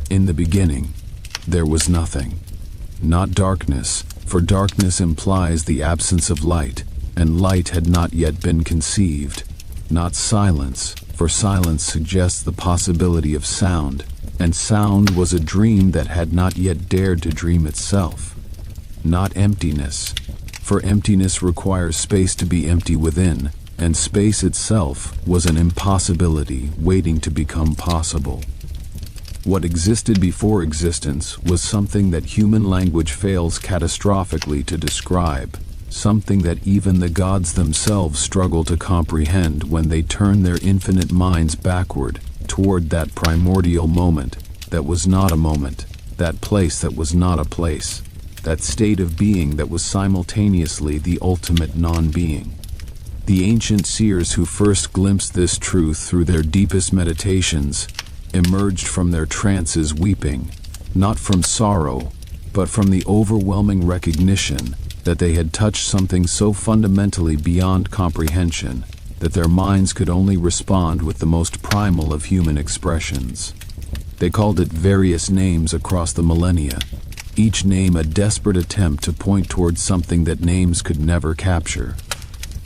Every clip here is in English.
In the beginning, there was nothing. Not darkness, for darkness implies the absence of light, and light had not yet been conceived. Not silence, for silence suggests the possibility of sound, and sound was a dream that had not yet dared to dream itself. Not emptiness, for emptiness requires space to be empty within, and space itself was an impossibility waiting to become possible. What existed before existence was something that human language fails catastrophically to describe, something that even the gods themselves struggle to comprehend when they turn their infinite minds backward toward that primordial moment that was not a moment, that place that was not a place, that state of being that was simultaneously the ultimate non-being. The ancient seers who first glimpsed this truth through their deepest meditations emerged from their trances weeping, not from sorrow, but from the overwhelming recognition that they had touched something so fundamentally beyond comprehension that their minds could only respond with the most primal of human expressions. They called it various names across the millennia, each name a desperate attempt to point towards something that names could never capture.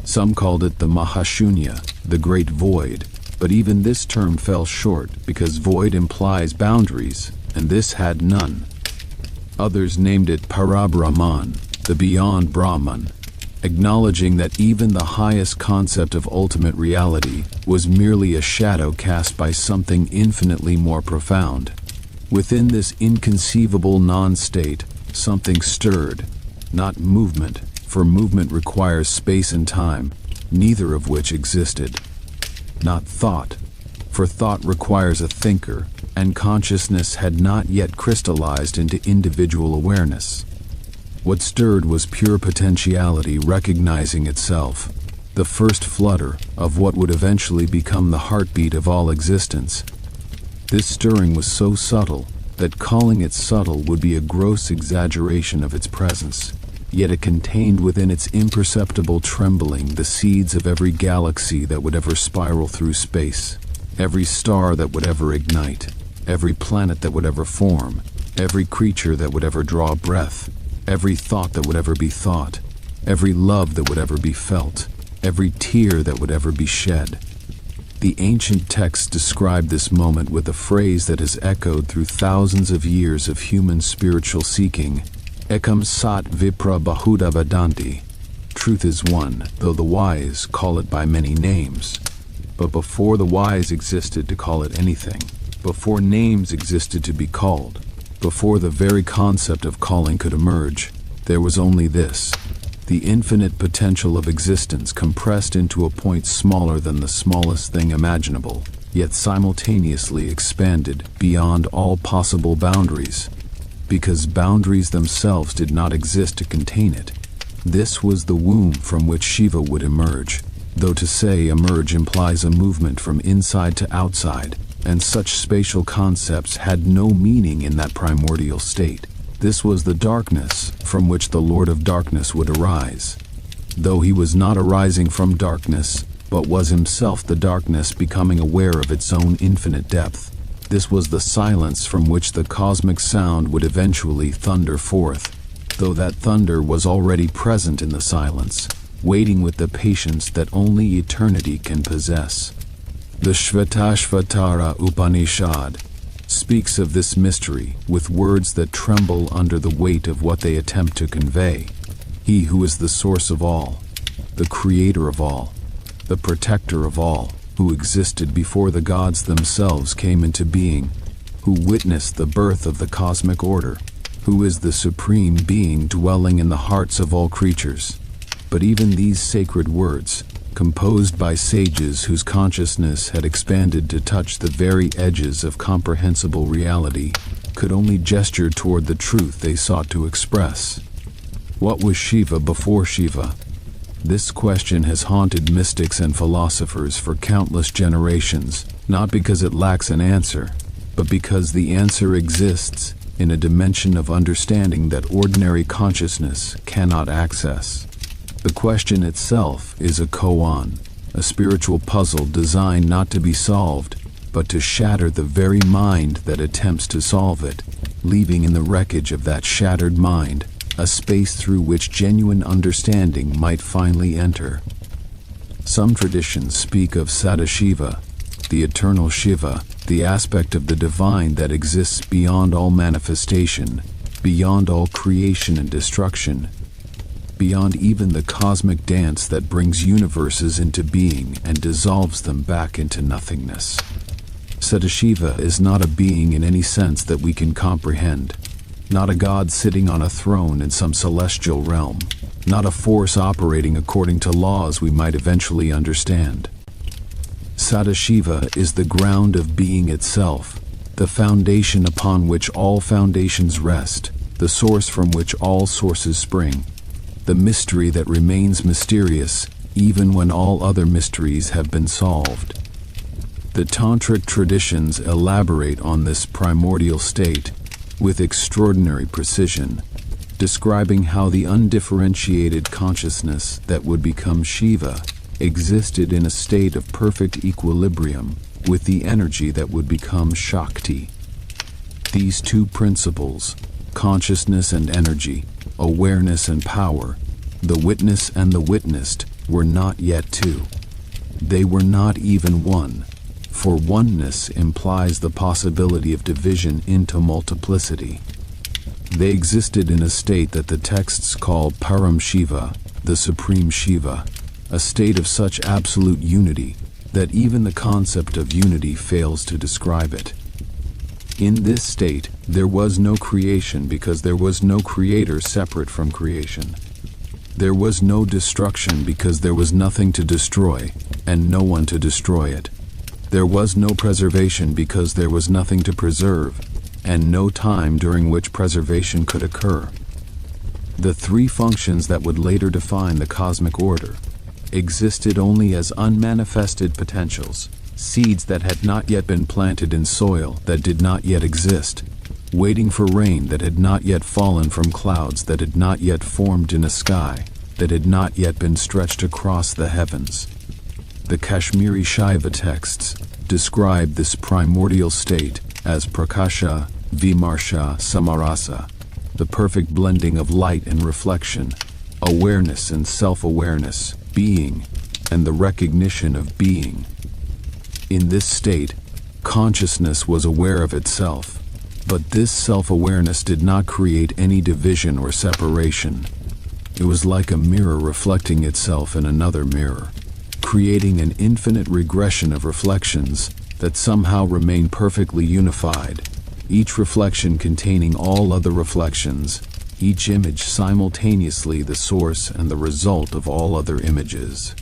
Some called it the Mahashunya, the Great Void, but even this term fell short because void implies boundaries, and this had none. Others named it Parabrahman, the Beyond Brahman, acknowledging that even the highest concept of ultimate reality was merely a shadow cast by something infinitely more profound. Within this inconceivable non-state, something stirred, not movement, for movement requires space and time, neither of which existed. Not thought, for thought requires a thinker, and consciousness had not yet crystallized into individual awareness. What stirred was pure potentiality recognizing itself, the first flutter of what would eventually become the heartbeat of all existence. This stirring was so subtle that calling it subtle would be a gross exaggeration of its presence, yet it contained within its imperceptible trembling the seeds of every galaxy that would ever spiral through space, every star that would ever ignite, every planet that would ever form, every creature that would ever draw breath, every thought that would ever be thought, every love that would ever be felt, every tear that would ever be shed. The ancient texts describe this moment with a phrase that has echoed through thousands of years of human spiritual seeking: Ekam Sat Vipra Bahuda Vadanti. Truth is one, though the wise call it by many names. But before the wise existed to call it anything, before names existed to be called, before the very concept of calling could emerge, there was only this: the infinite potential of existence compressed into a point smaller than the smallest thing imaginable, yet simultaneously expanded beyond all possible boundaries, because boundaries themselves did not exist to contain it. This was the womb from which Shiva would emerge, though to say emerge implies a movement from inside to outside, and such spatial concepts had no meaning in that primordial state. This was the darkness from which the Lord of Darkness would arise, though he was not arising from darkness, but was himself the darkness becoming aware of its own infinite depth. This was the silence from which the cosmic sound would eventually thunder forth, though that thunder was already present in the silence, waiting with the patience that only eternity can possess. The Shvetashvatara Upanishad speaks of this mystery with words that tremble under the weight of what they attempt to convey. He who is the source of all, the creator of all, the protector of all, who existed before the gods themselves came into being, who witnessed the birth of the cosmic order, who is the supreme being dwelling in the hearts of all creatures. But even these sacred words, composed by sages whose consciousness had expanded to touch the very edges of comprehensible reality, could only gesture toward the truth they sought to express. What was Shiva before Shiva? This question has haunted mystics and philosophers for countless generations, not because it lacks an answer, but because the answer exists in a dimension of understanding that ordinary consciousness cannot access. The question itself is a koan, a spiritual puzzle designed not to be solved, but to shatter the very mind that attempts to solve it, leaving in the wreckage of that shattered mind a space through which genuine understanding might finally enter. Some traditions speak of Sadashiva, the eternal Shiva, the aspect of the divine that exists beyond all manifestation, beyond all creation and destruction, beyond even the cosmic dance that brings universes into being and dissolves them back into nothingness. Sadashiva is not a being in any sense that we can comprehend, not a god sitting on a throne in some celestial realm, not a force operating according to laws we might eventually understand. Sadashiva is the ground of being itself, the foundation upon which all foundations rest, the source from which all sources spring, the mystery that remains mysterious even when all other mysteries have been solved. The tantric traditions elaborate on this primordial state with extraordinary precision, describing how the undifferentiated consciousness that would become Shiva existed in a state of perfect equilibrium with the energy that would become Shakti. These two principles, consciousness and energy, awareness and power, the witness and the witnessed, were not yet two. They were not even one, for oneness implies the possibility of division into multiplicity. They existed in a state that the texts call Param Shiva, the Supreme Shiva, a state of such absolute unity that even the concept of unity fails to describe it. In this state, there was no creation because there was no creator separate from creation. There was no destruction because there was nothing to destroy and no one to destroy it. There was no preservation because there was nothing to preserve and no time during which preservation could occur. The three functions that would later define the cosmic order existed only as unmanifested potentials, seeds that had not yet been planted in soil that did not yet exist, waiting for rain that had not yet fallen from clouds that had not yet formed in a sky that had not yet been stretched across the heavens. The Kashmiri Shaiva texts describe this primordial state as Prakasha, Vimarsha, Samarasa, the perfect blending of light and reflection, awareness and self-awareness, being, and the recognition of being. In this state, consciousness was aware of itself, but this self-awareness did not create any division or separation. It was like a mirror reflecting itself in another mirror, creating an infinite regression of reflections that somehow remain perfectly unified, each reflection containing all other reflections, each image simultaneously the source and the result of all other images.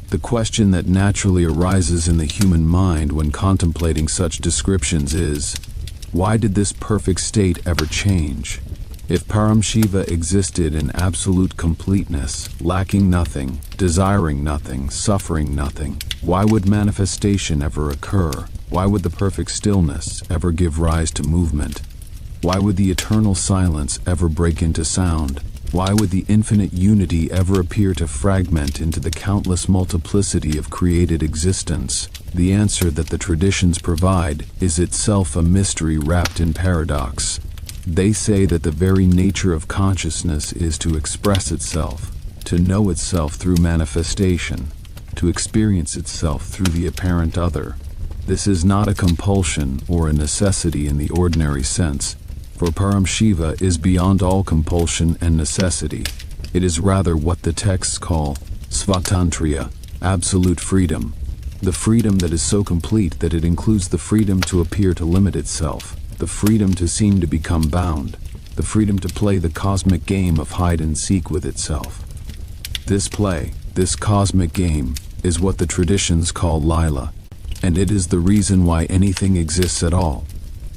The question that naturally arises in the human mind when contemplating such descriptions is, why did this perfect state ever change? If Param Shiva existed in absolute completeness, lacking nothing, desiring nothing, suffering nothing, why would manifestation ever occur? Why would the perfect stillness ever give rise to movement? Why would the eternal silence ever break into sound? Why would the infinite unity ever appear to fragment into the countless multiplicity of created existence? The answer that the traditions provide is itself a mystery wrapped in paradox. They say that the very nature of consciousness is to express itself, to know itself through manifestation, to experience itself through the apparent other. This is not a compulsion or a necessity in the ordinary sense, for Param Shiva is beyond all compulsion and necessity. It is rather what the texts call Svatantriya, absolute freedom, the freedom that is so complete that it includes the freedom to appear to limit itself, the freedom to seem to become bound, the freedom to play the cosmic game of hide and seek with itself. This play, this cosmic game, is what the traditions call Lila, and it is the reason why anything exists at all.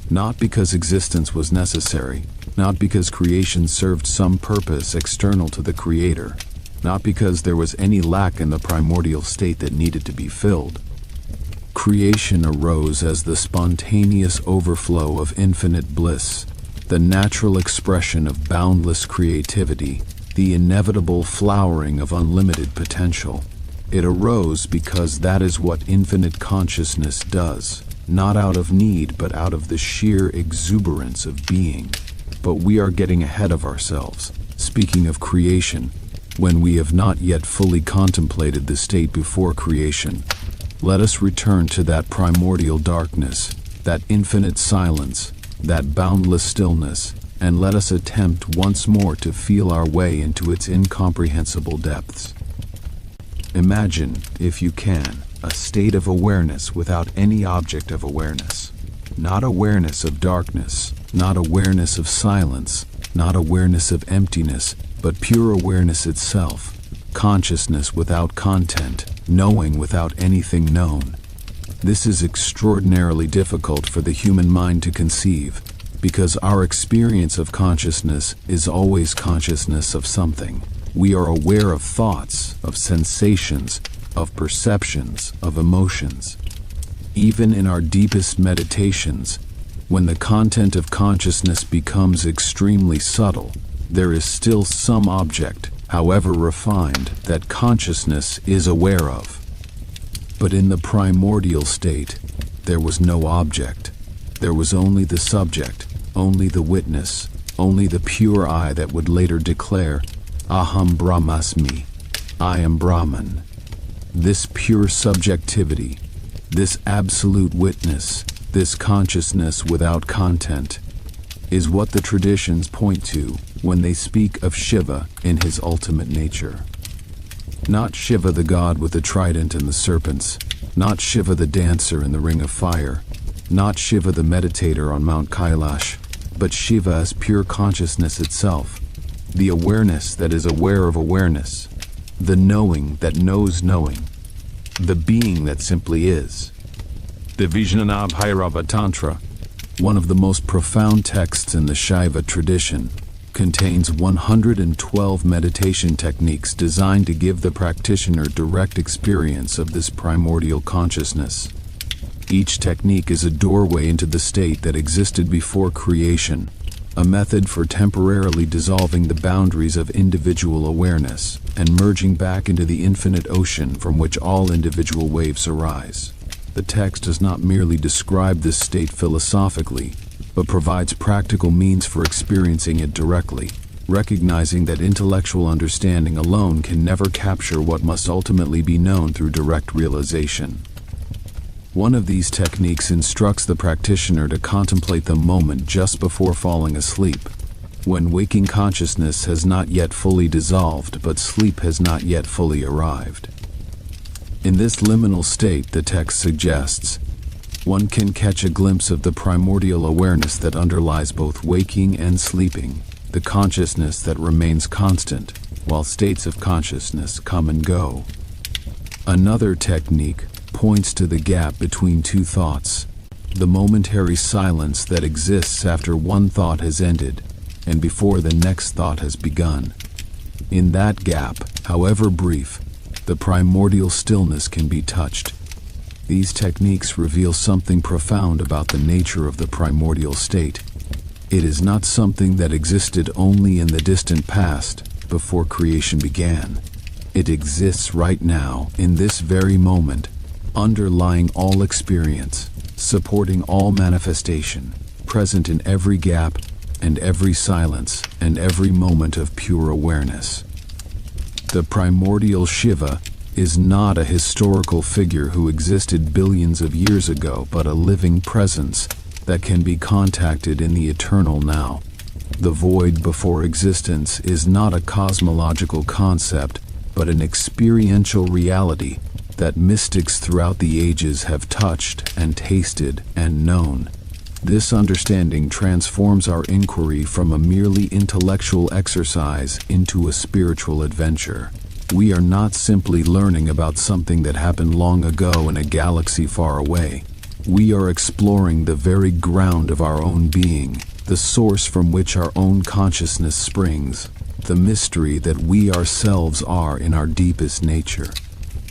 Not because existence was necessary, not because creation served some purpose external to the creator, not because there was any lack in the primordial state that needed to be filled. Creation arose as the spontaneous overflow of infinite bliss, the natural expression of boundless creativity, the inevitable flowering of unlimited potential. It arose because that is what infinite consciousness does, not out of need but out of the sheer exuberance of being. But we are getting ahead of ourselves, speaking of creation, when we have not yet fully contemplated the state before creation. Let us return to that primordial darkness, that infinite silence, that boundless stillness, and let us attempt once more to feel our way into its incomprehensible depths. Imagine, if you can, a state of awareness without any object of awareness. Not awareness of darkness, not awareness of silence, not awareness of emptiness, but pure awareness itself. Consciousness without content, knowing without anything known. This is extraordinarily difficult for the human mind to conceive, because our experience of consciousness is always consciousness of something. We are aware of thoughts, of sensations, of perceptions, of emotions. Even in our deepest meditations, when the content of consciousness becomes extremely subtle, there is still some object, however refined, that consciousness is aware of. But in the primordial state, there was no object. There was only the subject, only the witness, only the pure I that would later declare, Aham Brahmasmi, I am Brahman. This pure subjectivity, this absolute witness, this consciousness without content, is what the traditions point to when they speak of Shiva in his ultimate nature. Not Shiva the god with the trident and the serpents, not Shiva the dancer in the ring of fire, not Shiva the meditator on Mount Kailash, but Shiva as pure consciousness itself, the awareness that is aware of awareness, the knowing that knows knowing, the being that simply is. The Vijnana Bhairava Tantra, one of the most profound texts in the Shaiva tradition, contains 112 meditation techniques designed to give the practitioner direct experience of this primordial consciousness. Each technique is a doorway into the state that existed before creation, a method for temporarily dissolving the boundaries of individual awareness and merging back into the infinite ocean from which all individual waves arise. The text does not merely describe this state philosophically, but provides practical means for experiencing it directly, recognizing that intellectual understanding alone can never capture what must ultimately be known through direct realization. One of these techniques instructs the practitioner to contemplate the moment just before falling asleep, when waking consciousness has not yet fully dissolved but sleep has not yet fully arrived. In this liminal state, the text suggests, one can catch a glimpse of the primordial awareness that underlies both waking and sleeping, the consciousness that remains constant, while states of consciousness come and go. Another technique points to the gap between two thoughts, the momentary silence that exists after one thought has ended and before the next thought has begun. In that gap, however brief, the primordial stillness can be touched. These techniques reveal something profound about the nature of the primordial state. It is not something that existed only in the distant past, before creation began. It exists right now, in this very moment, underlying all experience, supporting all manifestation, present in every gap and every silence and every moment of pure awareness. The primordial Shiva is not a historical figure who existed billions of years ago, but a living presence that can be contacted in the eternal now. The void before existence is not a cosmological concept, but an experiential reality that mystics throughout the ages have touched and tasted and known. This understanding transforms our inquiry from a merely intellectual exercise into a spiritual adventure. We are not simply learning about something that happened long ago in a galaxy far away. We are exploring the very ground of our own being, the source from which our own consciousness springs, the mystery that we ourselves are in our deepest nature.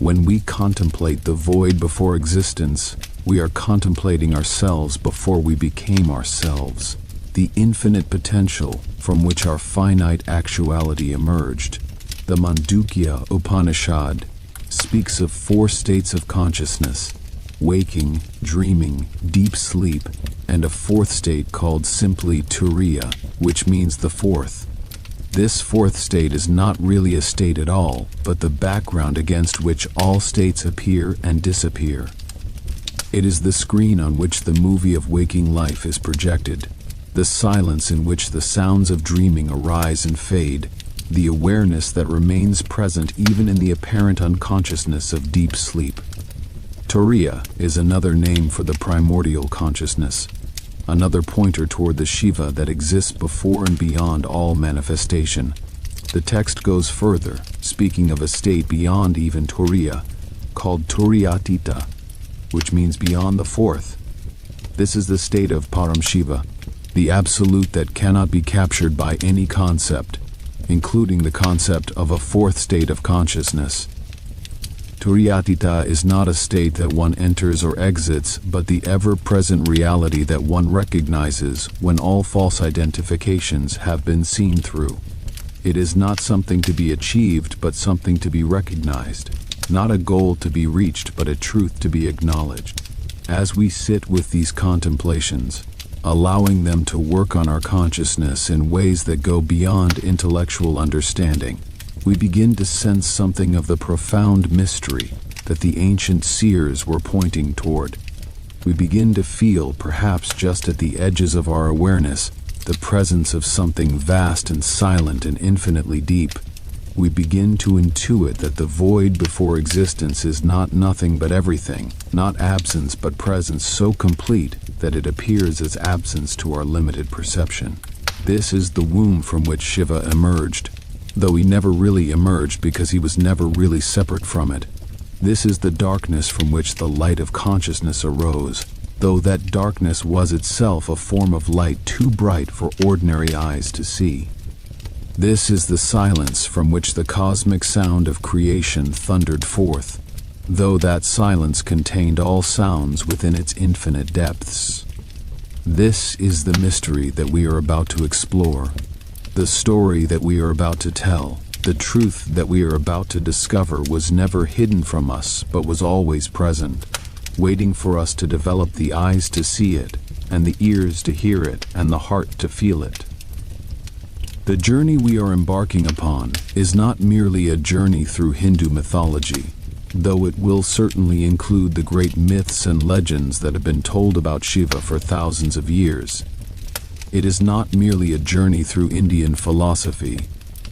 When we contemplate the void before existence, we are contemplating ourselves before we became ourselves, the infinite potential from which our finite actuality emerged. The Mandukya Upanishad, speaks of 4 states of consciousness: waking, dreaming, deep sleep, and a 4th state called simply Turiya, which means the 4th. This 4th state is not really a state at all, but the background against which all states appear and disappear. It is the screen on which the movie of waking life is projected, the silence in which the sounds of dreaming arise and fade, the awareness that remains present even in the apparent unconsciousness of deep sleep. Turiya is another name for the primordial consciousness, another pointer toward the Shiva that exists before and beyond all manifestation. The text goes further, speaking of a state beyond even Turiya, called Turiyatita, which means beyond the 4th. This is the state of Param Shiva, the absolute that cannot be captured by any concept, including the concept of a 4th state of consciousness. Turiyatita is not a state that one enters or exits, but the ever-present reality that one recognizes when all false identifications have been seen through. It is not something to be achieved, but something to be recognized. Not a goal to be reached, but a truth to be acknowledged. As we sit with these contemplations, allowing them to work on our consciousness in ways that go beyond intellectual understanding, we begin to sense something of the profound mystery that the ancient seers were pointing toward. We begin to feel, perhaps just at the edges of our awareness, the presence of something vast and silent and infinitely deep. We begin to intuit that the void before existence is not nothing but everything, not absence but presence so complete that it appears as absence to our limited perception. This is the womb from which Shiva emerged, though he never really emerged because he was never really separate from it. This is the darkness from which the light of consciousness arose, though that darkness was itself a form of light too bright for ordinary eyes to see. This is the silence from which the cosmic sound of creation thundered forth, though that silence contained all sounds within its infinite depths. This is the mystery that we are about to explore, the story that we are about to tell. The truth that we are about to discover was never hidden from us, but was always present, waiting for us to develop the eyes to see it, and the ears to hear it, and the heart to feel it. The journey we are embarking upon is not merely a journey through Hindu mythology, though it will certainly include the great myths and legends that have been told about Shiva for thousands of years. It is not merely a journey through Indian philosophy,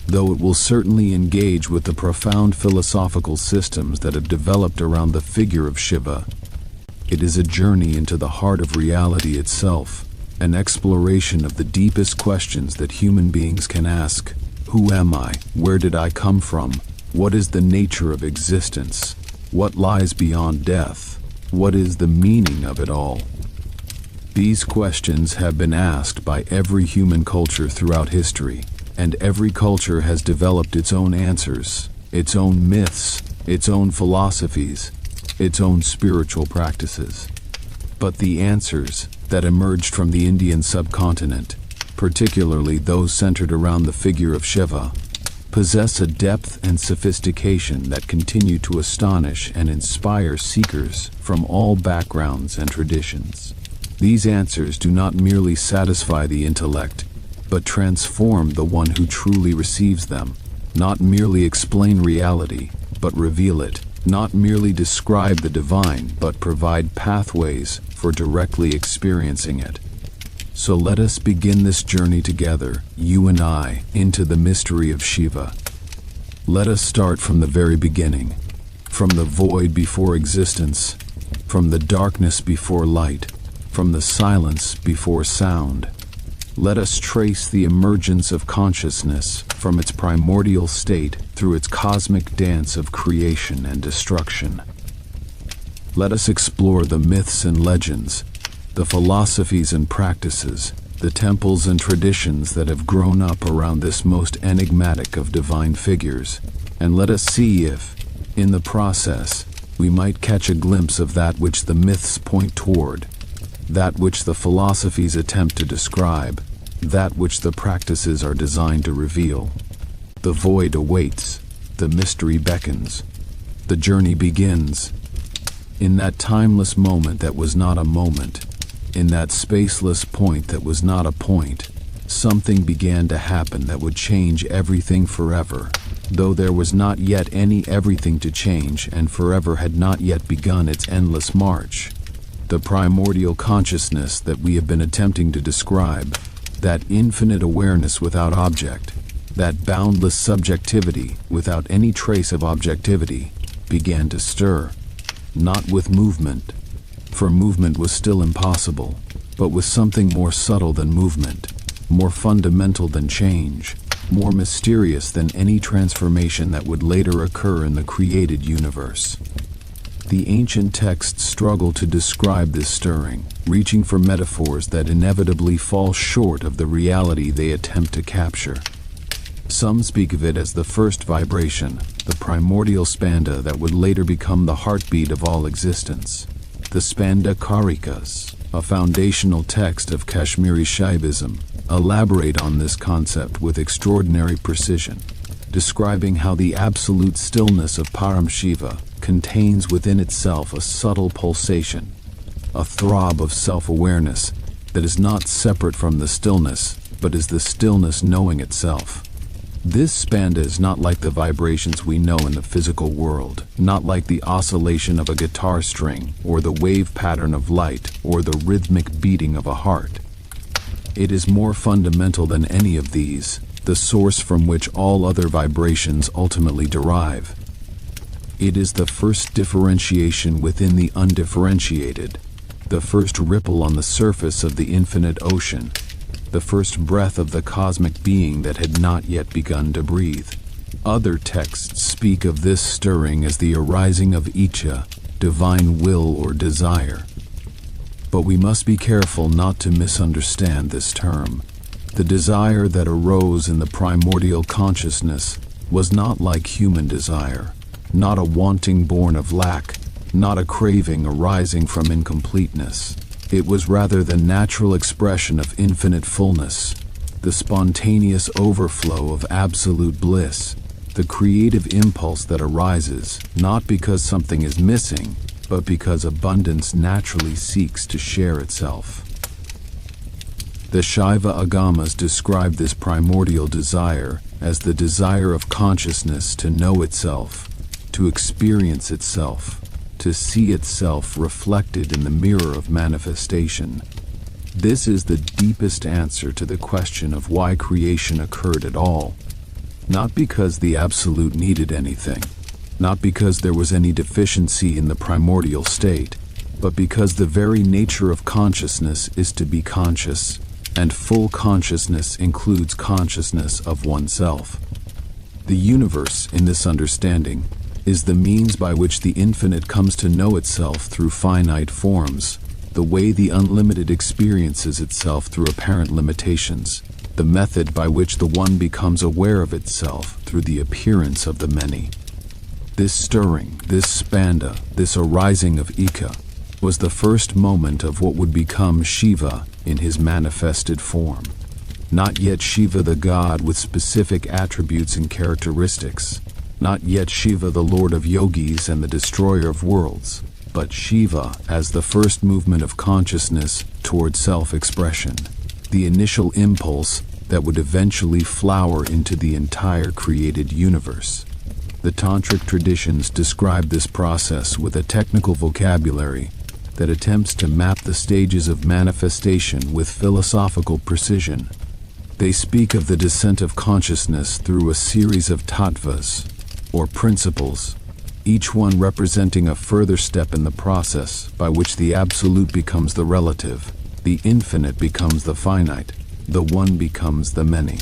though it will certainly engage with the profound philosophical systems that have developed around the figure of Shiva. It is a journey into the heart of reality itself, an exploration of the deepest questions that human beings can ask. Who am I? Where did I come from? What is the nature of existence? What lies beyond death? What is the meaning of it all? These questions have been asked by every human culture throughout history, and every culture has developed its own answers, its own myths, its own philosophies, its own spiritual practices. But the answers that emerged from the Indian subcontinent, particularly those centered around the figure of Shiva, possess a depth and sophistication that continue to astonish and inspire seekers from all backgrounds and traditions. These answers do not merely satisfy the intellect, but transform the one who truly receives them, not merely explain reality, but reveal it, not merely describe the divine, but provide pathways for directly experiencing it. So let us begin this journey together, you and I, into the mystery of Shiva. Let us start from the very beginning, from the void before existence, from the darkness before light, from the silence before sound. Let us trace the emergence of consciousness from its primordial state through its cosmic dance of creation and destruction. Let us explore the myths and legends, the philosophies and practices, the temples and traditions that have grown up around this most enigmatic of divine figures, and let us see if, in the process, we might catch a glimpse of that which the myths point toward, that which the philosophies attempt to describe, that which the practices are designed to reveal. The void awaits, the mystery beckons. The journey begins. In that timeless moment that was not a moment, in that spaceless point that was not a point, something began to happen that would change everything forever, though there was not yet any everything to change, and forever had not yet begun its endless march. The primordial consciousness that we have been attempting to describe, that infinite awareness without object, that boundless subjectivity without any trace of objectivity, began to stir, not with movement, for movement was still impossible, but with something more subtle than movement, more fundamental than change, more mysterious than any transformation that would later occur in the created universe. The ancient texts struggle to describe this stirring, reaching for metaphors that inevitably fall short of the reality they attempt to capture. Some speak of it as the first vibration, the primordial spanda that would later become the heartbeat of all existence. The Spanda Karikas, a foundational text of Kashmiri Shaivism, elaborate on this concept with extraordinary precision, describing how the absolute stillness of Param Shiva contains within itself a subtle pulsation, a throb of self-awareness that is not separate from the stillness, but is the stillness knowing itself. This spanda is not like the vibrations we know in the physical world, not like the oscillation of a guitar string, or the wave pattern of light, or the rhythmic beating of a heart. It is more fundamental than any of these, the source from which all other vibrations ultimately derive. It is the first differentiation within the undifferentiated, the first ripple on the surface of the infinite ocean, the first breath of the cosmic being that had not yet begun to breathe. Other texts speak of this stirring as the arising of Icha, divine will or desire. But we must be careful not to misunderstand this term. The desire that arose in the primordial consciousness was not like human desire, not a wanting born of lack, not a craving arising from incompleteness. It was rather the natural expression of infinite fullness, the spontaneous overflow of absolute bliss, the creative impulse that arises not because something is missing, but because abundance naturally seeks to share itself. The Shaiva Agamas describe this primordial desire as the desire of consciousness to know itself, to experience itself, to see itself reflected in the mirror of manifestation. This is the deepest answer to the question of why creation occurred at all. Not because the Absolute needed anything, not because there was any deficiency in the primordial state, but because the very nature of consciousness is to be conscious, and full consciousness includes consciousness of oneself. The universe, in this understanding, is the means by which the infinite comes to know itself through finite forms, the way the unlimited experiences itself through apparent limitations, the method by which the one becomes aware of itself through the appearance of the many. This stirring, this spanda, this arising of Ika, was the first moment of what would become Shiva in his manifested form. Not yet Shiva the god with specific attributes and characteristics, not yet Shiva the lord of yogis and the destroyer of worlds, but Shiva as the first movement of consciousness toward self-expression, the initial impulse that would eventually flower into the entire created universe. The tantric traditions describe this process with a technical vocabulary that attempts to map the stages of manifestation with philosophical precision. They speak of the descent of consciousness through a series of tattvas, or principles, each one representing a further step in the process by which the absolute becomes the relative, the infinite becomes the finite, the one becomes the many.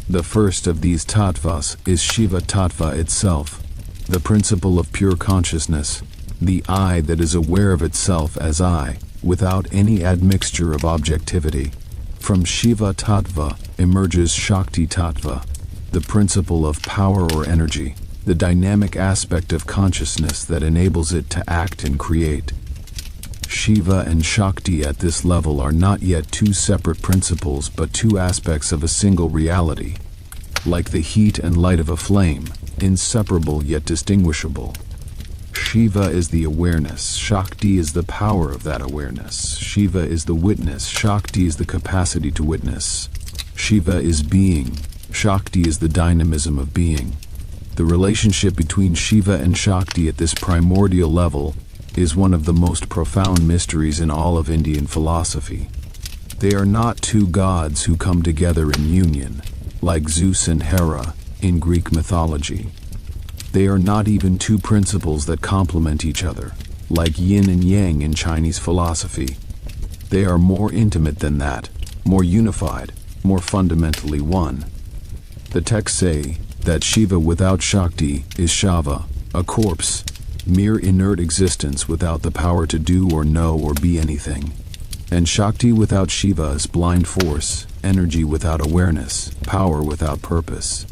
The first of these tattvas is Shiva Tattva itself, the principle of pure consciousness, the I that is aware of itself as I, without any admixture of objectivity. From Shiva Tattva emerges Shakti Tattva, the principle of power or energy, the dynamic aspect of consciousness that enables it to act and create. Shiva and Shakti at this level are not yet two separate principles but two aspects of a single reality, like the heat and light of a flame, inseparable yet distinguishable. Shiva is the awareness, Shakti is the power of that awareness. Shiva is the witness, Shakti is the capacity to witness. Shiva is being, Shakti is the dynamism of being. The relationship between Shiva and Shakti at this primordial level is one of the most profound mysteries in all of Indian philosophy. They are not two gods who come together in union, like Zeus and Hera in Greek mythology. They are not even two principles that complement each other, like yin and yang in Chinese philosophy. They are more intimate than that, more unified, more fundamentally one. The texts say that Shiva without Shakti is Shava, a corpse, mere inert existence without the power to do or know or be anything. And Shakti without Shiva is blind force, energy without awareness, power without purpose.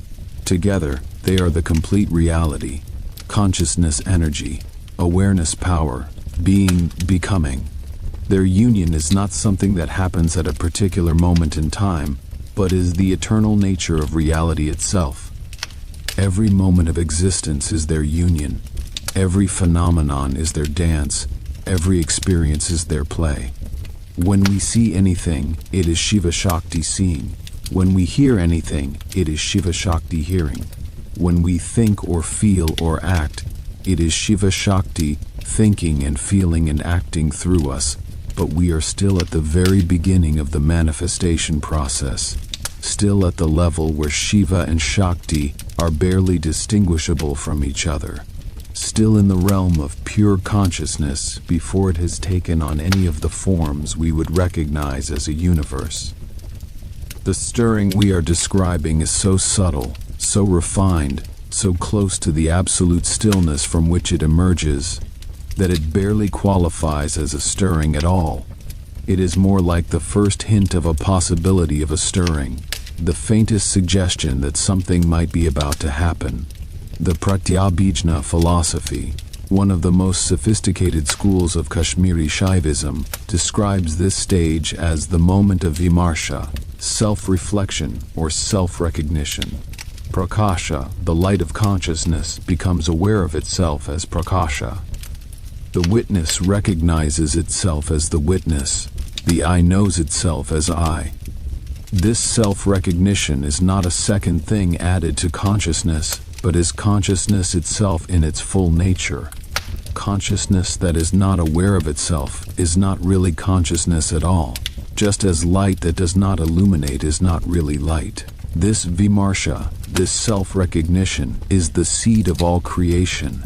Together, they are the complete reality, consciousness energy, awareness power, being, becoming. Their union is not something that happens at a particular moment in time, but is the eternal nature of reality itself. Every moment of existence is their union. Every phenomenon is their dance. Every experience is their play. When we see anything, it is Shiva Shakti seeing. When we hear anything, it is Shiva Shakti hearing. When we think or feel or act, it is Shiva Shakti thinking and feeling and acting through us, but we are still at the very beginning of the manifestation process, still at the level where Shiva and Shakti are barely distinguishable from each other, still in the realm of pure consciousness before it has taken on any of the forms we would recognize as a universe. The stirring we are describing is so subtle, so refined, so close to the absolute stillness from which it emerges, that it barely qualifies as a stirring at all. It is more like the first hint of a possibility of a stirring, the faintest suggestion that something might be about to happen. The Pratyabhijna philosophy, one of the most sophisticated schools of Kashmiri Shaivism, describes this stage as the moment of vimarsha, self-reflection or self-recognition. Prakasha, the light of consciousness, becomes aware of itself as Prakasha. The witness recognizes itself as the witness. The I knows itself as I. This self-recognition is not a second thing added to consciousness, but is consciousness itself in its full nature. Consciousness that is not aware of itself is not really consciousness at all, just as light that does not illuminate is not really light. This vimarsha, this self-recognition, is the seed of all creation.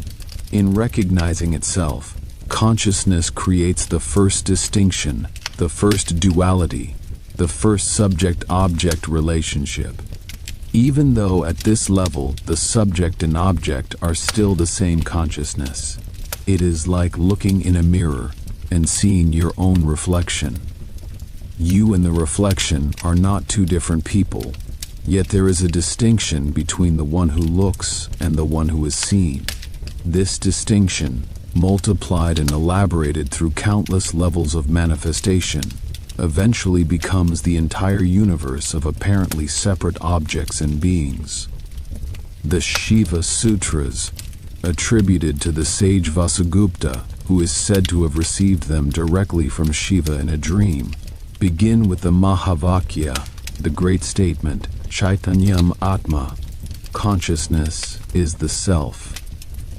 In recognizing itself, consciousness creates the first distinction, the first duality, the first subject-object relationship. Even though at this level the subject and object are still the same consciousness, it is like looking in a mirror and seeing your own reflection. You and the reflection are not two different people, yet there is a distinction between the one who looks and the one who is seen. This distinction, multiplied and elaborated through countless levels of manifestation, eventually becomes the entire universe of apparently separate objects and beings. The Shiva Sutras, attributed to the sage Vasugupta, who is said to have received them directly from Shiva in a dream, begin with the Mahavakya, the great statement, Chaitanyam Atma, consciousness is the self.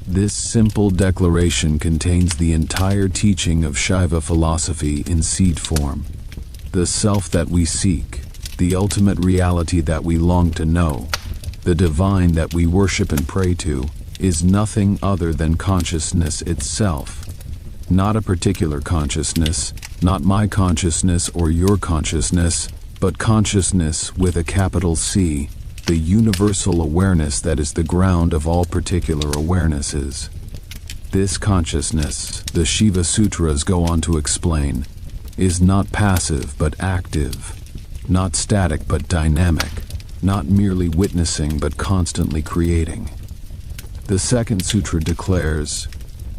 This simple declaration contains the entire teaching of Shaiva philosophy in seed form. The self that we seek, the ultimate reality that we long to know, the divine that we worship and pray to, is nothing other than consciousness itself. Not a particular consciousness, not my consciousness or your consciousness, but consciousness with a capital C, the universal awareness that is the ground of all particular awarenesses. This consciousness, the Shiva Sutras go on to explain, is not passive but active, not static but dynamic, not merely witnessing but constantly creating. The second sutra declares,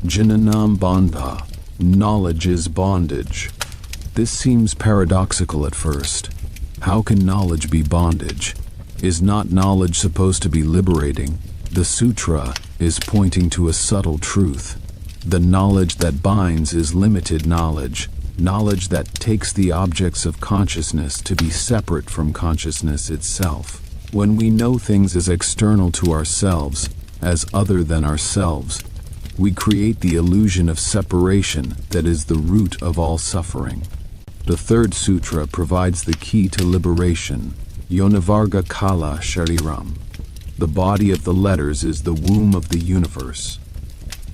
Jnanam Bandha, knowledge is bondage. This seems paradoxical at first. How can knowledge be bondage? Is not knowledge supposed to be liberating? The sutra is pointing to a subtle truth. The knowledge that binds is limited knowledge, knowledge that takes the objects of consciousness to be separate from consciousness itself. When we know things as external to ourselves, as other than ourselves, we create the illusion of separation that is the root of all suffering. The third sutra provides the key to liberation, Yonavarga Kala Shariram. The body of the letters is the womb of the universe.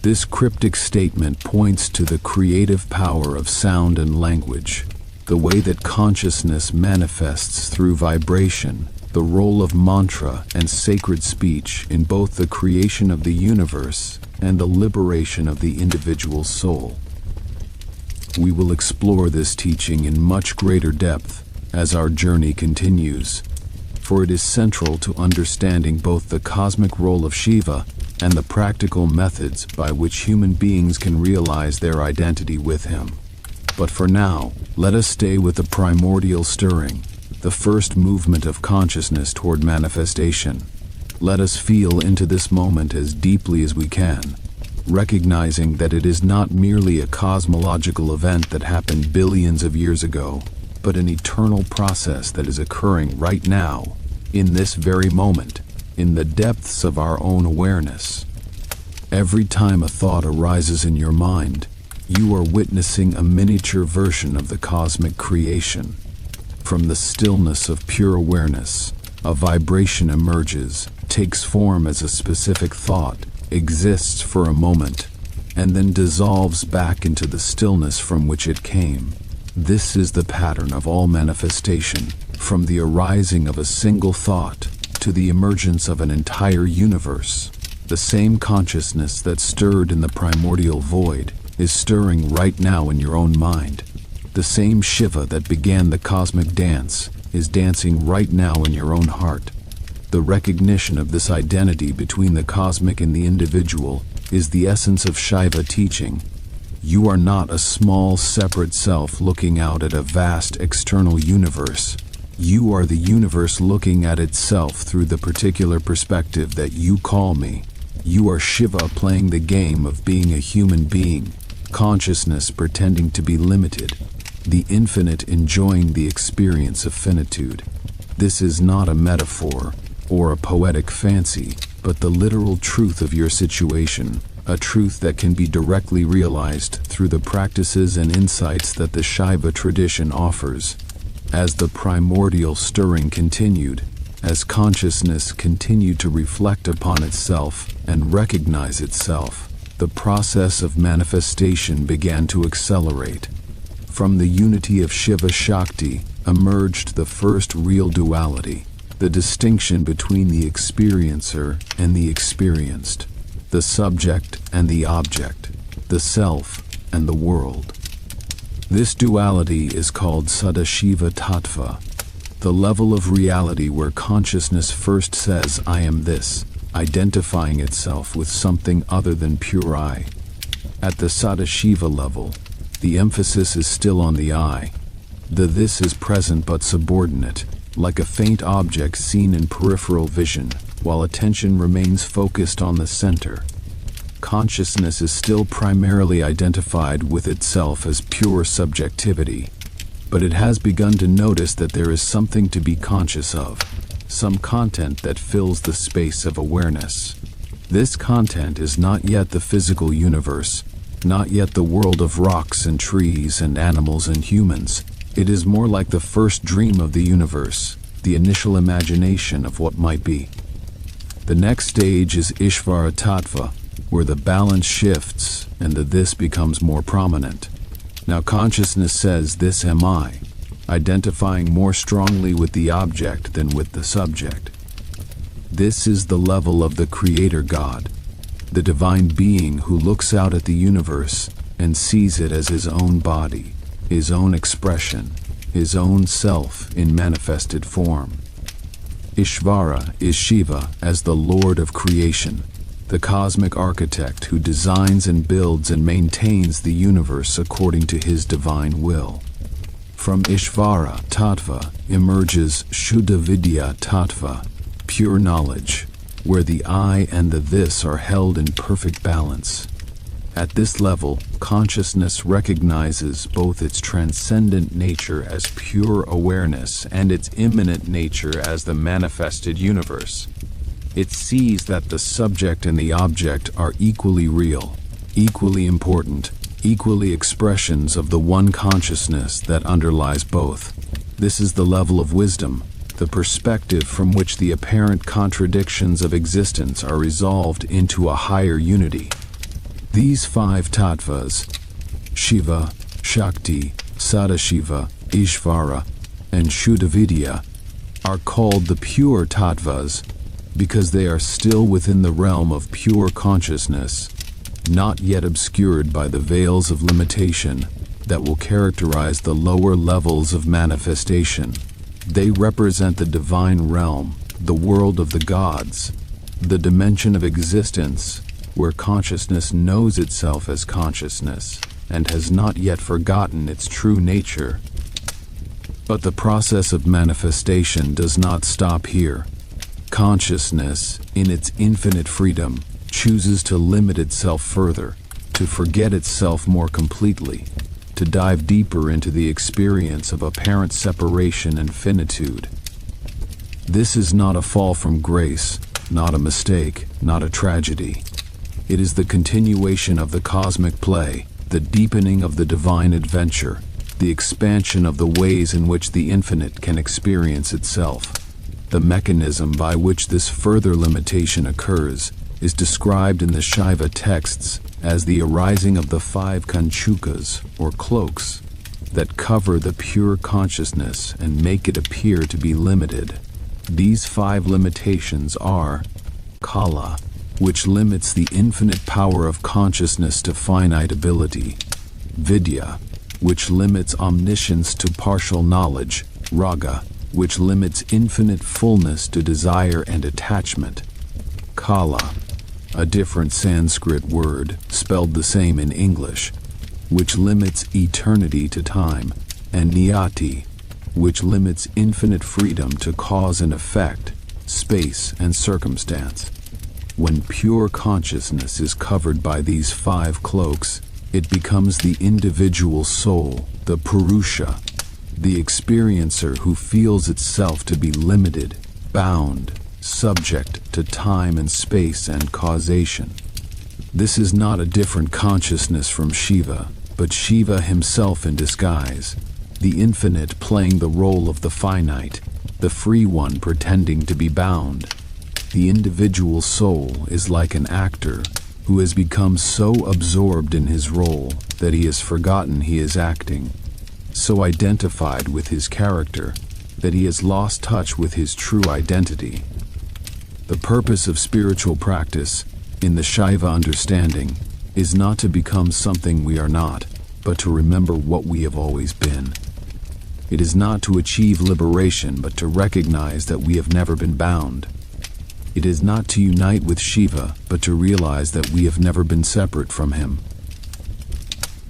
This cryptic statement points to the creative power of sound and language, the way that consciousness manifests through vibration, the role of mantra and sacred speech in both the creation of the universe and the liberation of the individual soul. We will explore this teaching in much greater depth as our journey continues, for it is central to understanding both the cosmic role of Shiva and the practical methods by which human beings can realize their identity with him. But for now, let us stay with the primordial stirring, the first movement of consciousness toward manifestation. Let us feel into this moment as deeply as we can, recognizing that it is not merely a cosmological event that happened billions of years ago, but an eternal process that is occurring right now, in this very moment, in the depths of our own awareness. Every time a thought arises in your mind, you are witnessing a miniature version of the cosmic creation. From the stillness of pure awareness, a vibration emerges, takes form as a specific thought, exists for a moment, and then dissolves back into the stillness from which it came. This is the pattern of all manifestation, from the arising of a single thought to the emergence of an entire universe. The same consciousness that stirred in the primordial void is stirring right now in your own mind. The same Shiva that began the cosmic dance is dancing right now in your own heart. The recognition of this identity between the cosmic and the individual is the essence of Shiva teaching. You are not a small, separate self looking out at a vast external universe. You are the universe looking at itself through the particular perspective that you call me. You are Shiva playing the game of being a human being, consciousness pretending to be limited, the infinite enjoying the experience of finitude. This is not a metaphor or a poetic fancy, but the literal truth of your situation, a truth that can be directly realized through the practices and insights that the Shiva tradition offers. As the primordial stirring continued, as consciousness continued to reflect upon itself and recognize itself, the process of manifestation began to accelerate. From the unity of Shiva Shakti emerged the first real duality, the distinction between the experiencer and the experienced, the subject and the object, the self and the world. This duality is called Sadashiva Tattva, the level of reality where consciousness first says, I am this, identifying itself with something other than pure I. At the Sadashiva level, the emphasis is still on the I. The this is present but subordinate, like a faint object seen in peripheral vision, while attention remains focused on the center. Consciousness is still primarily identified with itself as pure subjectivity, but it has begun to notice that there is something to be conscious of, some content that fills the space of awareness. This content is not yet the physical universe, not yet the world of rocks and trees and animals and humans. It is more like the first dream of the universe, the initial imagination of what might be. The next stage is Ishvara Tattva, where the balance shifts and the this becomes more prominent. Now consciousness says, this am I, identifying more strongly with the object than with the subject. This is the level of the Creator God, the divine being who looks out at the universe and sees it as his own body, his own expression, his own self in manifested form. Ishvara is Shiva as the Lord of creation, the cosmic architect who designs and builds and maintains the universe according to his divine will. From Ishvara Tattva emerges Shuddha Vidya Tattva, pure knowledge, where the I and the this are held in perfect balance. At this level, consciousness recognizes both its transcendent nature as pure awareness and its immanent nature as the manifested universe. It sees that the subject and the object are equally real, equally important, equally expressions of the one consciousness that underlies both. This is the level of wisdom, the perspective from which the apparent contradictions of existence are resolved into a higher unity. These 5 tattvas, Shiva, Shakti, Sadashiva, Ishvara, and Shuddhavidya, are called the pure tattvas because they are still within the realm of pure consciousness, not yet obscured by the veils of limitation that will characterize the lower levels of manifestation. They represent the divine realm, the world of the gods, the dimension of existence where consciousness knows itself as consciousness and has not yet forgotten its true nature. But the process of manifestation does not stop here. Consciousness, in its infinite freedom, chooses to limit itself further, to forget itself more completely, to dive deeper into the experience of apparent separation and finitude. This is not a fall from grace, not a mistake, not a tragedy. It is the continuation of the cosmic play, the deepening of the divine adventure, the expansion of the ways in which the infinite can experience itself. The mechanism by which this further limitation occurs is described in the Shiva texts as the arising of the 5 kanchukas, or cloaks, that cover the pure consciousness and make it appear to be limited. These 5 limitations are Kala, which limits the infinite power of consciousness to finite ability; Vidya, which limits omniscience to partial knowledge; Raga, which limits infinite fullness to desire and attachment; Kala, a different Sanskrit word, spelled the same in English, which limits eternity to time; and Niyati, which limits infinite freedom to cause and effect, space and circumstance. When pure consciousness is covered by these 5 cloaks, it becomes the individual soul, the Purusha, the experiencer who feels itself to be limited, bound, subject to time and space and causation. This is not a different consciousness from Shiva, but Shiva himself in disguise, the infinite playing the role of the finite, the free one pretending to be bound. The individual soul is like an actor who has become so absorbed in his role that he has forgotten he is acting, so identified with his character that he has lost touch with his true identity. The purpose of spiritual practice, in the Shiva understanding, is not to become something we are not, but to remember what we have always been. It is not to achieve liberation, but to recognize that we have never been bound. It is not to unite with Shiva, but to realize that we have never been separate from him.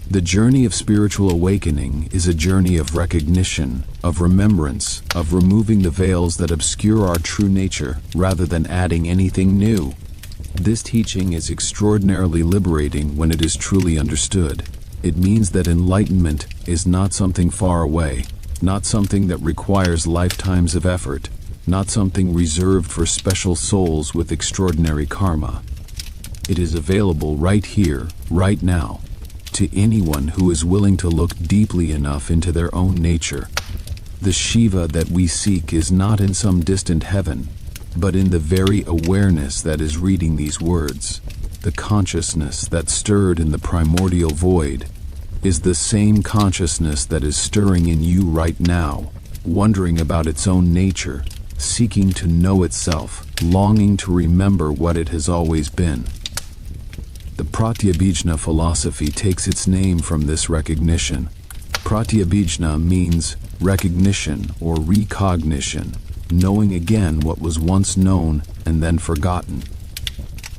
The journey of spiritual awakening is a journey of recognition, of remembrance, of removing the veils that obscure our true nature rather than adding anything new. This teaching is extraordinarily liberating when it is truly understood. It means that enlightenment is not something far away, not something that requires lifetimes of effort, not something reserved for special souls with extraordinary karma. It is available right here, right now, to anyone who is willing to look deeply enough into their own nature. The Shiva that we seek is not in some distant heaven, but in the very awareness that is reading these words. The consciousness that stirred in the primordial void is the same consciousness that is stirring in you right now, wondering about its own nature, seeking to know itself, longing to remember what it has always been. The Pratyabhijna philosophy takes its name from this recognition. Pratyabhijna means recognition or recognition, knowing again what was once known and then forgotten.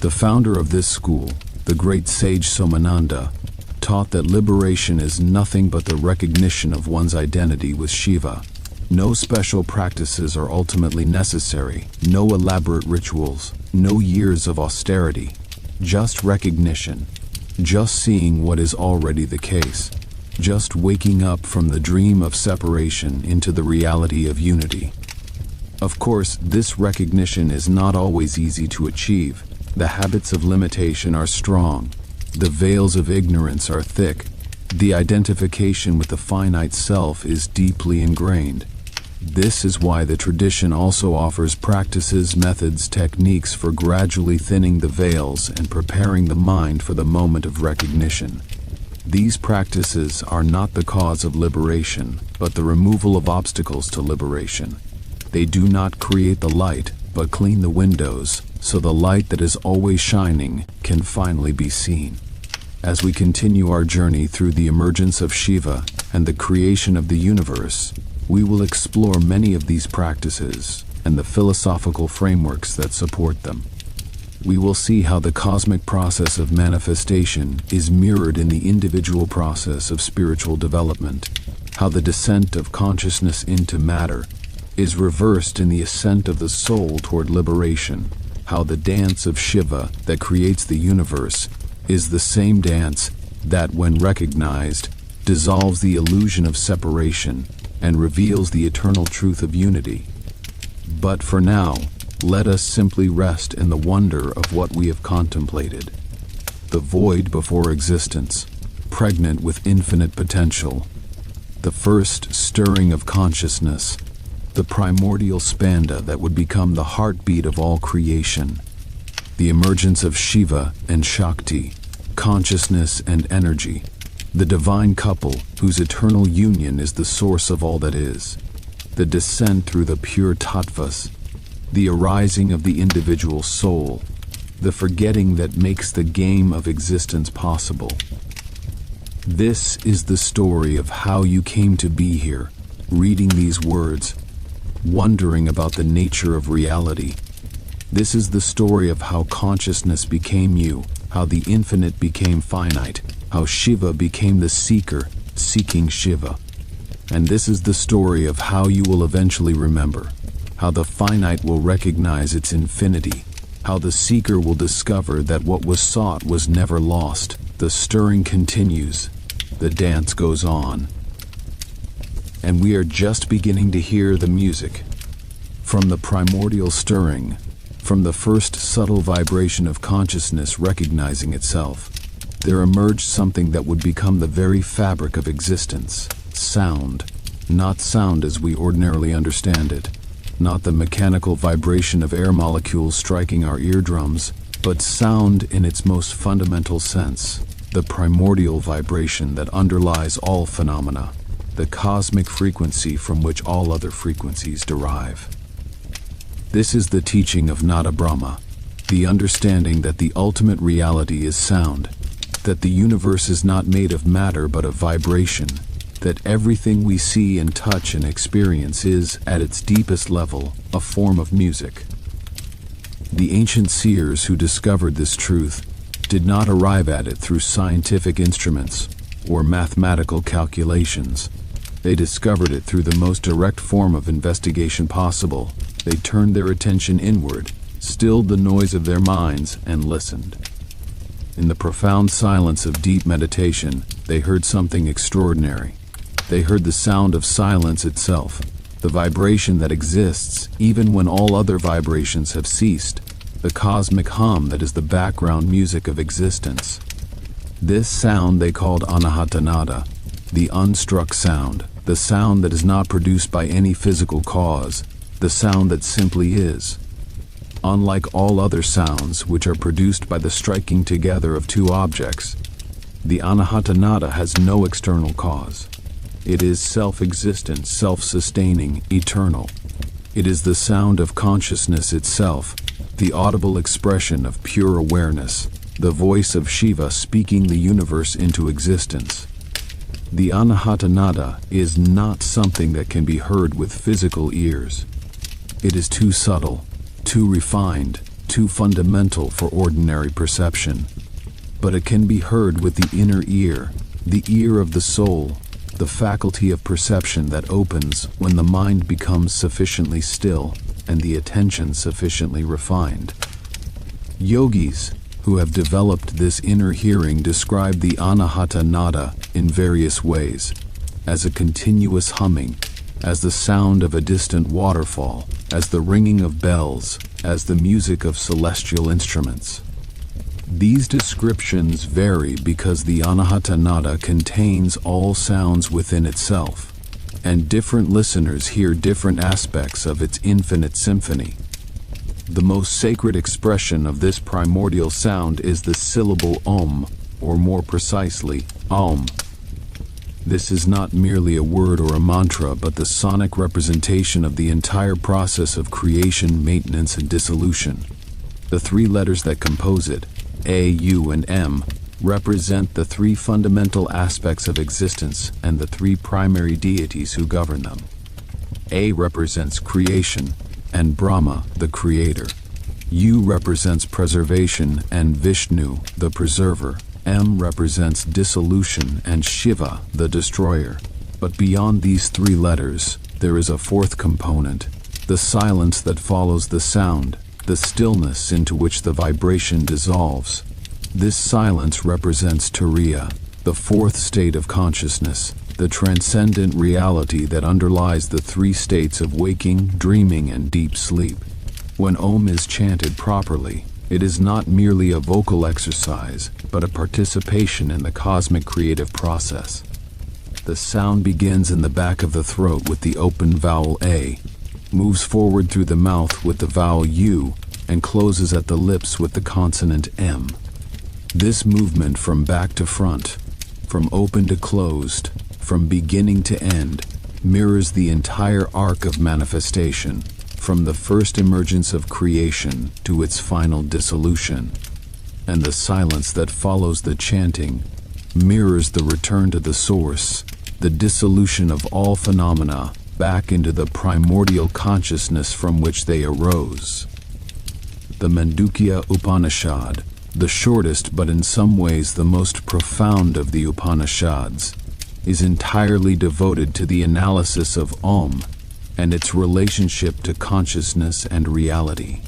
The founder of this school, the great sage Somananda, taught that liberation is nothing but the recognition of one's identity with Shiva. No special practices are ultimately necessary, no elaborate rituals, no years of austerity, just recognition. just seeing what is already the case, just waking up from the dream of separation into the reality of unity. Of course, this recognition is not always easy to achieve. The habits of limitation are strong. The veils of ignorance are thick. The identification with the finite self is deeply ingrained. This is why the tradition also offers practices, methods, techniques for gradually thinning the veils and preparing the mind for the moment of recognition. These practices are not the cause of liberation, but the removal of obstacles to liberation. They do not create the light, but clean the windows, so the light that is always shining can finally be seen. As we continue our journey through the emergence of Shiva and the creation of the universe, we will explore many of these practices and the philosophical frameworks that support them. We will see how the cosmic process of manifestation is mirrored in the individual process of spiritual development, how the descent of consciousness into matter is reversed in the ascent of the soul toward liberation, how the dance of Shiva that creates the universe is the same dance that, when recognized, dissolves the illusion of separation and reveals the eternal truth of unity. But for now, let us simply rest in the wonder of what we have contemplated. The void before existence, pregnant with infinite potential. The first stirring of consciousness, the primordial spanda that would become the heartbeat of all creation. The emergence of Shiva and Shakti, consciousness and energy. The divine couple whose eternal union is the source of all that is. The descent through the pure tattvas. The arising of the individual soul. The forgetting that makes the game of existence possible. This is the story of how you came to be here, reading these words, wondering about the nature of reality. This is the story of how consciousness became you, how the infinite became finite, how Shiva became the seeker, seeking Shiva. And this is the story of how you will eventually remember, how the finite will recognize its infinity, how the seeker will discover that what was sought was never lost. The stirring continues, the dance goes on. And we are just beginning to hear the music. From the primordial stirring, from the first subtle vibration of consciousness recognizing itself, there emerged something that would become the very fabric of existence. Sound. Not sound as we ordinarily understand it, not the mechanical vibration of air molecules striking our eardrums, but sound in its most fundamental sense, the primordial vibration that underlies all phenomena, the cosmic frequency from which all other frequencies derive. This is the teaching of Nada Brahma, the understanding that the ultimate reality is sound, that the universe is not made of matter but of vibration, that everything we see and touch and experience is, at its deepest level, a form of music. The ancient seers who discovered this truth did not arrive at it through scientific instruments or mathematical calculations. They discovered it through the most direct form of investigation possible. They turned their attention inward, stilled the noise of their minds, and listened. In the profound silence of deep meditation, they heard something extraordinary. They heard the sound of silence itself, the vibration that exists even when all other vibrations have ceased, the cosmic hum that is the background music of existence. This sound they called anahatanada, the unstruck sound, the sound that is not produced by any physical cause, the sound that simply is. Unlike all other sounds which are produced by the striking together of two objects, the anahatanada has no external cause. It is self-existent, self-sustaining, eternal. It is the sound of consciousness itself, the audible expression of pure awareness, the voice of Shiva speaking the universe into existence. The anahatanada is not something that can be heard with physical ears. It is too subtle, too refined, too fundamental for ordinary perception. But it can be heard with the inner ear, the ear of the soul, the faculty of perception that opens when the mind becomes sufficiently still and the attention sufficiently refined. Yogis, who have developed this inner hearing describe the anahata nada in various ways, as a continuous humming, as the sound of a distant waterfall, as the ringing of bells, as the music of celestial instruments. These descriptions vary because the anahata nada contains all sounds within itself, and different listeners hear different aspects of its infinite symphony. The most sacred expression of this primordial sound is the syllable Om, or more precisely, Om. This is not merely a word or a mantra, but the sonic representation of the entire process of creation, maintenance, and dissolution. The three letters that compose it, A, U, and M, represent the three fundamental aspects of existence and the three primary deities who govern them. A represents creation, and Brahma, the creator. U represents preservation, and Vishnu, the preserver. M represents dissolution, and Shiva, the destroyer. But beyond these three letters, there is a fourth component, the silence that follows the sound, the stillness into which the vibration dissolves. This silence represents Turiya, the fourth state of consciousness, the transcendent reality that underlies the three states of waking, dreaming, and deep sleep. When Om is chanted properly, it is not merely a vocal exercise, but a participation in the cosmic creative process. The sound begins in the back of the throat with the open vowel A, moves forward through the mouth with the vowel U, and closes at the lips with the consonant M. This movement from back to front, from open to closed, from beginning to end, mirrors the entire arc of manifestation, from the first emergence of creation to its final dissolution. And the silence that follows the chanting mirrors the return to the source, the dissolution of all phenomena back into the primordial consciousness from which they arose. The Mandukya Upanishad, the shortest but in some ways the most profound of the Upanishads, is entirely devoted to the analysis of Om and its relationship to consciousness and reality.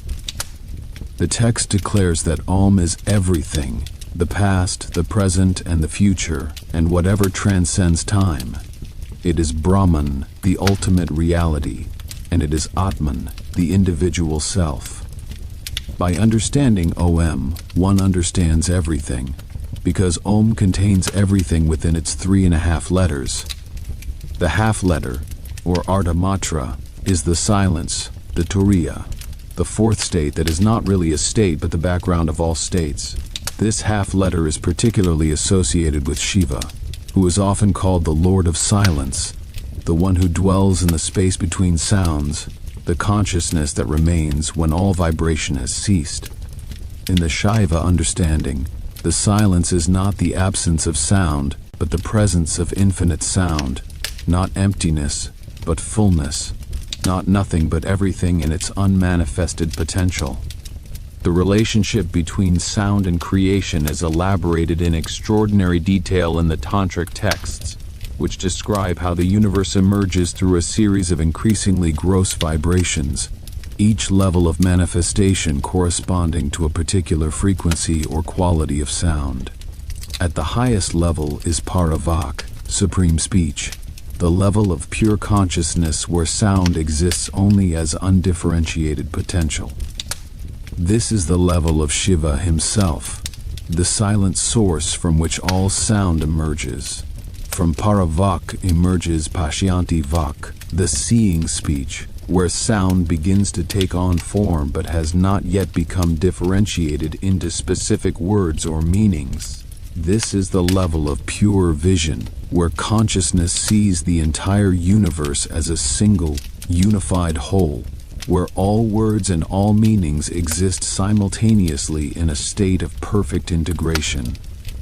The text declares that Om is everything, the past, the present, and the future, and whatever transcends time. It is Brahman, the ultimate reality, and it is Atman, the individual self. By understanding Om, one understands everything, because Om contains everything within its 3.5 letters. The half letter, or Ardhamatra, is the silence, the Turiya, the fourth state that is not really a state but the background of all states. This half letter is particularly associated with Shiva, who is often called the Lord of Silence, the one who dwells in the space between sounds, the consciousness that remains when all vibration has ceased. In the Shaiva understanding, the silence is not the absence of sound, but the presence of infinite sound, not emptiness, but fullness, not nothing but everything in its unmanifested potential. The relationship between sound and creation is elaborated in extraordinary detail in the tantric texts, which describe how the universe emerges through a series of increasingly gross vibrations, each level of manifestation corresponding to a particular frequency or quality of sound. At the highest level is paravak, supreme speech, the level of pure consciousness where sound exists only as undifferentiated potential. This is the level of Shiva himself, the silent source from which all sound emerges. From Paravak emerges Pashyanti Vak, the seeing speech, where sound begins to take on form but has not yet become differentiated into specific words or meanings. This is the level of pure vision, where consciousness sees the entire universe as a single, unified whole, where all words and all meanings exist simultaneously in a state of perfect integration.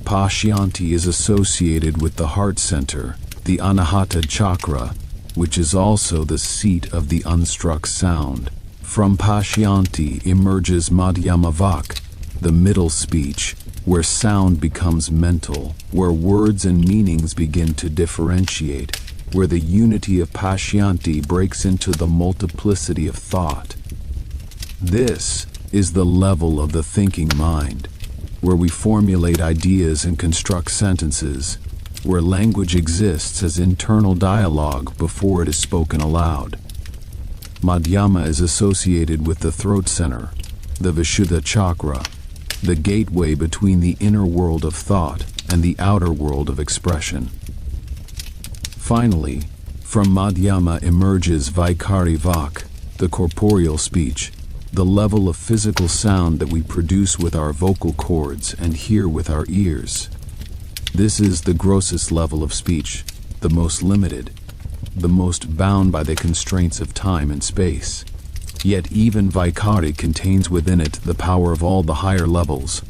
Pashyanti is associated with the heart center, the Anahata chakra, which is also the seat of the unstruck sound. From Pashyanti emerges Madhyamavak, the middle speech, where sound becomes mental, where words and meanings begin to differentiate, where the unity of Pashyanti breaks into the multiplicity of thought. This is the level of the thinking mind, where we formulate ideas and construct sentences, where language exists as internal dialogue before it is spoken aloud. Madhyama is associated with the throat center, the Vishuddha chakra, the gateway between the inner world of thought and the outer world of expression. Finally, from Madhyama emerges Vaikari Vak, the corporeal speech, the level of physical sound that we produce with our vocal cords and hear with our ears. This is the grossest level of speech, the most limited, the most bound by the constraints of time and space. Yet even Vaikari contains within it the power of all the higher levels,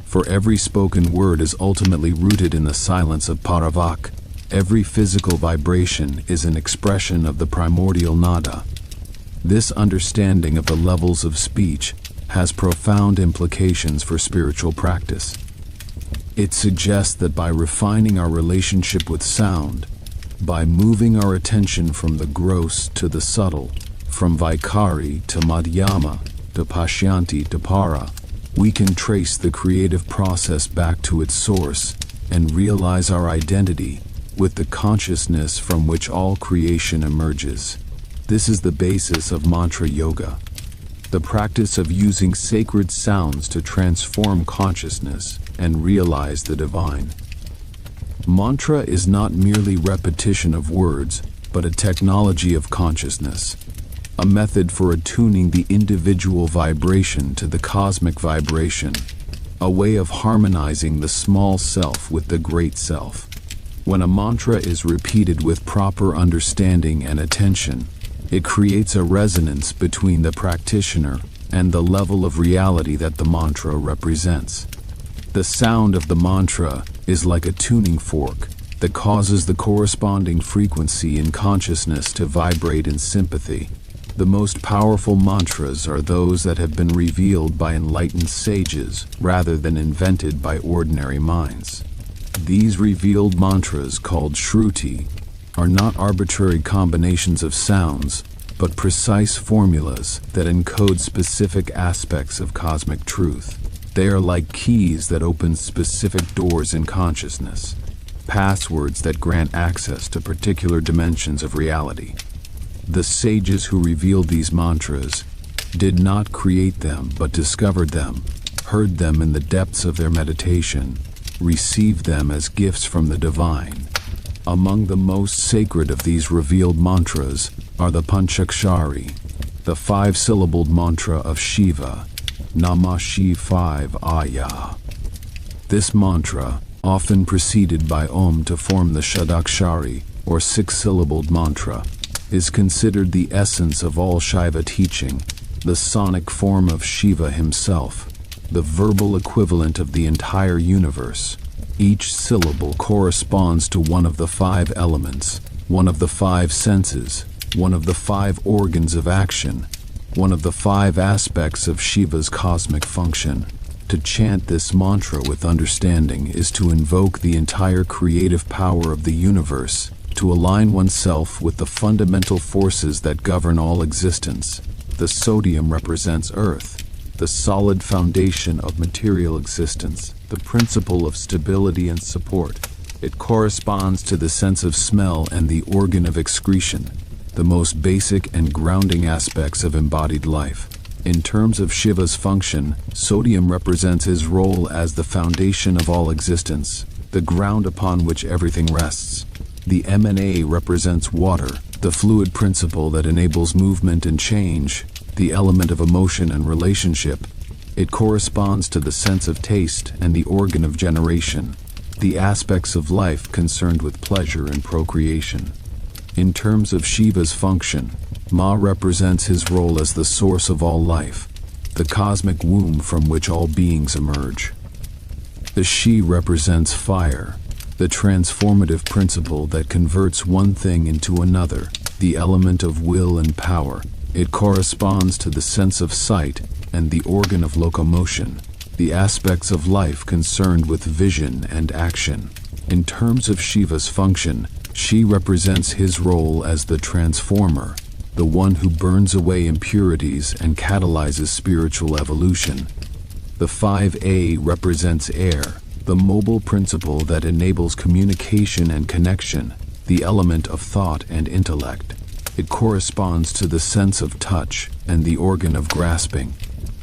for every spoken word is ultimately rooted in the silence of Paravak. Every physical vibration is an expression of the primordial nada. This understanding of the levels of speech has profound implications for spiritual practice. It suggests that by refining our relationship with sound, by moving our attention from the gross to the subtle, from Vaikari to Madhyama to Pashyanti to Para, we can trace the creative process back to its source and realize our identity with the consciousness from which all creation emerges. This is the basis of mantra yoga, the practice of using sacred sounds to transform consciousness and realize the divine. Mantra is not merely repetition of words, but a technology of consciousness, a method for attuning the individual vibration to the cosmic vibration, a way of harmonizing the small self with the great self. When a mantra is repeated with proper understanding and attention, it creates a resonance between the practitioner and the level of reality that the mantra represents. The sound of the mantra is like a tuning fork that causes the corresponding frequency in consciousness to vibrate in sympathy. The most powerful mantras are those that have been revealed by enlightened sages rather than invented by ordinary minds. These revealed mantras, called Shruti, are not arbitrary combinations of sounds, but precise formulas that encode specific aspects of cosmic truth. They are like keys that open specific doors in consciousness, passwords that grant access to particular dimensions of reality. The sages who revealed these mantras did not create them but discovered them, heard them in the depths of their meditation, received them as gifts from the divine. Among the most sacred of these revealed mantras are the Panchakshari, the five-syllabled mantra of Shiva, Namah Shivaya. This mantra, often preceded by Om to form the Shadakshari, or six-syllabled mantra, is considered the essence of all Shiva teaching, the sonic form of Shiva himself, the verbal equivalent of the entire universe. Each syllable corresponds to one of the five elements, one of the five senses, one of the five organs of action, one of the five aspects of Shiva's cosmic function. To chant this mantra with understanding is to invoke the entire creative power of the universe, to align oneself with the fundamental forces that govern all existence. The sodium represents earth, the solid foundation of material existence, the principle of stability and support. It corresponds to the sense of smell and the organ of excretion, the most basic and grounding aspects of embodied life. In terms of Shiva's function, sodium represents his role as the foundation of all existence, the ground upon which everything rests. The M&A represents water, the fluid principle that enables movement and change, the element of emotion and relationship. It corresponds to the sense of taste and the organ of generation, the aspects of life concerned with pleasure and procreation. In terms of Shiva's function, Ma represents his role as the source of all life, the cosmic womb from which all beings emerge. The Shi represents fire, the transformative principle that converts one thing into another, the element of will and power. It corresponds to the sense of sight and the organ of locomotion, the aspects of life concerned with vision and action. In terms of Shiva's function, Shi represents his role as the transformer, the one who burns away impurities and catalyzes spiritual evolution. The 5A represents air, the mobile principle that enables communication and connection, the element of thought and intellect. It corresponds to the sense of touch and the organ of grasping,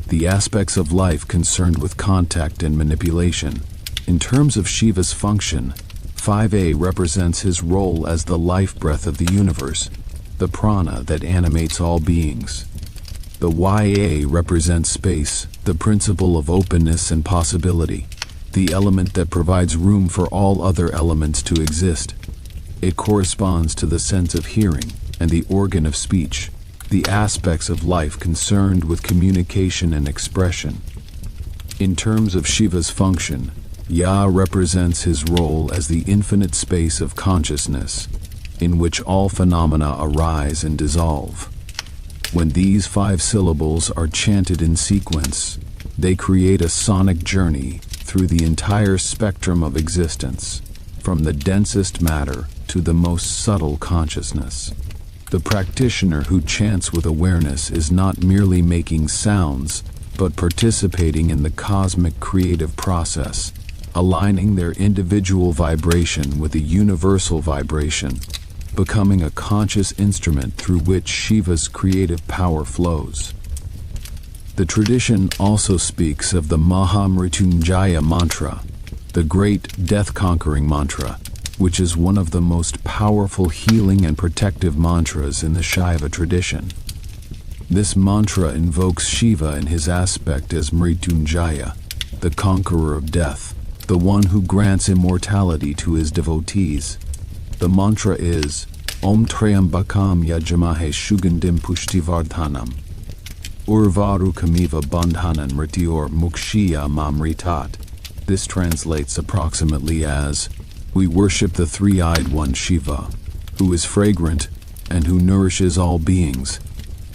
the aspects of life concerned with contact and manipulation. In terms of Shiva's function, 5A represents his role as the life breath of the universe, the prana that animates all beings. The YA represents space, the principle of openness and possibility, the element that provides room for all other elements to exist. It corresponds to the sense of hearing and the organ of speech, the aspects of life concerned with communication and expression. In terms of Shiva's function, Ya represents his role as the infinite space of consciousness, in which all phenomena arise and dissolve. When these 5 syllables are chanted in sequence, they create a sonic journey through the entire spectrum of existence, from the densest matter to the most subtle consciousness. The practitioner who chants with awareness is not merely making sounds, but participating in the cosmic creative process, aligning their individual vibration with a universal vibration, becoming a conscious instrument through which Shiva's creative power flows. The tradition also speaks of the Mahamrityunjaya mantra, the great death-conquering mantra, which is one of the most powerful healing and protective mantras in the Shaiva tradition. This mantra invokes Shiva in his aspect as Mrityunjaya, the conqueror of death, the one who grants immortality to his devotees. The mantra is Om Trayambakam Yajamahe Shugandim Pushtivardhanam Urvaru Kamiva Bandhanan Mrityor Mukshiya Mamritat. This translates approximately as, we worship the three-eyed one Shiva, who is fragrant and who nourishes all beings.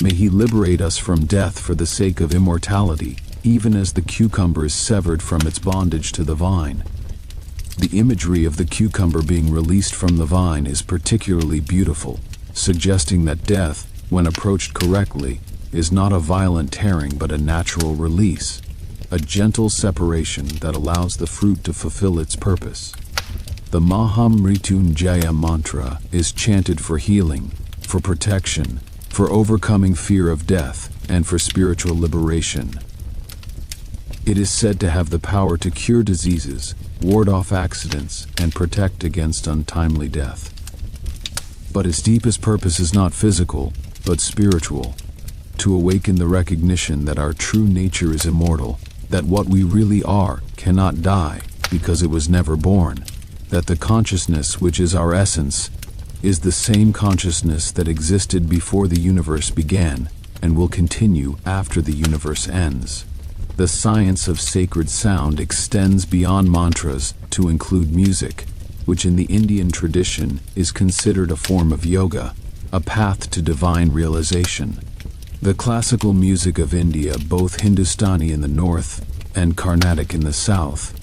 May he liberate us from death for the sake of immortality, even as the cucumber is severed from its bondage to the vine. The imagery of the cucumber being released from the vine is particularly beautiful, suggesting that death, when approached correctly, is not a violent tearing but a natural release, a gentle separation that allows the fruit to fulfill its purpose. The Mahamrityunjaya mantra is chanted for healing, for protection, for overcoming fear of death, and for spiritual liberation. It is said to have the power to cure diseases, ward off accidents, and protect against untimely death. But its deepest purpose is not physical, but spiritual, to awaken the recognition that our true nature is immortal, that what we really are cannot die because it was never born, that the consciousness which is our essence is the same consciousness that existed before the universe began and will continue after the universe ends. The science of sacred sound extends beyond mantras to include music, which in the Indian tradition is considered a form of yoga, a path to divine realization. The classical music of India, both Hindustani in the north and Carnatic in the south,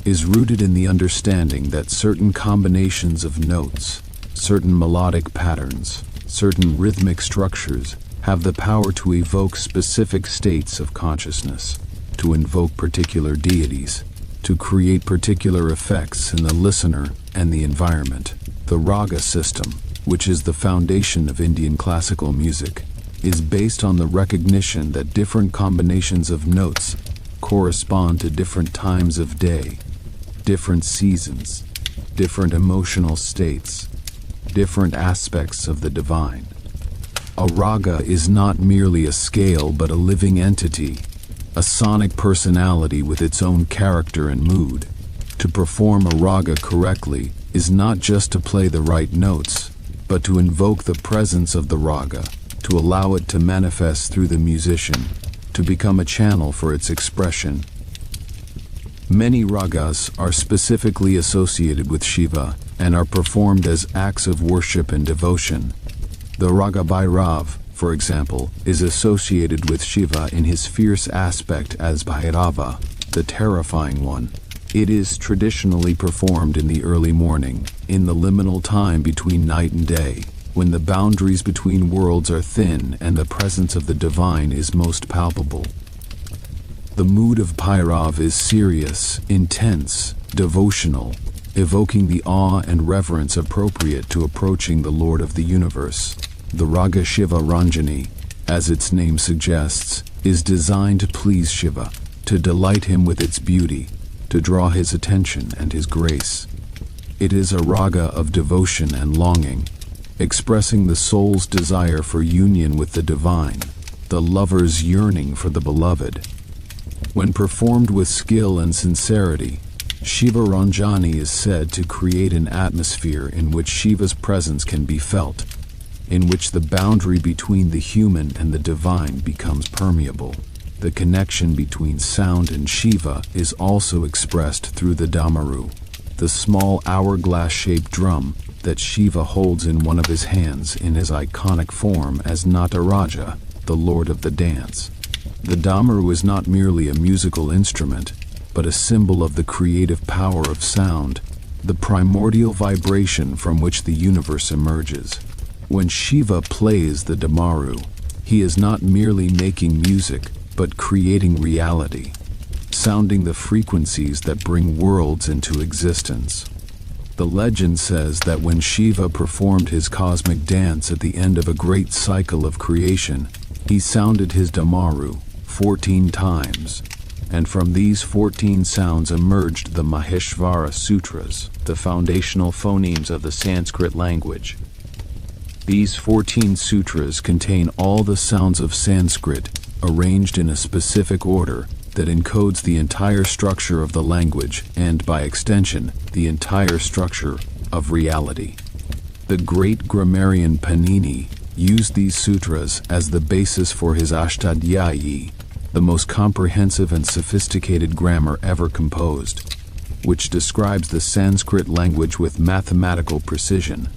is rooted in the understanding that certain combinations of notes, certain melodic patterns, certain rhythmic structures have the power to evoke specific states of consciousness, to invoke particular deities, to create particular effects in the listener and the environment. The raga system, which is the foundation of Indian classical music, is based on the recognition that different combinations of notes correspond to different times of day, different seasons, different emotional states, different aspects of the divine. A raga is not merely a scale but a living entity, a sonic personality with its own character and mood. To perform a raga correctly is not just to play the right notes, but to invoke the presence of the raga, to allow it to manifest through the musician, to become a channel for its expression. Many ragas are specifically associated with Shiva and are performed as acts of worship and devotion. The raga Bhairav, for example, is associated with Shiva in his fierce aspect as Bhairava, the terrifying one. It is traditionally performed in the early morning, in the liminal time between night and day, when the boundaries between worlds are thin and the presence of the divine is most palpable. The mood of Bhairav is serious, intense, devotional, evoking the awe and reverence appropriate to approaching the Lord of the universe. The Raga Shiva Ranjani, as its name suggests, is designed to please Shiva, to delight him with its beauty, to draw his attention and his grace. It is a raga of devotion and longing, expressing the soul's desire for union with the divine, the lover's yearning for the beloved. When performed with skill and sincerity, Shiva Ranjani is said to create an atmosphere in which Shiva's presence can be felt, in which the boundary between the human and the divine becomes permeable. The connection between sound and Shiva is also expressed through the damaru, the small hourglass-shaped drum that Shiva holds in one of his hands in his iconic form as Nataraja, the lord of the dance. The damaru is not merely a musical instrument, but a symbol of the creative power of sound, the primordial vibration from which the universe emerges. When Shiva plays the damaru, he is not merely making music, but creating reality, sounding the frequencies that bring worlds into existence. The legend says that when Shiva performed his cosmic dance at the end of a great cycle of creation, he sounded his damaru 14 times, and from these 14 sounds emerged the Maheshvara Sutras, the foundational phonemes of the Sanskrit language. These 14 sutras contain all the sounds of Sanskrit, arranged in a specific order that encodes the entire structure of the language and, by extension, the entire structure of reality. The great grammarian Panini used these sutras as the basis for his Ashtadhyayi, the most comprehensive and sophisticated grammar ever composed, which describes the Sanskrit language with mathematical precision.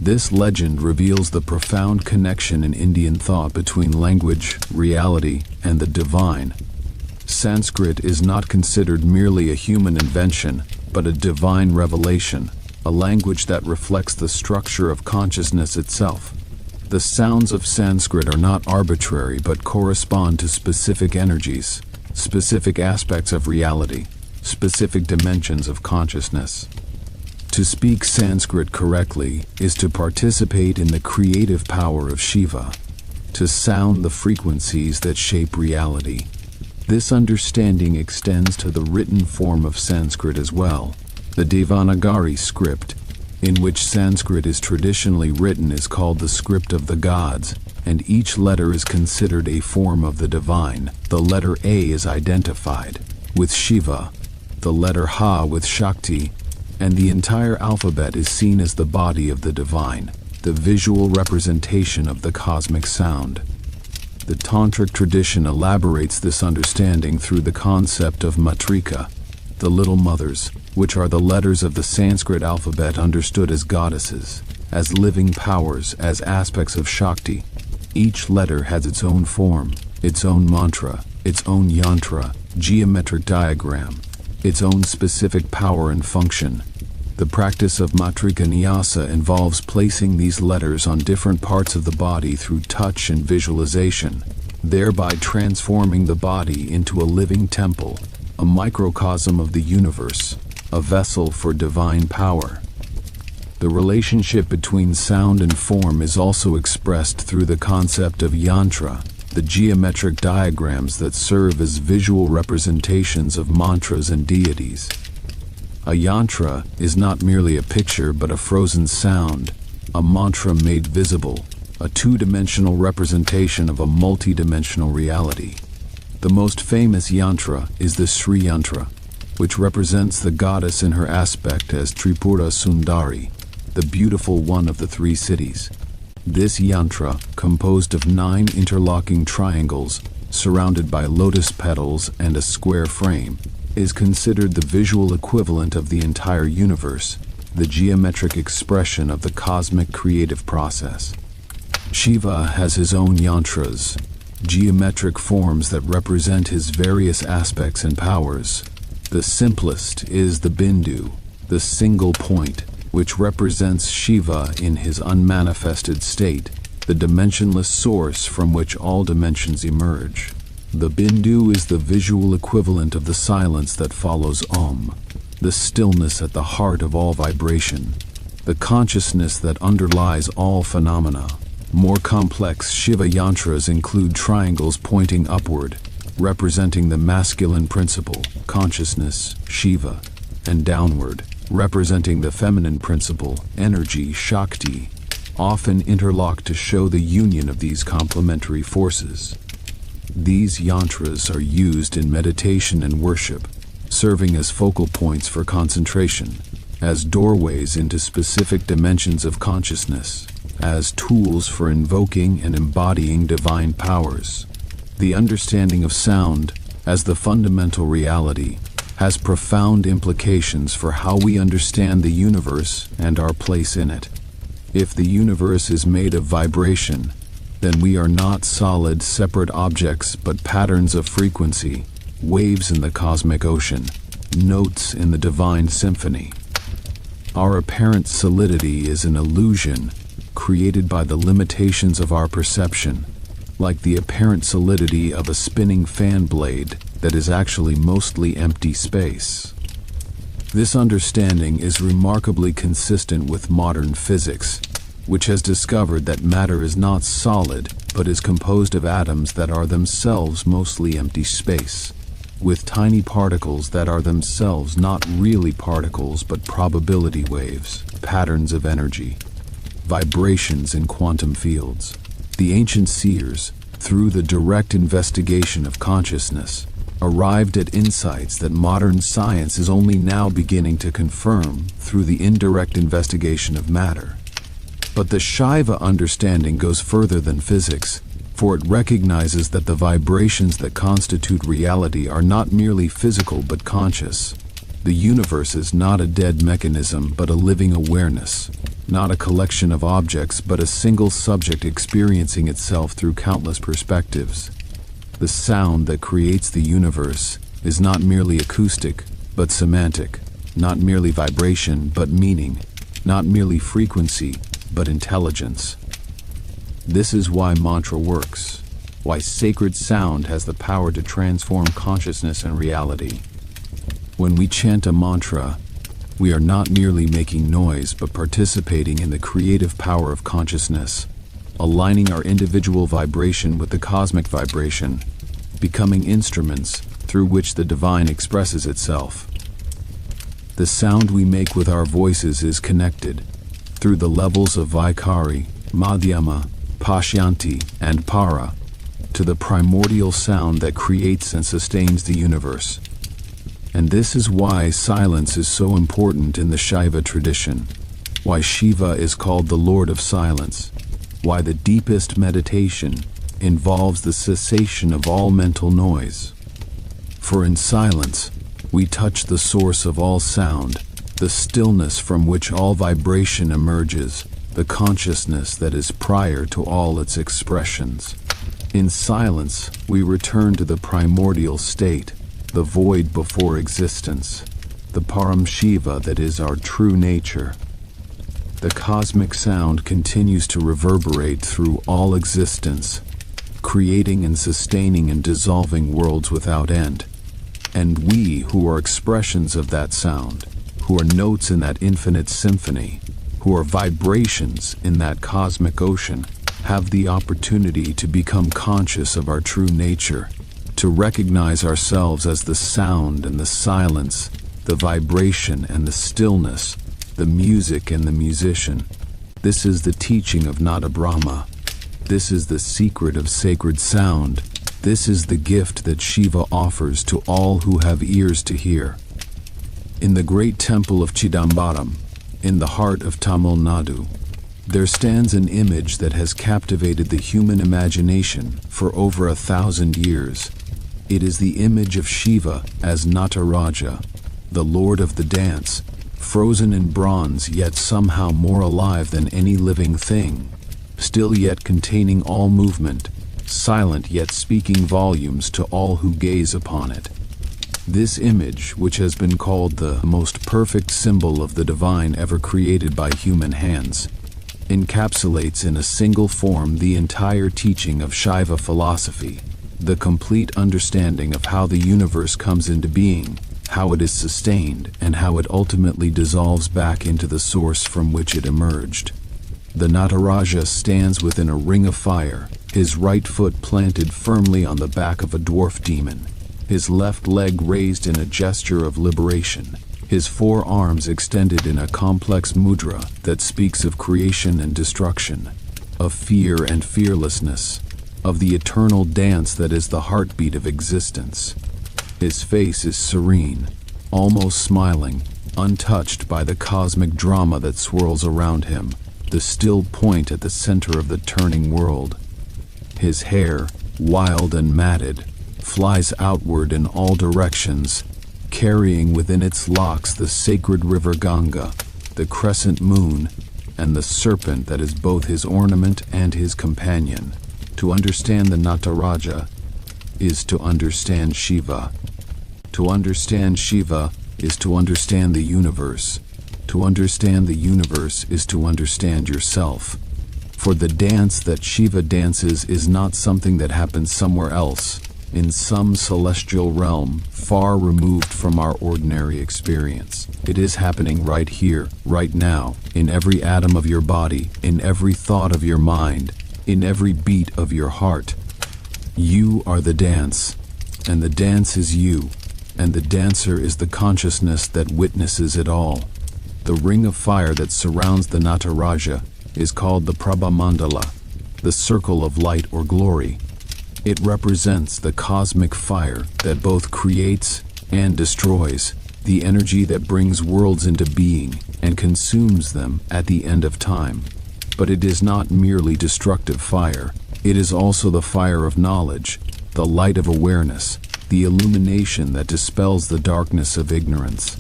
This legend reveals the profound connection in Indian thought between language, reality, and the divine. Sanskrit is not considered merely a human invention, but a divine revelation, a language that reflects the structure of consciousness itself. The sounds of Sanskrit are not arbitrary but correspond to specific energies, specific aspects of reality, specific dimensions of consciousness. To speak Sanskrit correctly is to participate in the creative power of Shiva, to sound the frequencies that shape reality. This understanding extends to the written form of Sanskrit as well. The Devanagari script, in which Sanskrit is traditionally written, is called the script of the gods, and each letter is considered a form of the divine. The letter A is identified with Shiva, the letter Ha with Shakti, and the entire alphabet is seen as the body of the divine, the visual representation of the cosmic sound. The Tantric tradition elaborates this understanding through the concept of matrika, the little mothers, which are the letters of the Sanskrit alphabet understood as goddesses, as living powers, as aspects of Shakti. Each letter has its own form, its own mantra, its own yantra, geometric diagram, its own specific power and function. The practice of matrika nyasa involves placing these letters on different parts of the body through touch and visualization, thereby transforming the body into a living temple, a microcosm of the universe, a vessel for divine power. The relationship between sound and form is also expressed through the concept of yantra, the geometric diagrams that serve as visual representations of mantras and deities. A yantra is not merely a picture but a frozen sound, a mantra made visible, a two-dimensional representation of a multi-dimensional reality. The most famous yantra is the Sri Yantra, which represents the goddess in her aspect as Tripura Sundari, the beautiful one of the three cities. This yantra, composed of 9 interlocking triangles, surrounded by lotus petals and a square frame, is considered the visual equivalent of the entire universe, the geometric expression of the cosmic creative process. Shiva has his own yantras, geometric forms that represent his various aspects and powers. The simplest is the Bindu, the single point, which represents Shiva in his unmanifested state, the dimensionless source from which all dimensions emerge. The bindu is the visual equivalent of the silence that follows Om, the stillness at the heart of all vibration, the consciousness that underlies all phenomena. More complex Shiva yantras include triangles pointing upward, representing the masculine principle, consciousness, Shiva, and downward, representing the feminine principle, energy, Shakti, often interlocked to show the union of these complementary forces. These yantras are used in meditation and worship, serving as focal points for concentration, as doorways into specific dimensions of consciousness, as tools for invoking and embodying divine powers. The understanding of sound, as the fundamental reality, has profound implications for how we understand the universe and our place in it. If the universe is made of vibration, then we are not solid, separate objects but patterns of frequency, waves in the cosmic ocean, notes in the divine symphony. Our apparent solidity is an illusion created by the limitations of our perception, like the apparent solidity of a spinning fan blade that is actually mostly empty space. This understanding is remarkably consistent with modern physics, which has discovered that matter is not solid but is composed of atoms that are themselves mostly empty space, with tiny particles that are themselves not really particles but probability waves, patterns of energy, vibrations in quantum fields. The ancient seers, through the direct investigation of consciousness, arrived at insights that modern science is only now beginning to confirm through the indirect investigation of matter. But the Shiva understanding goes further than physics, for it recognizes that the vibrations that constitute reality are not merely physical but conscious. The universe is not a dead mechanism but a living awareness, not a collection of objects but a single subject experiencing itself through countless perspectives. The sound that creates the universe is not merely acoustic but semantic, not merely vibration but meaning, not merely frequency but intelligence. This is why mantra works, why sacred sound has the power to transform consciousness and reality. When we chant a mantra, we are not merely making noise but participating in the creative power of consciousness, aligning our individual vibration with the cosmic vibration, becoming instruments through which the divine expresses itself. The sound we make with our voices is connected, through the levels of Vaikari, Madhyama, Pashyanti, and Para, to the primordial sound that creates and sustains the universe. And this is why silence is so important in the Shiva tradition, why Shiva is called the Lord of Silence, why the deepest meditation involves the cessation of all mental noise. For in silence, we touch the source of all sound, the stillness from which all vibration emerges, the consciousness that is prior to all its expressions. In silence, we return to the primordial state, the void before existence, the Param Shiva that is our true nature. The cosmic sound continues to reverberate through all existence, creating and sustaining and dissolving worlds without end. And we, who are expressions of that sound, who are notes in that infinite symphony, who are vibrations in that cosmic ocean, have the opportunity to become conscious of our true nature, to recognize ourselves as the sound and the silence, the vibration and the stillness, the music and the musician. This is the teaching of Nada Brahma. This is the secret of sacred sound. This is the gift that Shiva offers to all who have ears to hear. In the great temple of Chidambaram, in the heart of Tamil Nadu, there stands an image that has captivated the human imagination for over 1,000 years. It is the image of Shiva as Nataraja, the lord of the dance, frozen in bronze yet somehow more alive than any living thing, still yet containing all movement, silent yet speaking volumes to all who gaze upon it. This image, which has been called the most perfect symbol of the divine ever created by human hands, encapsulates in a single form the entire teaching of Shiva philosophy, the complete understanding of how the universe comes into being, how it is sustained, and how it ultimately dissolves back into the source from which it emerged. The Nataraja stands within a ring of fire, his right foot planted firmly on the back of a dwarf demon, his left leg raised in a gesture of liberation, his four arms extended in a complex mudra that speaks of creation and destruction, of fear and fearlessness, of the eternal dance that is the heartbeat of existence. His face is serene, almost smiling, untouched by the cosmic drama that swirls around him, the still point at the center of the turning world. His hair, wild and matted, flies outward in all directions, carrying within its locks the sacred river Ganga, the crescent moon, and the serpent that is both his ornament and his companion. To understand the Nataraja is to understand Shiva. To understand Shiva is to understand the universe. To understand the universe is to understand yourself. For the dance that Shiva dances is not something that happens somewhere else, in some celestial realm, far removed from our ordinary experience. It is happening right here, right now, in every atom of your body, in every thought of your mind, in every beat of your heart. You are the dance, and the dance is you, and the dancer is the consciousness that witnesses it all. The ring of fire that surrounds the Nataraja is called the Prabhamandala, the circle of light or glory. It represents the cosmic fire that both creates and destroys, the energy that brings worlds into being and consumes them at the end of time. But it is not merely destructive fire. It is also the fire of knowledge, the light of awareness, the illumination that dispels the darkness of ignorance.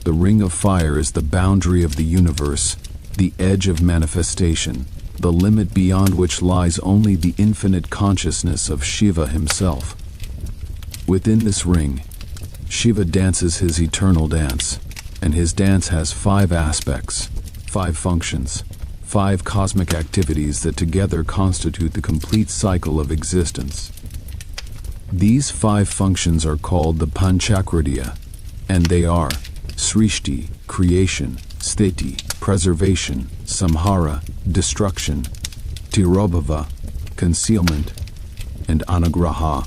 The ring of fire is the boundary of the universe, the edge of manifestation, the limit beyond which lies only the infinite consciousness of Shiva himself. Within this ring, Shiva dances his eternal dance, and his dance has 5 aspects, 5 functions, 5 cosmic activities that together constitute the complete cycle of existence. These 5 functions are called the Panchakriya, and they are Srishti, creation, Sthiti, preservation, Samhara, destruction, Tirobhava, concealment, and Anugraha,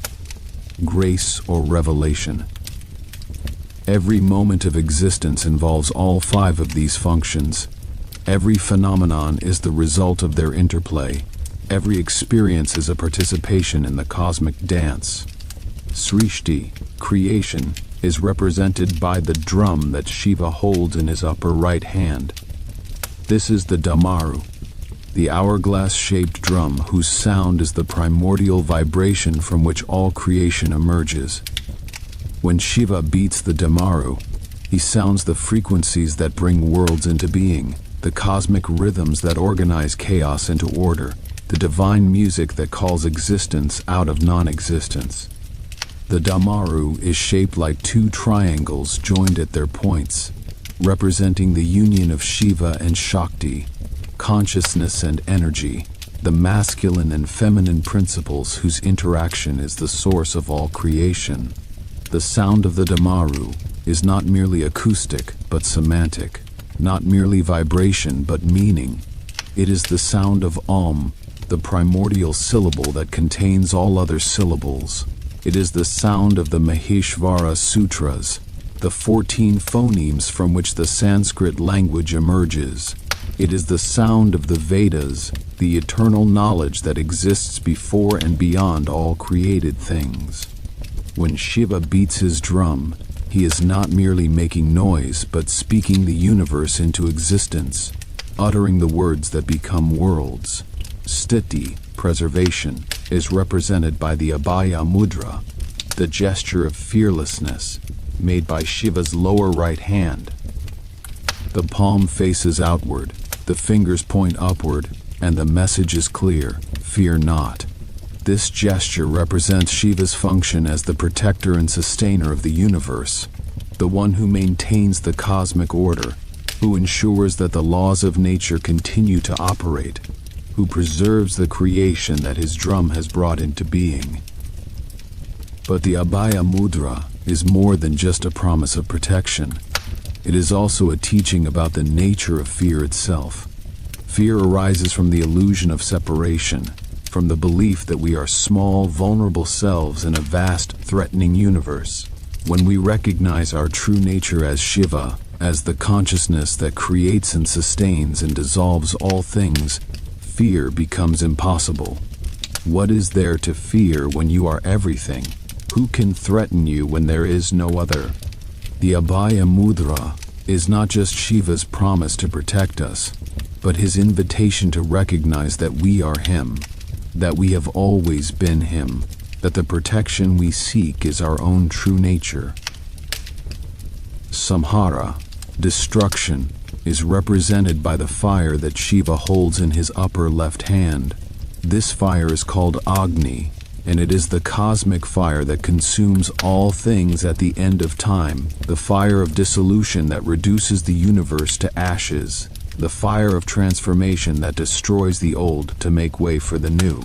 grace or revelation. Every moment of existence involves all 5 of these functions. Every phenomenon is the result of their interplay. Every experience is a participation in the cosmic dance. Srishti, creation, is represented by the drum that Shiva holds in his upper right hand. This is the Damaru, the hourglass-shaped drum whose sound is the primordial vibration from which all creation emerges. When Shiva beats the Damaru, he sounds the frequencies that bring worlds into being, the cosmic rhythms that organize chaos into order, the divine music that calls existence out of non-existence. The Damaru is shaped like 2 triangles joined at their points, representing the union of Shiva and Shakti, consciousness and energy, the masculine and feminine principles whose interaction is the source of all creation. The sound of the Damaru is not merely acoustic but semantic, not merely vibration but meaning. It is the sound of Om, the primordial syllable that contains all other syllables. It is the sound of the Maheshvara Sutras, the 14 phonemes from which the Sanskrit language emerges. It is the sound of the Vedas, the eternal knowledge that exists before and beyond all created things. When Shiva beats his drum, he is not merely making noise but speaking the universe into existence, uttering the words that become worlds. Sthiti, preservation, is represented by the Abhaya Mudra, the gesture of fearlessness, made by Shiva's lower right hand. The palm faces outward, the fingers point upward, and the message is clear: fear not. This gesture represents Shiva's function as the protector and sustainer of the universe, the one who maintains the cosmic order, who ensures that the laws of nature continue to operate, who preserves the creation that his drum has brought into being. But the Abhaya Mudra is more than just a promise of protection. It is also a teaching about the nature of fear itself. Fear arises from the illusion of separation, from the belief that we are small, vulnerable selves in a vast, threatening universe. When we recognize our true nature as Shiva, as the consciousness that creates and sustains and dissolves all things, fear becomes impossible. What is there to fear when you are everything? Who can threaten you when there is no other? The Abhaya Mudra is not just Shiva's promise to protect us, but his invitation to recognize that we are him, that we have always been him, that the protection we seek is our own true nature. Samhara, destruction, is represented by the fire that Shiva holds in his upper left hand. This fire is called Agni, and it is the cosmic fire that consumes all things at the end of time, the fire of dissolution that reduces the universe to ashes, the fire of transformation that destroys the old to make way for the new.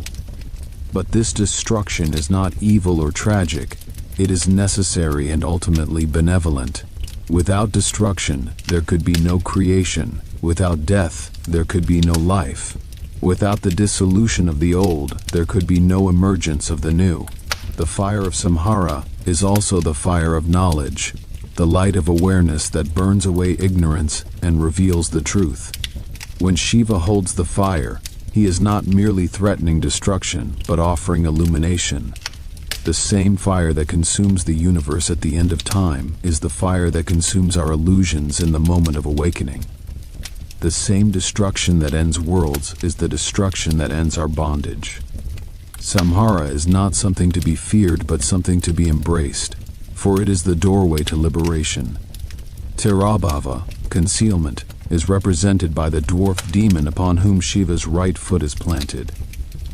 But this destruction is not evil or tragic, it is necessary and ultimately benevolent. Without destruction, there could be no creation. Without death, there could be no life. Without the dissolution of the old, there could be no emergence of the new. The fire of Samhara is also the fire of knowledge, the light of awareness that burns away ignorance and reveals the truth. When Shiva holds the fire, he is not merely threatening destruction, but offering illumination. The same fire that consumes the universe at the end of time is the fire that consumes our illusions in the moment of awakening. The same destruction that ends worlds is the destruction that ends our bondage. Samhara is not something to be feared but something to be embraced, for it is the doorway to liberation. Tirabhava, concealment, is represented by the dwarf demon upon whom Shiva's right foot is planted.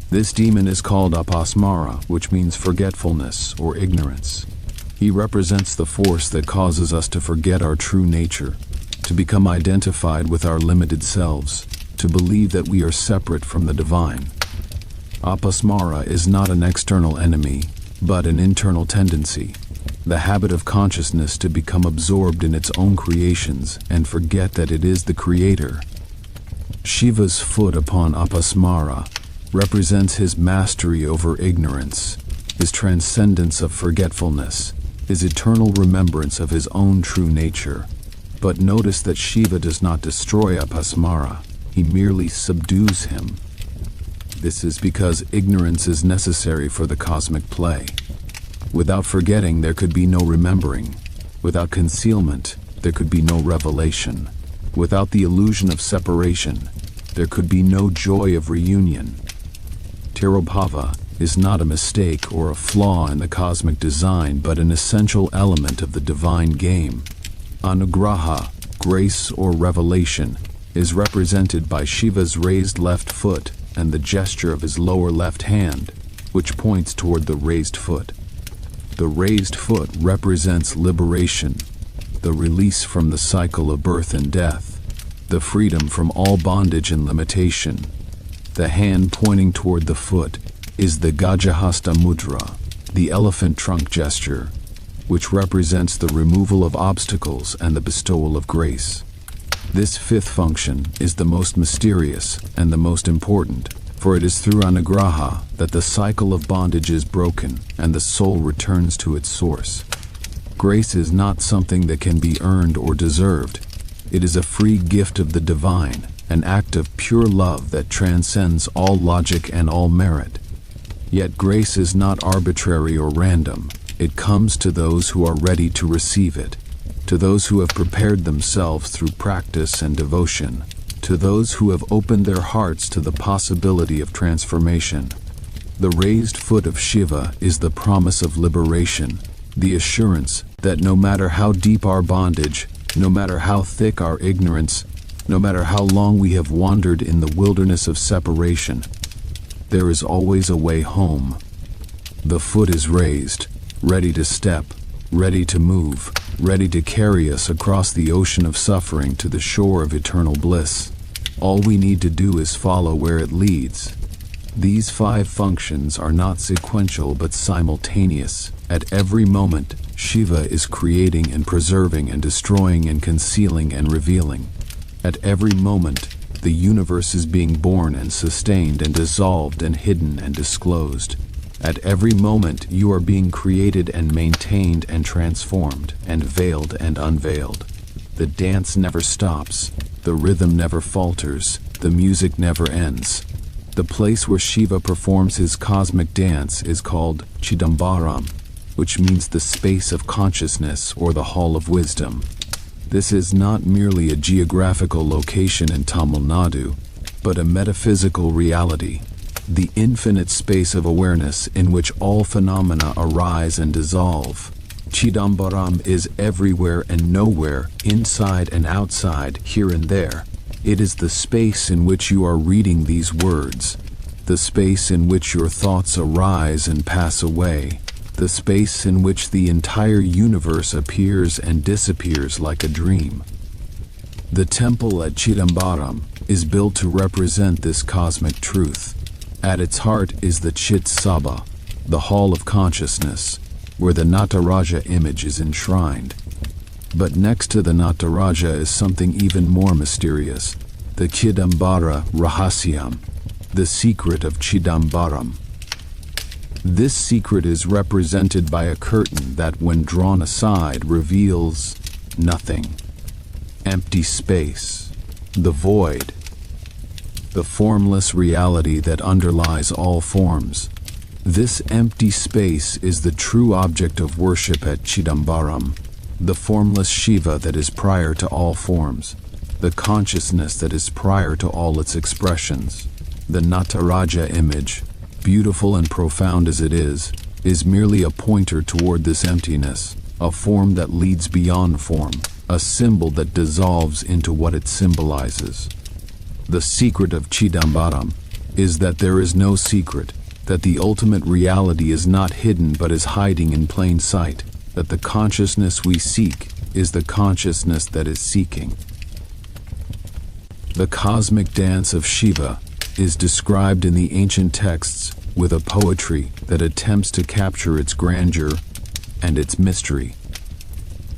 This demon is called Apasmara, which means forgetfulness or ignorance. He represents the force that causes us to forget our true nature, to become identified with our limited selves, to believe that we are separate from the divine. Apasmara is not an external enemy, but an internal tendency, the habit of consciousness to become absorbed in its own creations and forget that it is the creator. Shiva's foot upon Apasmara represents his mastery over ignorance, his transcendence of forgetfulness, his eternal remembrance of his own true nature. But notice that Shiva does not destroy Apasmara, he merely subdues him. This is because ignorance is necessary for the cosmic play. Without forgetting, there could be no remembering. Without concealment, there could be no revelation. Without the illusion of separation, there could be no joy of reunion. Tirabhava is not a mistake or a flaw in the cosmic design, but an essential element of the divine game. Anugraha, grace or revelation, is represented by Shiva's raised left foot and the gesture of his lower left hand, which points toward the raised foot. The raised foot represents liberation, the release from the cycle of birth and death, the freedom from all bondage and limitation. The hand pointing toward the foot is the Gajahasta Mudra, the elephant trunk gesture, which represents the removal of obstacles and the bestowal of grace. This fifth function is the most mysterious and the most important, for it is through anugraha that the cycle of bondage is broken and the soul returns to its source. Grace is not something that can be earned or deserved. It is a free gift of the divine, an act of pure love that transcends all logic and all merit. Yet grace is not arbitrary or random. It comes to those who are ready to receive it, to those who have prepared themselves through practice and devotion, to those who have opened their hearts to the possibility of transformation. The raised foot of Shiva is the promise of liberation, the assurance that no matter how deep our bondage, no matter how thick our ignorance, no matter how long we have wandered in the wilderness of separation, there is always a way home. The foot is raised, ready to step, ready to move, ready to carry us across the ocean of suffering to the shore of eternal bliss. All we need to do is follow where it leads. These 5 functions are not sequential but simultaneous. At every moment, Shiva is creating and preserving and destroying and concealing and revealing. At every moment, the universe is being born and sustained and dissolved and hidden and disclosed. At every moment, you are being created and maintained and transformed and veiled and unveiled. The dance never stops. The rhythm never falters. The music never ends. The place where Shiva performs his cosmic dance is called Chidambaram, which means the space of consciousness or the hall of wisdom. This is not merely a geographical location in Tamil Nadu, but a metaphysical reality, the infinite space of awareness in which all phenomena arise and dissolve. Chidambaram is everywhere and nowhere, inside and outside, here and there. It is the space in which you are reading these words, the space in which your thoughts arise and pass away, the space in which the entire universe appears and disappears like a dream. The temple at Chidambaram is built to represent this cosmic truth. At its heart is the Chit Sabha, the hall of consciousness, where the Nataraja image is enshrined. But next to the Nataraja is something even more mysterious, the Chidambara Rahasyam, the secret of Chidambaram. This secret is represented by a curtain that, when drawn aside, reveals nothing. Empty space, the void, the formless reality that underlies all forms. This empty space is the true object of worship at Chidambaram, the formless Shiva that is prior to all forms, the consciousness that is prior to all its expressions. The Nataraja image, beautiful and profound as it is merely a pointer toward this emptiness, a form that leads beyond form, a symbol that dissolves into what it symbolizes. The secret of Chidambaram is that there is no secret, that the ultimate reality is not hidden but is hiding in plain sight, that the consciousness we seek is the consciousness that is seeking. The cosmic dance of Shiva is described in the ancient texts with a poetry that attempts to capture its grandeur and its mystery.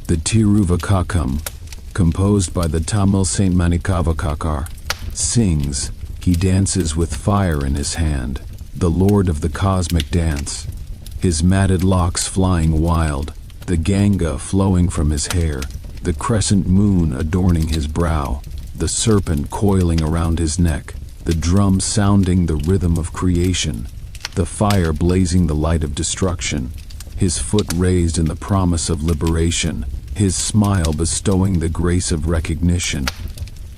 The Tiruvakakam, composed by the Tamil Saint Manikavakakar, sings, "He dances with fire in his hand, the lord of the cosmic dance, his matted locks flying wild, the Ganga flowing from his hair, the crescent moon adorning his brow, the serpent coiling around his neck, the drum sounding the rhythm of creation, the fire blazing the light of destruction, his foot raised in the promise of liberation, his smile bestowing the grace of recognition."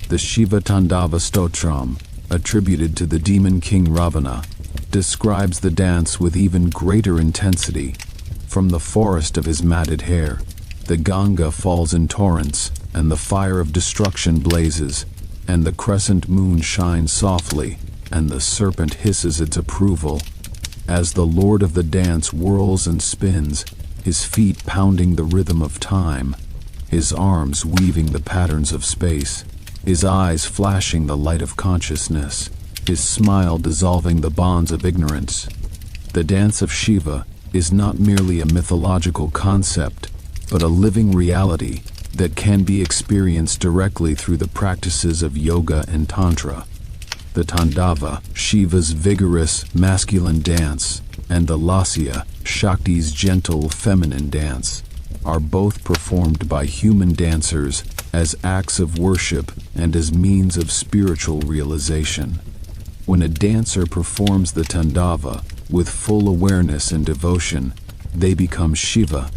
The Shiva Tandava Stotram, attributed to the demon king Ravana, describes the dance with even greater intensity. From the forest of his matted hair, the Ganga falls in torrents, and the fire of destruction blazes, and the crescent moon shines softly, and the serpent hisses its approval. As the lord of the dance whirls and spins, his feet pounding the rhythm of time, his arms weaving the patterns of space, his eyes flashing the light of consciousness, his smile dissolving the bonds of ignorance. The dance of Shiva is not merely a mythological concept, but a living reality that can be experienced directly through the practices of yoga and tantra. The Tandava, Shiva's vigorous, masculine dance, and the Lasya, Shakti's gentle, feminine dance, are both performed by human dancers as acts of worship and as means of spiritual realization. When a dancer performs the Tandava with full awareness and devotion, they become Shiva.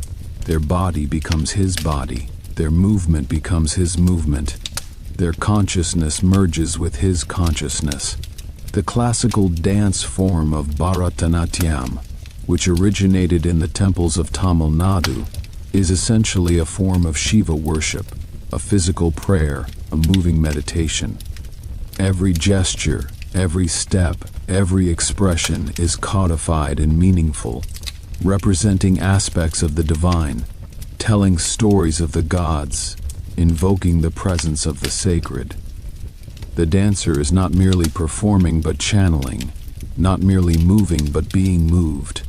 Their body becomes his body. Their movement becomes his movement. Their consciousness merges with his consciousness. The classical dance form of Bharatanatyam, which originated in the temples of Tamil Nadu, is essentially a form of Shiva worship, a physical prayer, a moving meditation. Every gesture, every step, every expression is codified and meaningful, representing aspects of the divine, telling stories of the gods, invoking the presence of the sacred. The dancer is not merely performing but channeling. not merely moving but being moved,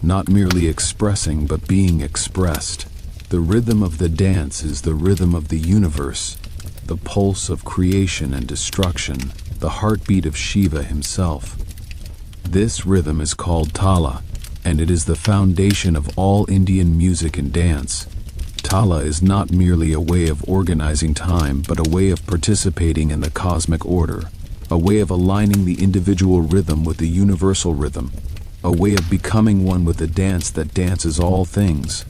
not merely expressing but being expressed. The rhythm of the dance is the rhythm of the universe, the pulse of creation and destruction, the heartbeat of Shiva himself. This rhythm is called Tala, and it is the foundation of all Indian music and dance. Tala is not merely a way of organizing time, but a way of participating in the cosmic order, a way of aligning the individual rhythm with the universal rhythm, a way of becoming one with the dance that dances all things.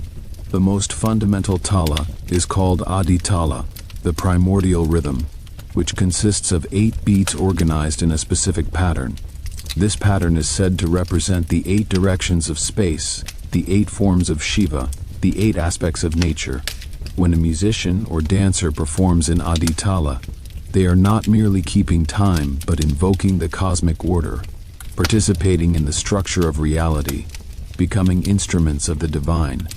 The most fundamental Tala is called Adi Tala, the primordial rhythm, which consists of 8 beats organized in a specific pattern. This pattern is said to represent the 8 directions of space, the 8 forms of Shiva, the 8 aspects of nature. When a musician or dancer performs in Adi Tala, they are not merely keeping time but invoking the cosmic order, participating in the structure of reality, becoming instruments of the divine.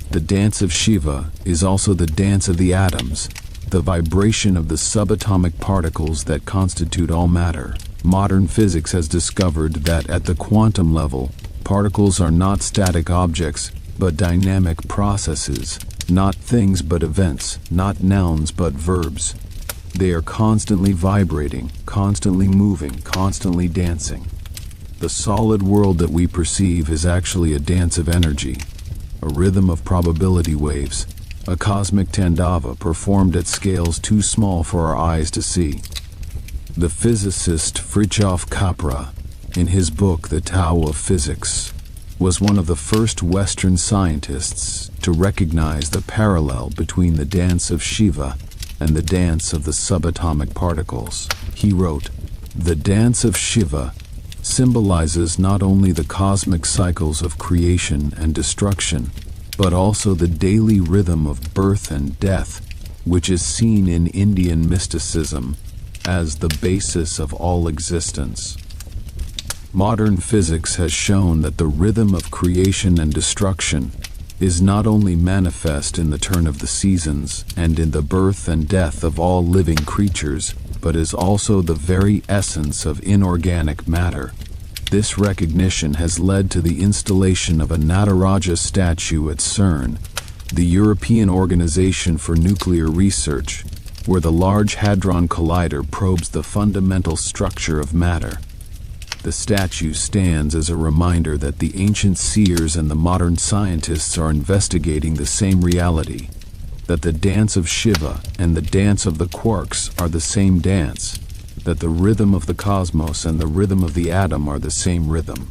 The dance of Shiva is also the dance of the atoms, the vibration of the subatomic particles that constitute all matter. Modern physics has discovered that at the quantum level, particles are not static objects, but dynamic processes, not things but events, not nouns but verbs. They are constantly vibrating, constantly moving, constantly dancing. The solid world that we perceive is actually a dance of energy, a rhythm of probability waves, a cosmic tandava performed at scales too small for our eyes to see. The physicist Fritjof Capra, in his book The Tao of Physics, was one of the first Western scientists to recognize the parallel between the dance of Shiva and the dance of the subatomic particles. He wrote, "The dance of Shiva symbolizes not only the cosmic cycles of creation and destruction, but also the daily rhythm of birth and death, which is seen in Indian mysticism as the basis of all existence." Modern physics has shown that the rhythm of creation and destruction is not only manifest in the turn of the seasons and in the birth and death of all living creatures, but is also the very essence of inorganic matter. This recognition has led to the installation of a Nataraja statue at CERN, the European Organization for Nuclear Research, where the Large Hadron Collider probes the fundamental structure of matter. The statue stands as a reminder that the ancient seers and the modern scientists are investigating the same reality, that the dance of Shiva and the dance of the quarks are the same dance, that the rhythm of the cosmos and the rhythm of the atom are the same rhythm.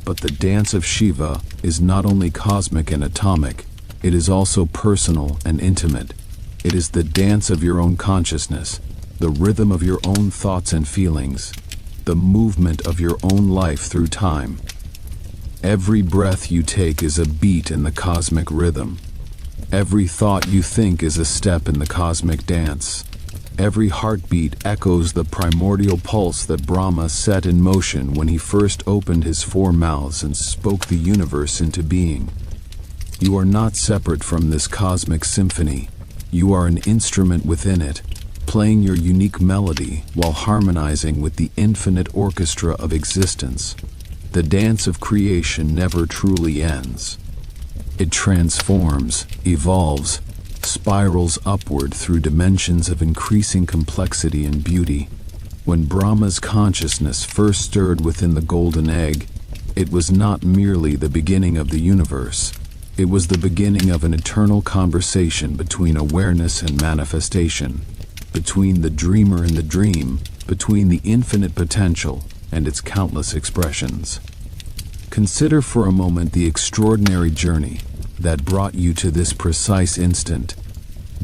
But the dance of Shiva is not only cosmic and atomic, it is also personal and intimate. It is the dance of your own consciousness, the rhythm of your own thoughts and feelings, the movement of your own life through time. Every breath you take is a beat in the cosmic rhythm. Every thought you think is a step in the cosmic dance. Every heartbeat echoes the primordial pulse that Brahma set in motion when he first opened his 4 mouths and spoke the universe into being. You are not separate from this cosmic symphony. You are an instrument within it, playing your unique melody while harmonizing with the infinite orchestra of existence. The dance of creation never truly ends. It transforms, evolves, spirals upward through dimensions of increasing complexity and beauty. When Brahma's consciousness first stirred within the golden egg, it was not merely the beginning of the universe. It was the beginning of an eternal conversation between awareness and manifestation, between the dreamer and the dream, between the infinite potential and its countless expressions. Consider for a moment the extraordinary journey that brought you to this precise instant.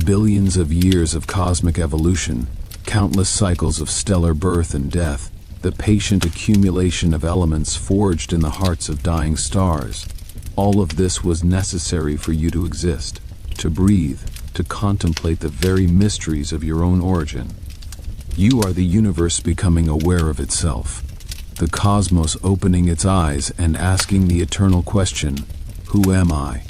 Billions of years of cosmic evolution, countless cycles of stellar birth and death, the patient accumulation of elements forged in the hearts of dying stars. All of this was necessary for you to exist, to breathe, to contemplate the very mysteries of your own origin. You are the universe becoming aware of itself, the cosmos opening its eyes and asking the eternal question, who am I?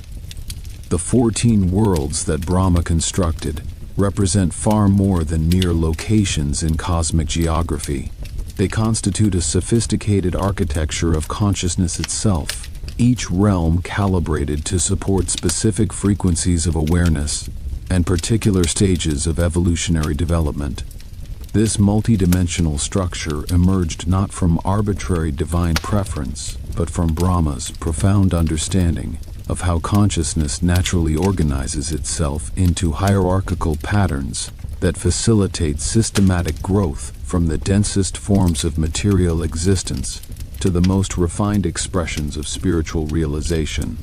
The 14 worlds that Brahma constructed represent far more than mere locations in cosmic geography. They constitute a sophisticated architecture of consciousness itself, each realm calibrated to support specific frequencies of awareness and particular stages of evolutionary development. This multidimensional structure emerged not from arbitrary divine preference, but from Brahma's profound understanding of how consciousness naturally organizes itself into hierarchical patterns that facilitate systematic growth from the densest forms of material existence to the most refined expressions of spiritual realization.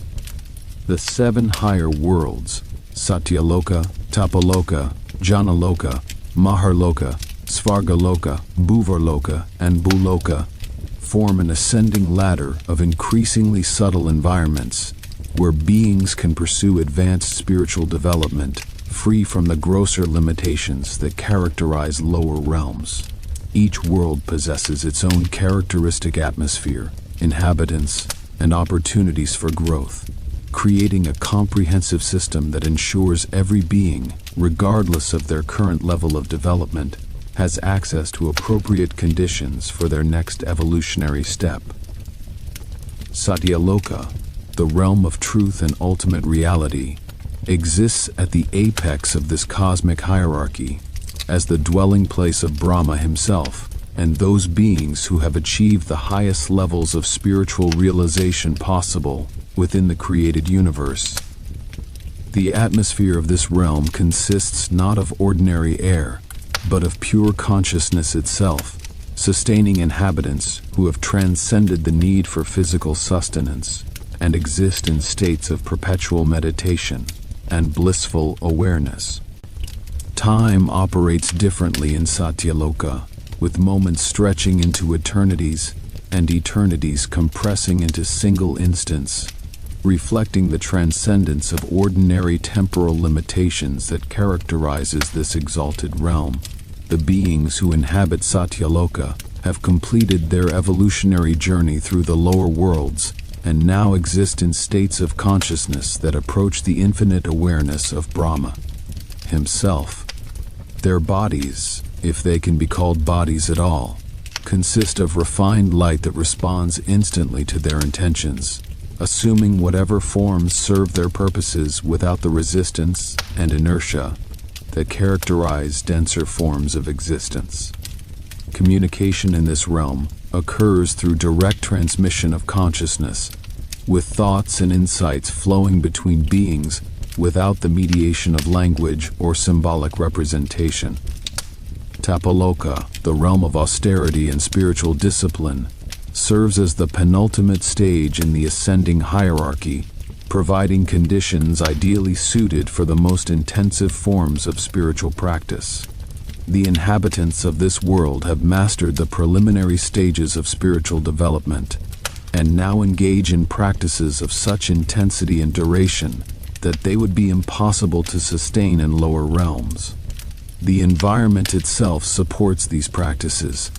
The 7 higher worlds, Satyaloka, Tapaloka, Janaloka, Maharloka, Svargaloka, Bhuvarloka, and Bhuloka, form an ascending ladder of increasingly subtle environments where beings can pursue advanced spiritual development, free from the grosser limitations that characterize lower realms. Each world possesses its own characteristic atmosphere, inhabitants, and opportunities for growth, creating a comprehensive system that ensures every being, regardless of their current level of development, has access to appropriate conditions for their next evolutionary step. Satyaloka, the realm of truth and ultimate reality, exists at the apex of this cosmic hierarchy, as the dwelling place of Brahma himself and those beings who have achieved the highest levels of spiritual realization possible within the created universe. The atmosphere of this realm consists not of ordinary air, but of pure consciousness itself, sustaining inhabitants who have transcended the need for physical sustenance and exist in states of perpetual meditation and blissful awareness. Time operates differently in Satyaloka, with moments stretching into eternities and eternities compressing into single instants, reflecting the transcendence of ordinary temporal limitations that characterizes this exalted realm. The beings who inhabit Satyaloka have completed their evolutionary journey through the lower worlds and now exist in states of consciousness that approach the infinite awareness of Brahma himself. Their bodies, if they can be called bodies at all, consist of refined light that responds instantly to their intentions, assuming whatever forms serve their purposes without the resistance and inertia that characterize denser forms of existence. Communication in this realm occurs through direct transmission of consciousness, with thoughts and insights flowing between beings without the mediation of language or symbolic representation. Tapaloka, the realm of austerity and spiritual discipline, serves as the penultimate stage in the ascending hierarchy, providing conditions ideally suited for the most intensive forms of spiritual practice. The inhabitants of this world have mastered the preliminary stages of spiritual development and now engage in practices of such intensity and duration that they would be impossible to sustain in lower realms. The environment itself supports these practices,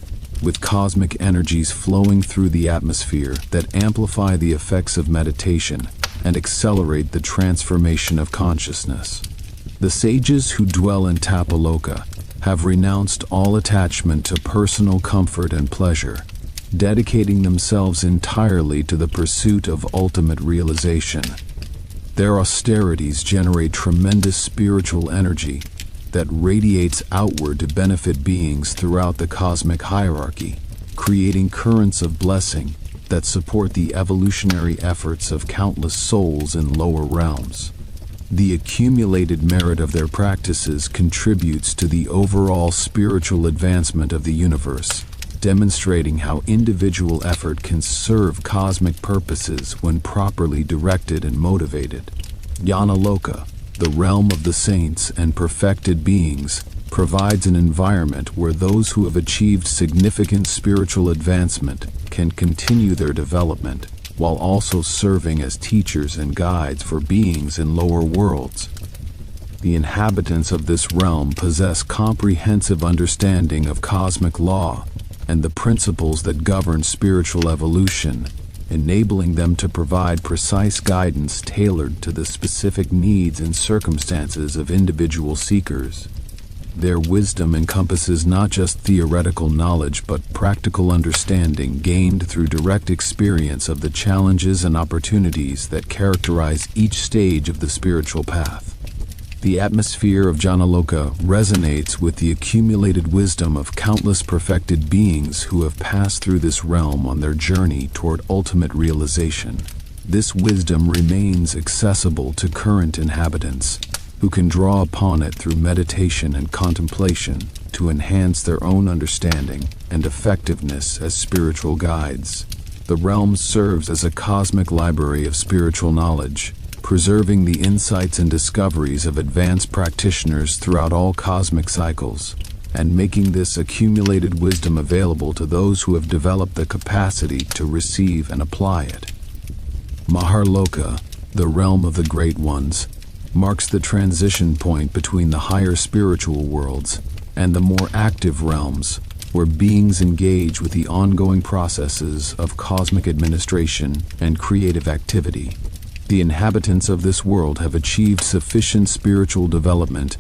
with cosmic energies flowing through the atmosphere that amplify the effects of meditation and accelerate the transformation of consciousness. The sages who dwell in Tapaloka have renounced all attachment to personal comfort and pleasure, dedicating themselves entirely to the pursuit of ultimate realization. Their austerities generate tremendous spiritual energy that radiates outward to benefit beings throughout the cosmic hierarchy, creating currents of blessing that support the evolutionary efforts of countless souls in lower realms. The accumulated merit of their practices contributes to the overall spiritual advancement of the universe, demonstrating how individual effort can serve cosmic purposes when properly directed and motivated. Janaloka, the realm of the saints and perfected beings, provides an environment where those who have achieved significant spiritual advancement can continue their development, while also serving as teachers and guides for beings in lower worlds. The inhabitants of this realm possess comprehensive understanding of cosmic law and the principles that govern spiritual evolution, enabling them to provide precise guidance tailored to the specific needs and circumstances of individual seekers. Their wisdom encompasses not just theoretical knowledge but practical understanding gained through direct experience of the challenges and opportunities that characterize each stage of the spiritual path. The atmosphere of Janaloka resonates with the accumulated wisdom of countless perfected beings who have passed through this realm on their journey toward ultimate realization. This wisdom remains accessible to current inhabitants, who can draw upon it through meditation and contemplation to enhance their own understanding and effectiveness as spiritual guides. The realm serves as a cosmic library of spiritual knowledge, preserving the insights and discoveries of advanced practitioners throughout all cosmic cycles, and making this accumulated wisdom available to those who have developed the capacity to receive and apply it. Maharloka, the realm of the Great Ones, marks the transition point between the higher spiritual worlds and the more active realms, where beings engage with the ongoing processes of cosmic administration and creative activity. The inhabitants of this world have achieved sufficient spiritual development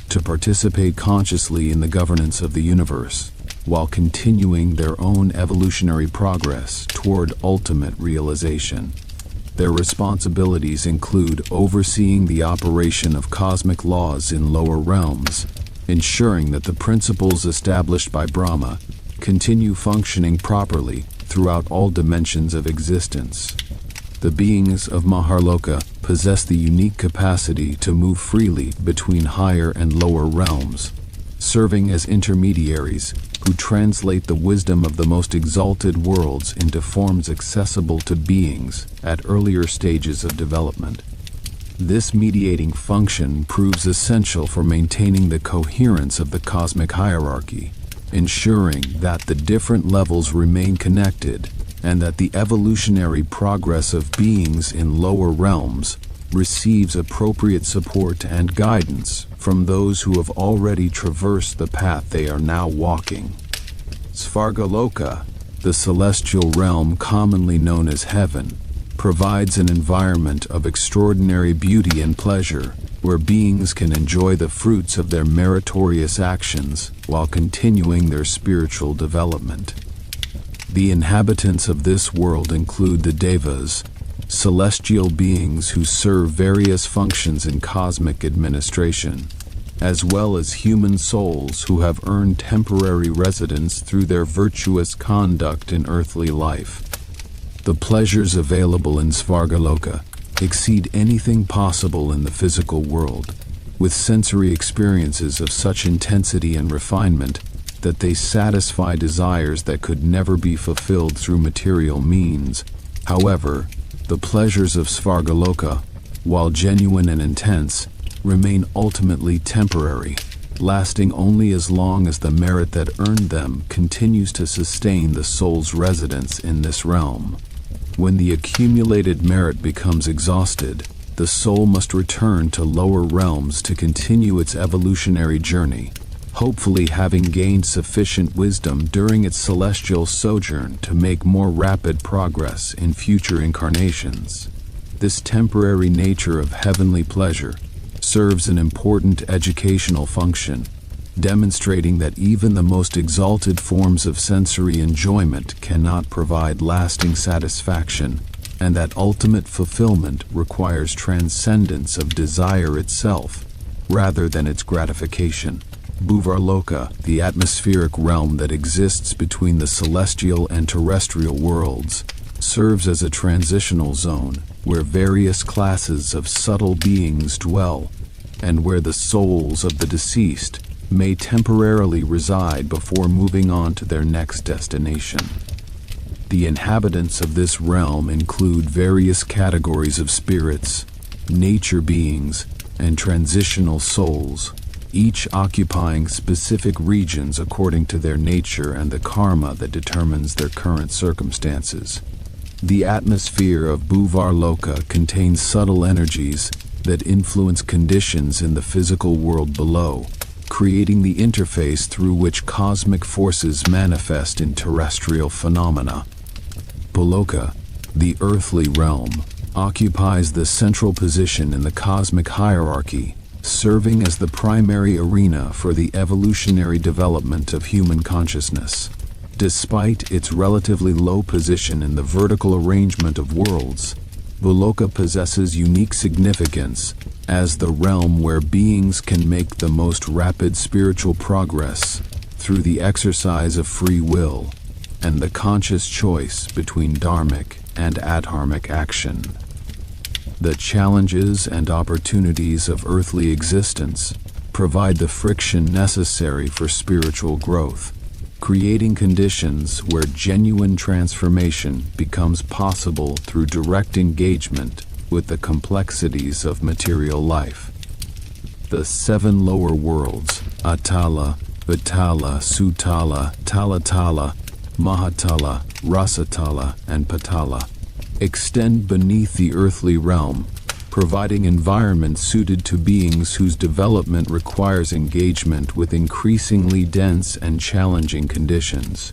to participate consciously in the governance of the universe, while continuing their own evolutionary progress toward ultimate realization. Their responsibilities include overseeing the operation of cosmic laws in lower realms, ensuring that the principles established by Brahma continue functioning properly throughout all dimensions of existence. The beings of Maharloka possess the unique capacity to move freely between higher and lower realms, serving as intermediaries who translate the wisdom of the most exalted worlds into forms accessible to beings at earlier stages of development. This mediating function proves essential for maintaining the coherence of the cosmic hierarchy, ensuring that the different levels remain connected and that the evolutionary progress of beings in lower realms receives appropriate support and guidance from those who have already traversed the path they are now walking. Svargaloka, the celestial realm commonly known as heaven, provides an environment of extraordinary beauty and pleasure, where beings can enjoy the fruits of their meritorious actions while continuing their spiritual development. The inhabitants of this world include the Devas, celestial beings who serve various functions in cosmic administration, as well as human souls who have earned temporary residence through their virtuous conduct in earthly life. The pleasures available in Svargaloka exceed anything possible in the physical world, with sensory experiences of such intensity and refinement that they satisfy desires that could never be fulfilled through material means. However, the pleasures of Svargaloka, while genuine and intense, remain ultimately temporary, lasting only as long as the merit that earned them continues to sustain the soul's residence in this realm. When the accumulated merit becomes exhausted, the soul must return to lower realms to continue its evolutionary journey, hopefully having gained sufficient wisdom during its celestial sojourn to make more rapid progress in future incarnations. This temporary nature of heavenly pleasure serves an important educational function, demonstrating that even the most exalted forms of sensory enjoyment cannot provide lasting satisfaction, and that ultimate fulfillment requires transcendence of desire itself, rather than its gratification. Bhuvarloka, the atmospheric realm that exists between the celestial and terrestrial worlds, serves as a transitional zone where various classes of subtle beings dwell, and where the souls of the deceased may temporarily reside before moving on to their next destination. The inhabitants of this realm include various categories of spirits, nature beings, and transitional souls, each occupying specific regions according to their nature and the karma that determines their current circumstances. The atmosphere of Bhuvarloka contains subtle energies that influence conditions in the physical world below, creating the interface through which cosmic forces manifest in terrestrial phenomena. Poloka, the earthly realm, occupies the central position in the cosmic hierarchy, serving as the primary arena for the evolutionary development of human consciousness. Despite its relatively low position in the vertical arrangement of worlds, Valhalla possesses unique significance as the realm where beings can make the most rapid spiritual progress through the exercise of free will and the conscious choice between dharmic and adharmic action. The challenges and opportunities of earthly existence provide the friction necessary for spiritual growth, creating conditions where genuine transformation becomes possible through direct engagement with the complexities of material life. The 7 lower worlds, Atala, Vitala, Sutala, Talatala, Mahatala, Rasatala, and Patala, extend beneath the earthly realm, providing environments suited to beings whose development requires engagement with increasingly dense and challenging conditions.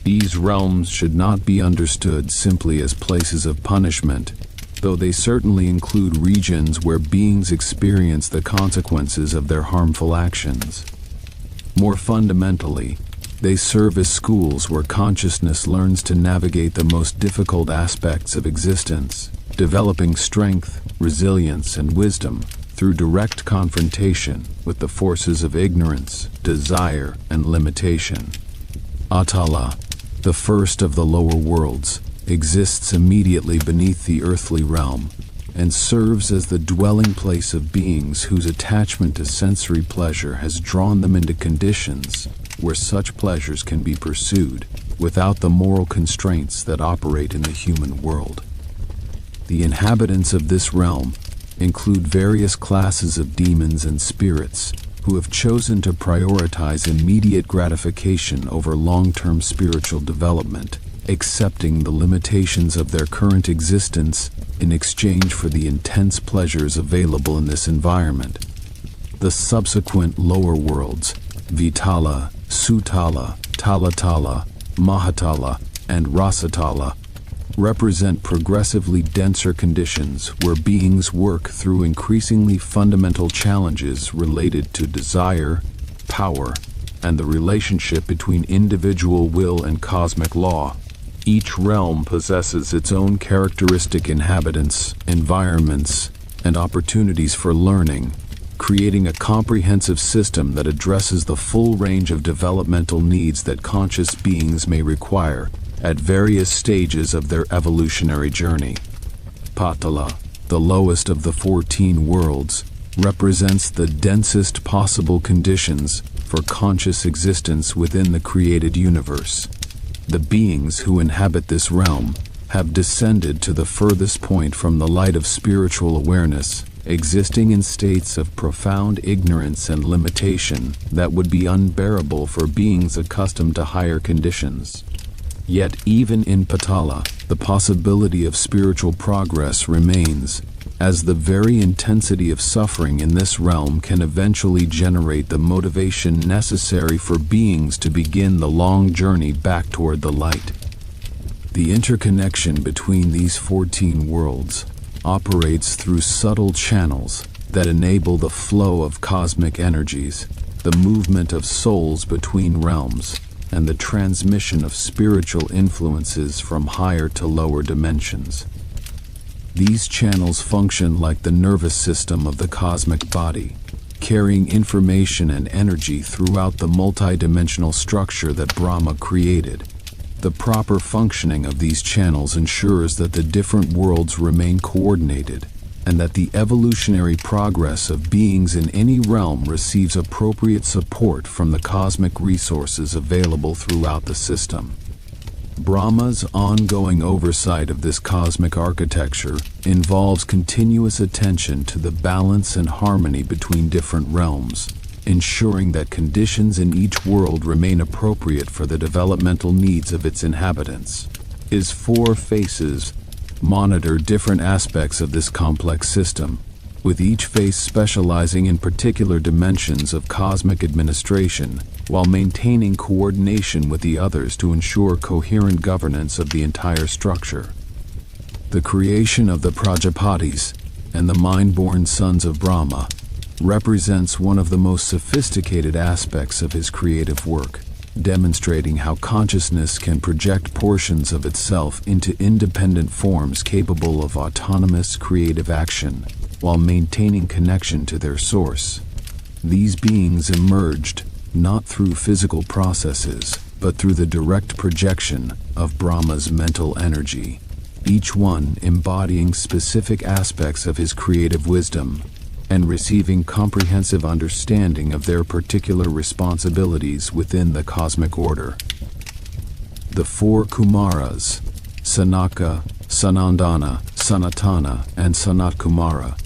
These realms should not be understood simply as places of punishment, though they certainly include regions where beings experience the consequences of their harmful actions. More fundamentally, they serve as schools where consciousness learns to navigate the most difficult aspects of existence, developing strength, resilience, and wisdom through direct confrontation with the forces of ignorance, desire, and limitation. Atala, the first of the lower worlds, exists immediately beneath the earthly realm and serves as the dwelling place of beings whose attachment to sensory pleasure has drawn them into conditions where such pleasures can be pursued without the moral constraints that operate in the human world. The inhabitants of this realm include various classes of demons and spirits who have chosen to prioritize immediate gratification over long-term spiritual development, accepting the limitations of their current existence in exchange for the intense pleasures available in this environment. The subsequent lower worlds, Vitala, Sutala, Talatala, Mahatala, and Rasatala, represent progressively denser conditions where beings work through increasingly fundamental challenges related to desire, power, and the relationship between individual will and cosmic law. Each realm possesses its own characteristic inhabitants, environments, and opportunities for learning, creating a comprehensive system that addresses the full range of developmental needs that conscious beings may require at various stages of their evolutionary journey. Patala, the lowest of the 14 worlds, represents the densest possible conditions for conscious existence within the created universe. The beings who inhabit this realm have descended to the furthest point from the light of spiritual awareness, existing in states of profound ignorance and limitation that would be unbearable for beings accustomed to higher conditions. Yet even in Patala, the possibility of spiritual progress remains, as the very intensity of suffering in this realm can eventually generate the motivation necessary for beings to begin the long journey back toward the light. The interconnection between these 14 worlds operates through subtle channels that enable the flow of cosmic energies, the movement of souls between realms, and the transmission of spiritual influences from higher to lower dimensions. These channels function like the nervous system of the cosmic body, carrying information and energy throughout the multidimensional structure that Brahma created. The proper functioning of these channels ensures that the different worlds remain coordinated, and that the evolutionary progress of beings in any realm receives appropriate support from the cosmic resources available throughout the system. Brahma's ongoing oversight of this cosmic architecture involves continuous attention to the balance and harmony between different realms, ensuring that conditions in each world remain appropriate for the developmental needs of its inhabitants. His 4 faces monitor different aspects of this complex system, with each face specializing in particular dimensions of cosmic administration, while maintaining coordination with the others to ensure coherent governance of the entire structure. The creation of the Prajapatis and the mind-born sons of Brahma represents one of the most sophisticated aspects of his creative work, demonstrating how consciousness can project portions of itself into independent forms capable of autonomous creative action while maintaining connection to their source. These beings emerged not through physical processes, but through the direct projection of Brahma's mental energy, each one embodying specific aspects of his creative wisdom and receiving comprehensive understanding of their particular responsibilities within the cosmic order. The four Kumaras, Sanaka, Sanandana, Sanatana, and Sanatkumara,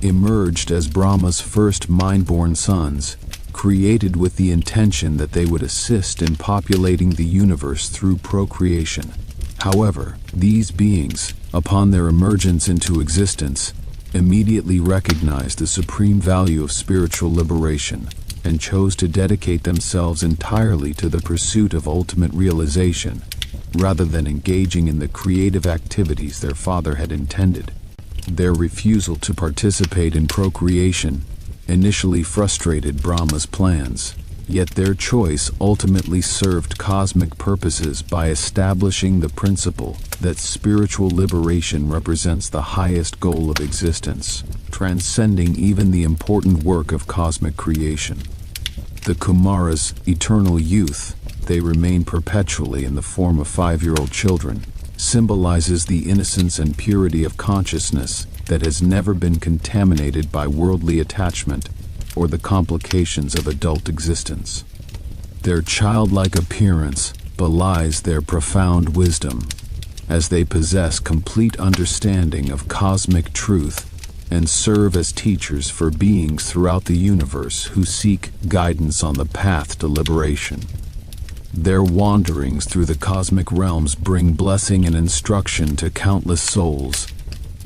emerged as Brahma's first mind-born sons, created with the intention that they would assist in populating the universe through procreation. However, these beings, upon their emergence into existence, immediately recognized the supreme value of spiritual liberation and chose to dedicate themselves entirely to the pursuit of ultimate realization, rather than engaging in the creative activities their father had intended. Their refusal to participate in procreation initially frustrated Brahma's plans, yet their choice ultimately served cosmic purposes by establishing the principle that spiritual liberation represents the highest goal of existence, transcending even the important work of cosmic creation. The Kumaras' eternal youth, they remain perpetually in the form of 5-year-old children, symbolizes the innocence and purity of consciousness that has never been contaminated by worldly attachment or the complications of adult existence. Their childlike appearance belies their profound wisdom, as they possess complete understanding of cosmic truth and serve as teachers for beings throughout the universe who seek guidance on the path to liberation. Their wanderings through the cosmic realms bring blessing and instruction to countless souls,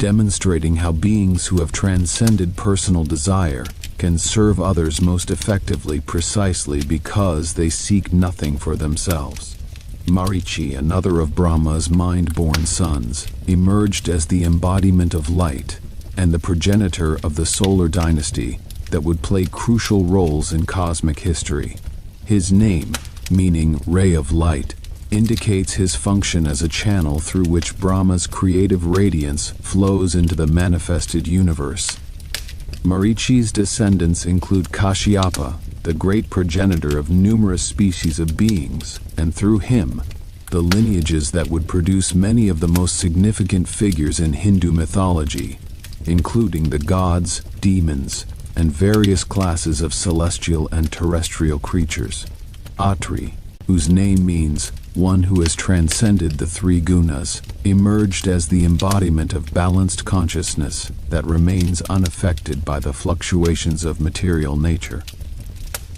demonstrating how beings who have transcended personal desire can serve others most effectively precisely because they seek nothing for themselves. Marichi, another of Brahma's mind-born sons, emerged as the embodiment of light and the progenitor of the solar dynasty that would play crucial roles in cosmic history. His name, meaning ray of light, indicates his function as a channel through which Brahma's creative radiance flows into the manifested universe. Marichi's descendants include Kashyapa, the great progenitor of numerous species of beings, and through him, the lineages that would produce many of the most significant figures in Hindu mythology, including the gods, demons, and various classes of celestial and terrestrial creatures. Atri, whose name means one who has transcended the three gunas, emerged as the embodiment of balanced consciousness that remains unaffected by the fluctuations of material nature.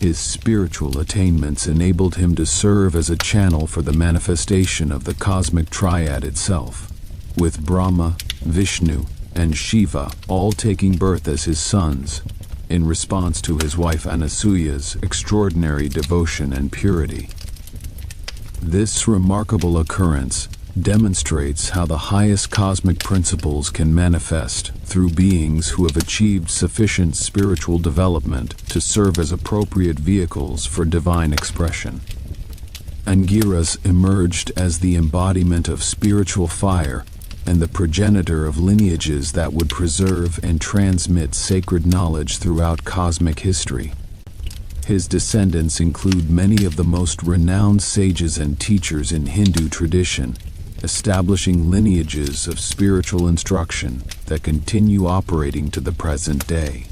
His spiritual attainments enabled him to serve as a channel for the manifestation of the cosmic triad itself, with Brahma, Vishnu, and Shiva all taking birth as his sons, in response to his wife Anasuya's extraordinary devotion and purity. This remarkable occurrence demonstrates how the highest cosmic principles can manifest through beings who have achieved sufficient spiritual development to serve as appropriate vehicles for divine expression. Angiras emerged as the embodiment of spiritual fire and the progenitor of lineages that would preserve and transmit sacred knowledge throughout cosmic history. His descendants include many of the most renowned sages and teachers in Hindu tradition, establishing lineages of spiritual instruction that continue operating to the present day.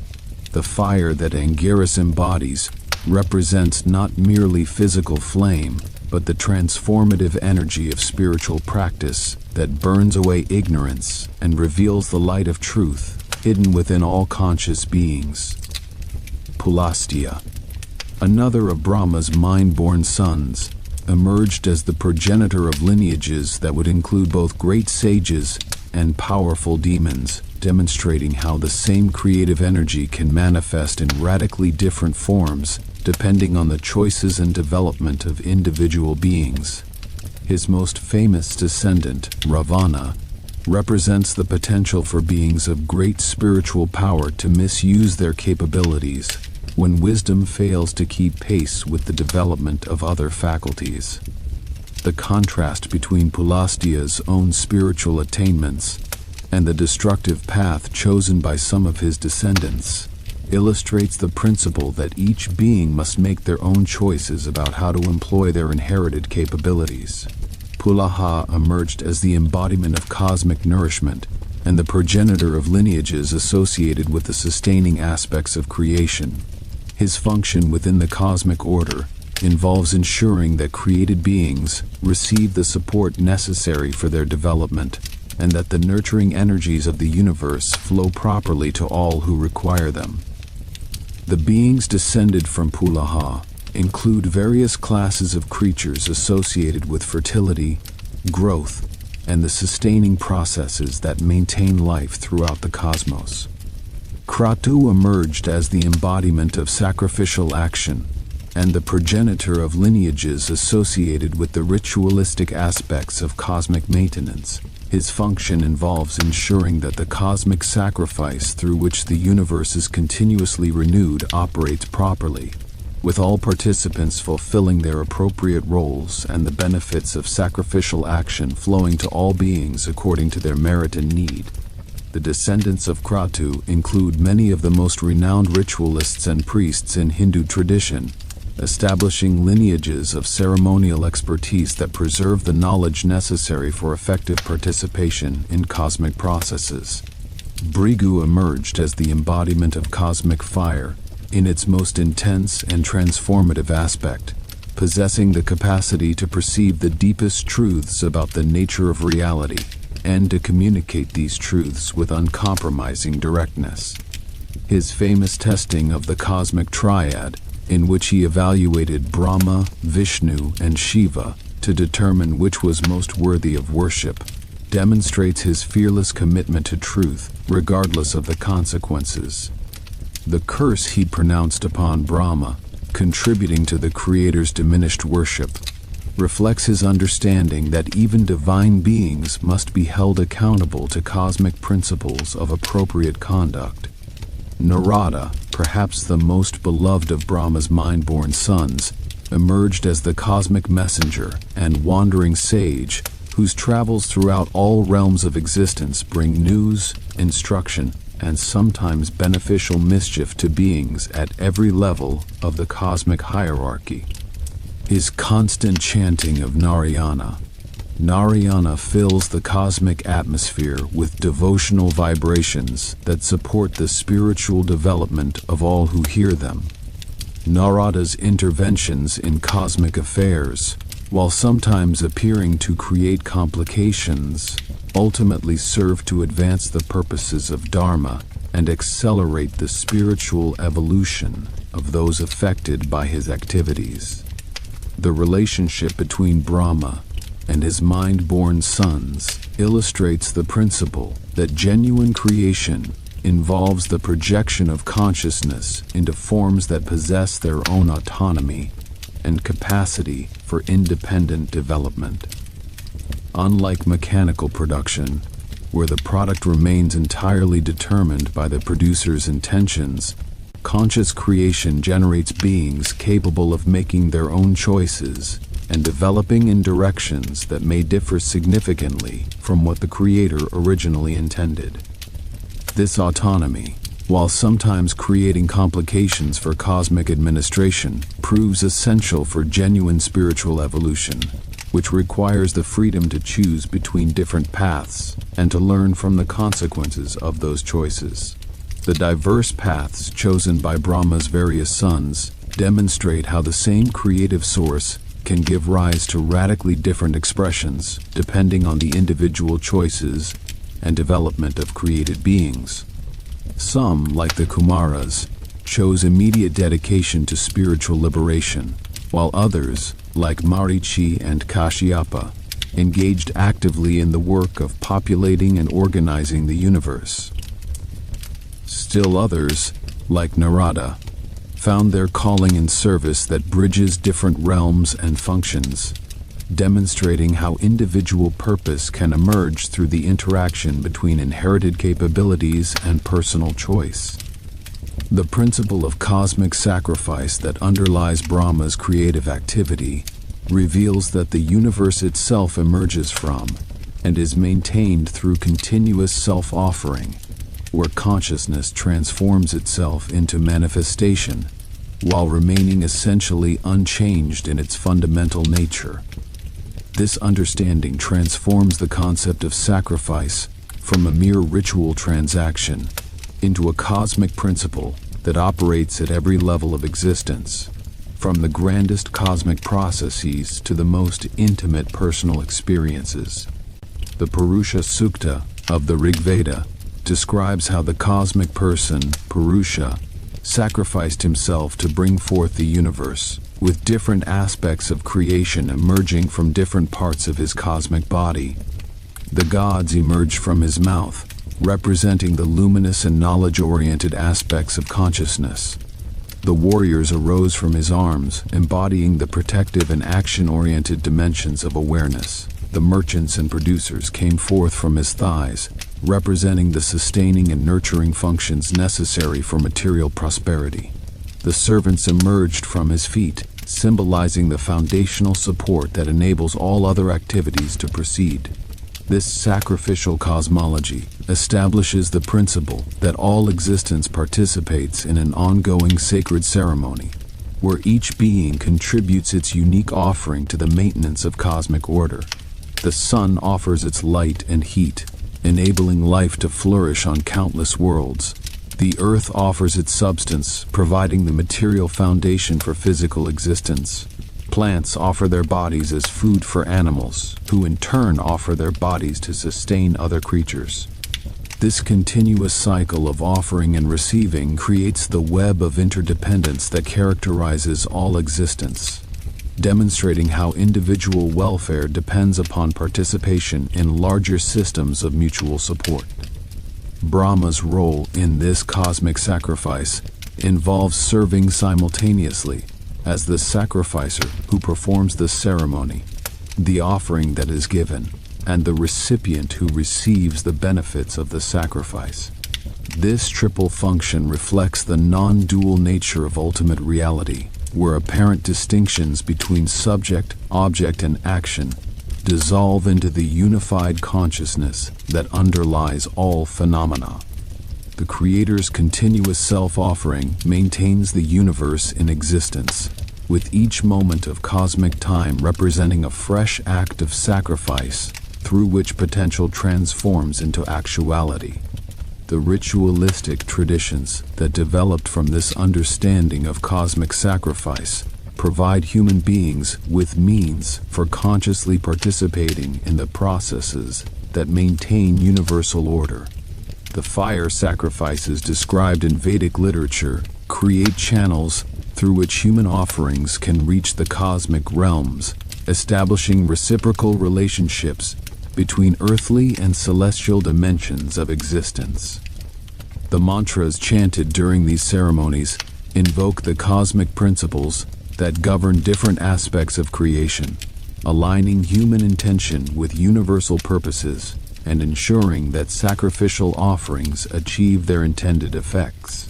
The fire that Angiras embodies represents not merely physical flame, but the transformative energy of spiritual practice that burns away ignorance and reveals the light of truth hidden within all conscious beings. Pulastya, another of Brahma's mind-born sons, emerged as the progenitor of lineages that would include both great sages and powerful demons, demonstrating how the same creative energy can manifest in radically different forms depending on the choices and development of individual beings. His most famous descendant, Ravana, represents the potential for beings of great spiritual power to misuse their capabilities when wisdom fails to keep pace with the development of other faculties. The contrast between Pulastia's own spiritual attainments and the destructive path chosen by some of his descendants illustrates the principle that each being must make their own choices about how to employ their inherited capabilities. Pulaha emerged as the embodiment of cosmic nourishment and the progenitor of lineages associated with the sustaining aspects of creation. His function within the cosmic order involves ensuring that created beings receive the support necessary for their development, and that the nurturing energies of the universe flow properly to all who require them. The beings descended from Pulaha include various classes of creatures associated with fertility, growth, and the sustaining processes that maintain life throughout the cosmos. Kratu emerged as the embodiment of sacrificial action and the progenitor of lineages associated with the ritualistic aspects of cosmic maintenance. His function involves ensuring that the cosmic sacrifice through which the universe is continuously renewed operates properly, with all participants fulfilling their appropriate roles and the benefits of sacrificial action flowing to all beings according to their merit and need. The descendants of Kratu include many of the most renowned ritualists and priests in Hindu tradition, establishing lineages of ceremonial expertise that preserve the knowledge necessary for effective participation in cosmic processes. Brigu emerged as the embodiment of cosmic fire in its most intense and transformative aspect, possessing the capacity to perceive the deepest truths about the nature of reality and to communicate these truths with uncompromising directness. His famous testing of the cosmic triad, in which he evaluated Brahma, Vishnu, and Shiva to determine which was most worthy of worship, demonstrates his fearless commitment to truth, regardless of the consequences. The curse he pronounced upon Brahma, contributing to the Creator's diminished worship, reflects his understanding that even divine beings must be held accountable to cosmic principles of appropriate conduct. Narada, perhaps the most beloved of Brahma's mind-born sons, emerged as the cosmic messenger and wandering sage whose travels throughout all realms of existence bring news, instruction, and sometimes beneficial mischief to beings at every level of the cosmic hierarchy. His constant chanting of Narayana fills the cosmic atmosphere with devotional vibrations that support the spiritual development of all who hear them. Narada's interventions in cosmic affairs, while sometimes appearing to create complications, ultimately serve to advance the purposes of Dharma and accelerate the spiritual evolution of those affected by his activities. The relationship between Brahma and his mind-born sons illustrates the principle that genuine creation involves the projection of consciousness into forms that possess their own autonomy and capacity for independent development. Unlike mechanical production, where the product remains entirely determined by the producer's intentions, conscious creation generates beings capable of making their own choices and developing in directions that may differ significantly from what the Creator originally intended. This autonomy, while sometimes creating complications for cosmic administration, proves essential for genuine spiritual evolution, which requires the freedom to choose between different paths and to learn from the consequences of those choices. The diverse paths chosen by Brahma's various sons demonstrate how the same creative source can give rise to radically different expressions depending on the individual choices and development of created beings. Some, like the Kumaras, chose immediate dedication to spiritual liberation, while others, like Marichi and Kashyapa, engaged actively in the work of populating and organizing the universe. Still others, like Narada, found their calling in service that bridges different realms and functions, demonstrating how individual purpose can emerge through the interaction between inherited capabilities and personal choice. The principle of cosmic sacrifice that underlies Brahma's creative activity reveals that the universe itself emerges from and is maintained through continuous self-offering, where consciousness transforms itself into manifestation while remaining essentially unchanged in its fundamental nature. This understanding transforms the concept of sacrifice from a mere ritual transaction into a cosmic principle that operates at every level of existence, from the grandest cosmic processes to the most intimate personal experiences. The Purusha Sukta of the Rig Veda describes how the cosmic person, Purusha, sacrificed himself to bring forth the universe, with different aspects of creation emerging from different parts of his cosmic body. The gods emerged from his mouth, representing the luminous and knowledge-oriented aspects of consciousness. The warriors arose from his arms, embodying the protective and action-oriented dimensions of awareness. The merchants and producers came forth from his thighs, representing the sustaining and nurturing functions necessary for material prosperity. The servants emerged from his feet, symbolizing the foundational support that enables all other activities to proceed. This sacrificial cosmology establishes the principle that all existence participates in an ongoing sacred ceremony, where each being contributes its unique offering to the maintenance of cosmic order. The sun offers its light and heat, enabling life to flourish on countless worlds. The earth offers its substance, providing the material foundation for physical existence. Plants offer their bodies as food for animals, who in turn offer their bodies to sustain other creatures. This continuous cycle of offering and receiving creates the web of interdependence that characterizes all existence, demonstrating how individual welfare depends upon participation in larger systems of mutual support. Brahma's role in this cosmic sacrifice involves serving simultaneously as the sacrificer who performs the ceremony, the offering that is given, and the recipient who receives the benefits of the sacrifice. This triple function reflects the non-dual nature of ultimate reality, where apparent distinctions between subject, object, and action dissolve into the unified consciousness that underlies all phenomena. The Creator's continuous self-offering maintains the universe in existence, with each moment of cosmic time representing a fresh act of sacrifice through which potential transforms into actuality. The ritualistic traditions that developed from this understanding of cosmic sacrifice provide human beings with means for consciously participating in the processes that maintain universal order. The fire sacrifices described in Vedic literature create channels through which human offerings can reach the cosmic realms, establishing reciprocal relationships between earthly and celestial dimensions of existence. The mantras chanted during these ceremonies invoke the cosmic principles that govern different aspects of creation, aligning human intention with universal purposes and ensuring that sacrificial offerings achieve their intended effects.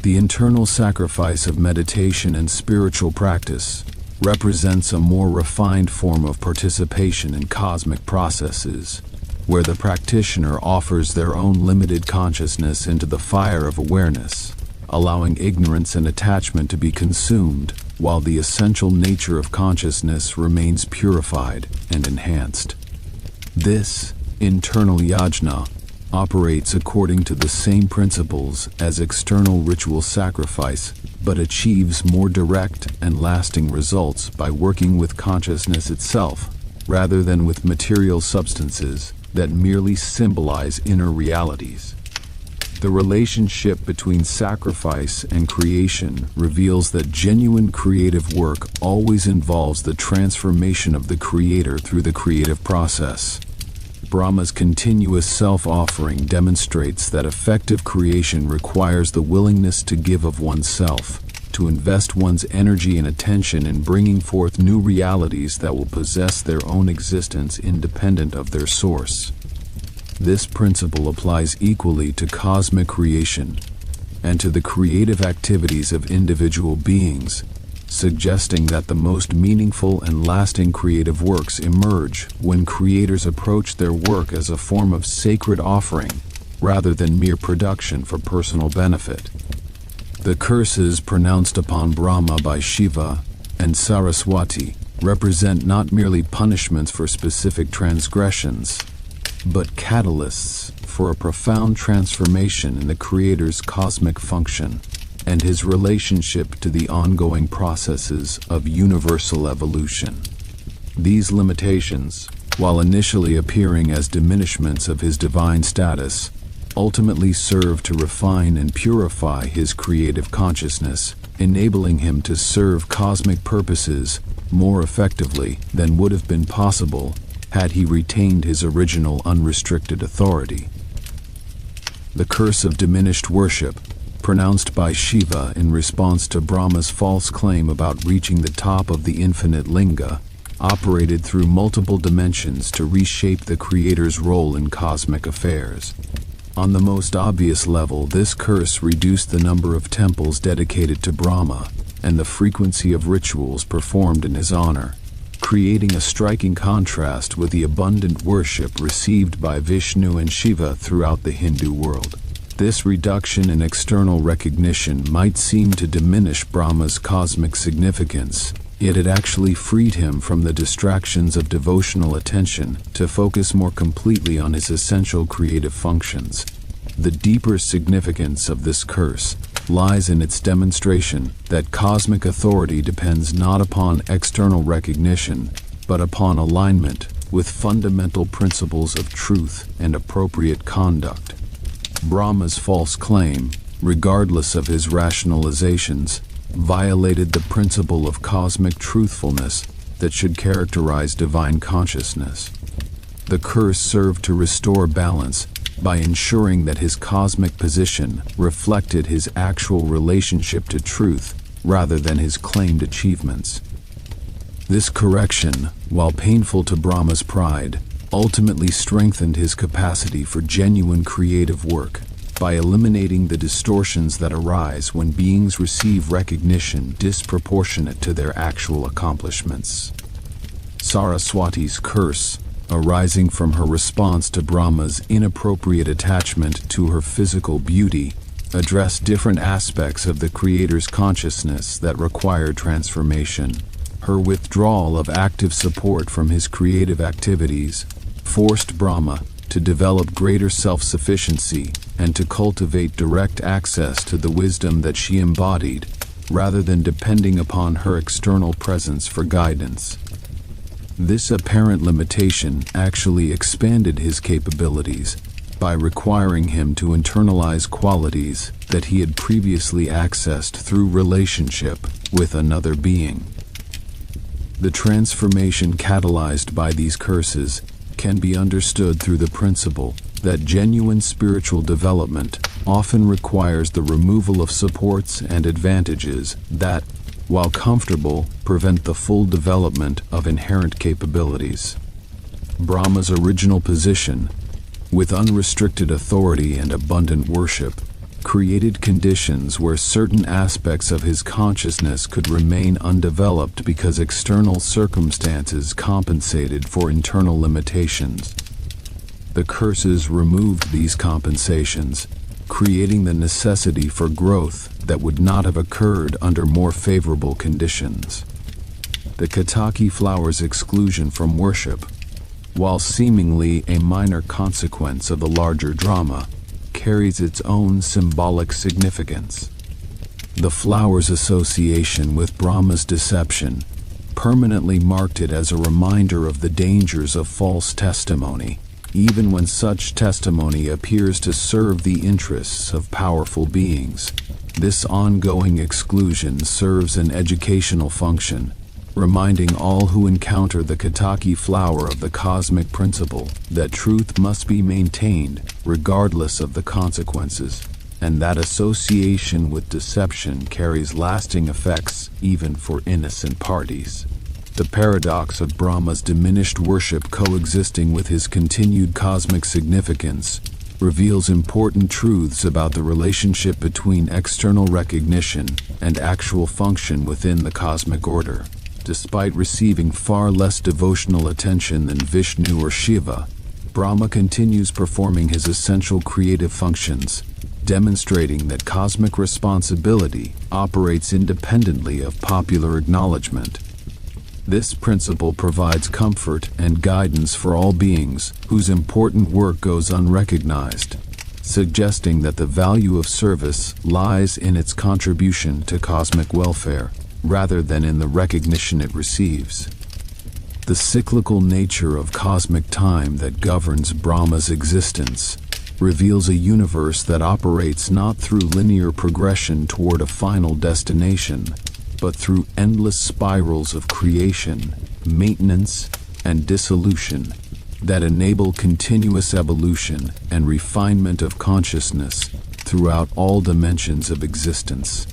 The internal sacrifice of meditation and spiritual practice represents a more refined form of participation in cosmic processes, where the practitioner offers their own limited consciousness into the fire of awareness, allowing ignorance and attachment to be consumed, while the essential nature of consciousness remains purified and enhanced. This internal yajna operates according to the same principles as external ritual sacrifice, but achieves more direct and lasting results by working with consciousness itself, rather than with material substances that merely symbolize inner realities. The relationship between sacrifice and creation reveals that genuine creative work always involves the transformation of the creator through the creative process. Brahma's continuous self-offering demonstrates that effective creation requires the willingness to give of oneself, to invest one's energy and attention in bringing forth new realities that will possess their own existence independent of their source. This principle applies equally to cosmic creation and to the creative activities of individual beings, suggesting that the most meaningful and lasting creative works emerge when creators approach their work as a form of sacred offering rather than mere production for personal benefit. The curses pronounced upon Brahma by Shiva and Saraswati represent not merely punishments for specific transgressions, but catalysts for a profound transformation in the Creator's cosmic function and his relationship to the ongoing processes of universal evolution. These limitations, while initially appearing as diminishments of his divine status, ultimately serve to refine and purify his creative consciousness, enabling him to serve cosmic purposes more effectively than would have been possible had he retained his original unrestricted authority. The curse of diminished worship, pronounced by Shiva in response to Brahma's false claim about reaching the top of the infinite linga, operated through multiple dimensions to reshape the Creator's role in cosmic affairs. On the most obvious level, this curse reduced the number of temples dedicated to Brahma and the frequency of rituals performed in his honor, creating a striking contrast with the abundant worship received by Vishnu and Shiva throughout the Hindu world. This reduction in external recognition might seem to diminish Brahma's cosmic significance, yet it actually freed him from the distractions of devotional attention to focus more completely on his essential creative functions. The deeper significance of this curse lies in its demonstration that cosmic authority depends not upon external recognition, but upon alignment with fundamental principles of truth and appropriate conduct. Brahma's false claim, regardless of his rationalizations, violated the principle of cosmic truthfulness that should characterize divine consciousness. The curse served to restore balance by ensuring that his cosmic position reflected his actual relationship to truth rather than his claimed achievements. This correction, while painful to Brahma's pride, ultimately strengthened his capacity for genuine creative work by eliminating the distortions that arise when beings receive recognition disproportionate to their actual accomplishments. Saraswati's curse, arising from her response to Brahma's inappropriate attachment to her physical beauty, addressed different aspects of the Creator's consciousness that required transformation. Her withdrawal of active support from his creative activities forced Brahma to develop greater self-sufficiency and to cultivate direct access to the wisdom that she embodied, rather than depending upon her external presence for guidance. This apparent limitation actually expanded his capabilities by requiring him to internalize qualities that he had previously accessed through relationship with another being. The transformation catalyzed by these curses can be understood through the principle that genuine spiritual development often requires the removal of supports and advantages that, while comfortable, prevent the full development of inherent capabilities. Brahma's original position, with unrestricted authority and abundant worship, created conditions where certain aspects of his consciousness could remain undeveloped because external circumstances compensated for internal limitations. The curses removed these compensations, creating the necessity for growth that would not have occurred under more favorable conditions. The Ketaki flower's exclusion from worship, while seemingly a minor consequence of the larger drama, carries its own symbolic significance. The flower's association with Brahma's deception permanently marked it as a reminder of the dangers of false testimony, even when such testimony appears to serve the interests of powerful beings. This ongoing exclusion serves an educational function, reminding all who encounter the Ketaki flower of the cosmic principle that truth must be maintained regardless of the consequences. and that association with deception carries lasting effects even for innocent parties. The paradox of Brahma's diminished worship coexisting with his continued cosmic significance reveals important truths about the relationship between external recognition and actual function within the cosmic order. Despite receiving far less devotional attention than Vishnu or Shiva, Brahma continues performing his essential creative functions, demonstrating that cosmic responsibility operates independently of popular acknowledgement. This principle provides comfort and guidance for all beings whose important work goes unrecognized, suggesting that the value of service lies in its contribution to cosmic welfare, rather than in the recognition it receives. The cyclical nature of cosmic time that governs Brahma's existence reveals a universe that operates not through linear progression toward a final destination, but through endless spirals of creation, maintenance, and dissolution that enable continuous evolution and refinement of consciousness throughout all dimensions of existence.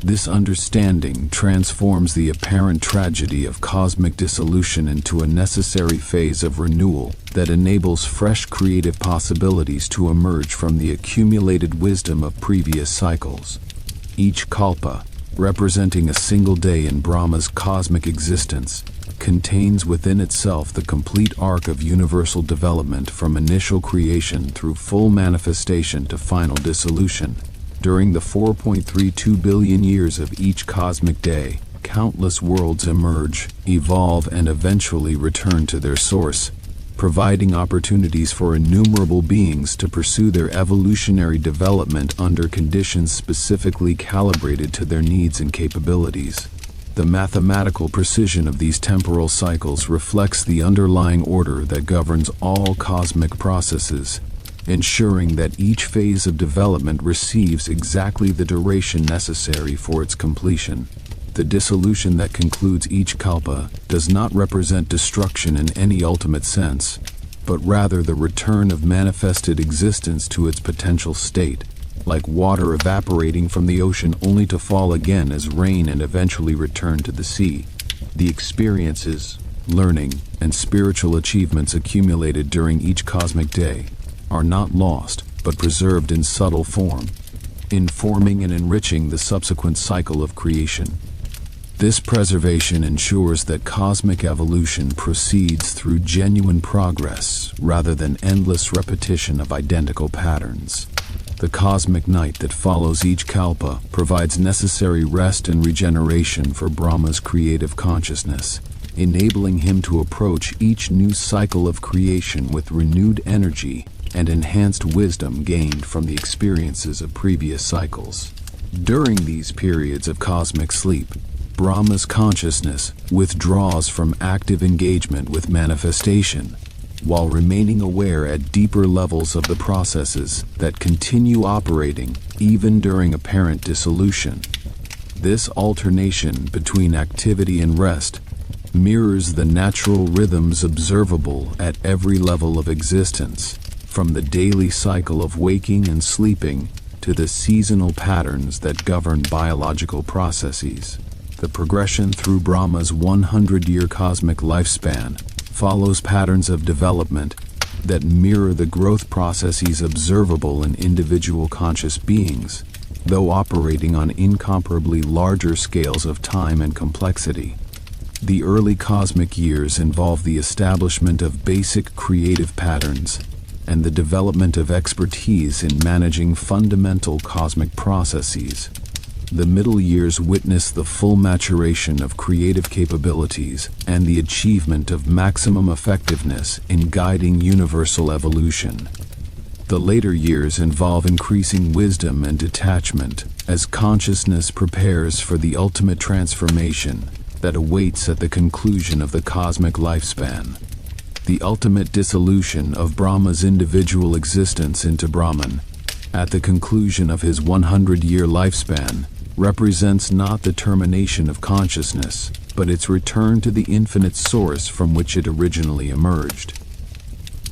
This understanding transforms the apparent tragedy of cosmic dissolution into a necessary phase of renewal that enables fresh creative possibilities to emerge from the accumulated wisdom of previous cycles. Each kalpa, representing a single day in Brahma's cosmic existence, contains within itself the complete arc of universal development from initial creation through full manifestation to final dissolution. During the 4.32 billion years of each cosmic day, countless worlds emerge, evolve, and eventually return to their source, providing opportunities for innumerable beings to pursue their evolutionary development under conditions specifically calibrated to their needs and capabilities. The mathematical precision of these temporal cycles reflects the underlying order that governs all cosmic processes, ensuring that each phase of development receives exactly the duration necessary for its completion. The dissolution that concludes each kalpa does not represent destruction in any ultimate sense, but rather the return of manifested existence to its potential state, like water evaporating from the ocean only to fall again as rain and eventually return to the sea. The experiences, learning, and spiritual achievements accumulated during each cosmic day are not lost, but preserved in subtle form, informing and enriching the subsequent cycle of creation. This preservation ensures that cosmic evolution proceeds through genuine progress rather than endless repetition of identical patterns. The cosmic night that follows each kalpa provides necessary rest and regeneration for Brahma's creative consciousness, enabling him to approach each new cycle of creation with renewed energy and enhanced wisdom gained from the experiences of previous cycles. During these periods of cosmic sleep, Brahma's consciousness withdraws from active engagement with manifestation, while remaining aware at deeper levels of the processes that continue operating even during apparent dissolution. This alternation between activity and rest mirrors the natural rhythms observable at every level of existence, from the daily cycle of waking and sleeping to the seasonal patterns that govern biological processes. The progression through Brahma's 100-year cosmic lifespan follows patterns of development that mirror the growth processes observable in individual conscious beings, though operating on incomparably larger scales of time and complexity. The early cosmic years involve the establishment of basic creative patterns and the development of expertise in managing fundamental cosmic processes. The middle years witness the full maturation of creative capabilities and the achievement of maximum effectiveness in guiding universal evolution. The later years involve increasing wisdom and detachment as consciousness prepares for the ultimate transformation that awaits at the conclusion of the cosmic lifespan. The ultimate dissolution of Brahma's individual existence into Brahman, at the conclusion of his 100-year lifespan, represents not the termination of consciousness, but its return to the infinite source from which it originally emerged.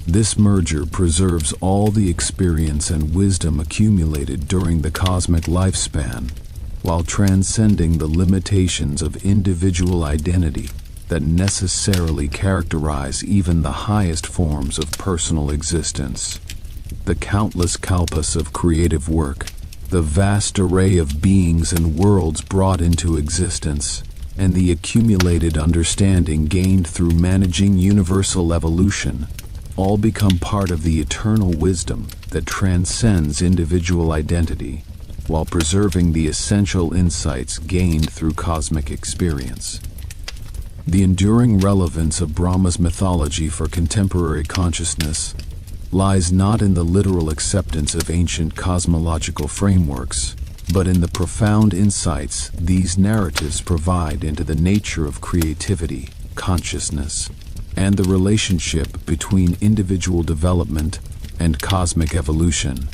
This merger preserves all the experience and wisdom accumulated during the cosmic lifespan, while transcending the limitations of individual identity that necessarily characterize even the highest forms of personal existence. The countless kalpas of creative work, the vast array of beings and worlds brought into existence, and the accumulated understanding gained through managing universal evolution all become part of the eternal wisdom that transcends individual identity, while preserving the essential insights gained through cosmic experience. The enduring relevance of Brahma's mythology for contemporary consciousness lies not in the literal acceptance of ancient cosmological frameworks, but in the profound insights these narratives provide into the nature of creativity, consciousness, and the relationship between individual development and cosmic evolution.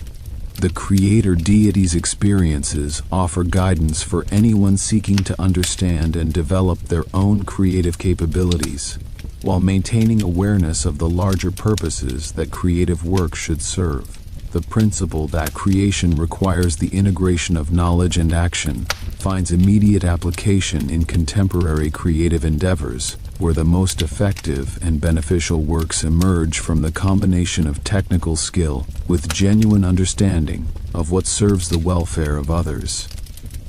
The creator deity's experiences offer guidance for anyone seeking to understand and develop their own creative capabilities, while maintaining awareness of the larger purposes that creative work should serve. The principle that creation requires the integration of knowledge and action finds immediate application in contemporary creative endeavors, where the most effective and beneficial works emerge from the combination of technical skill with genuine understanding of what serves the welfare of others.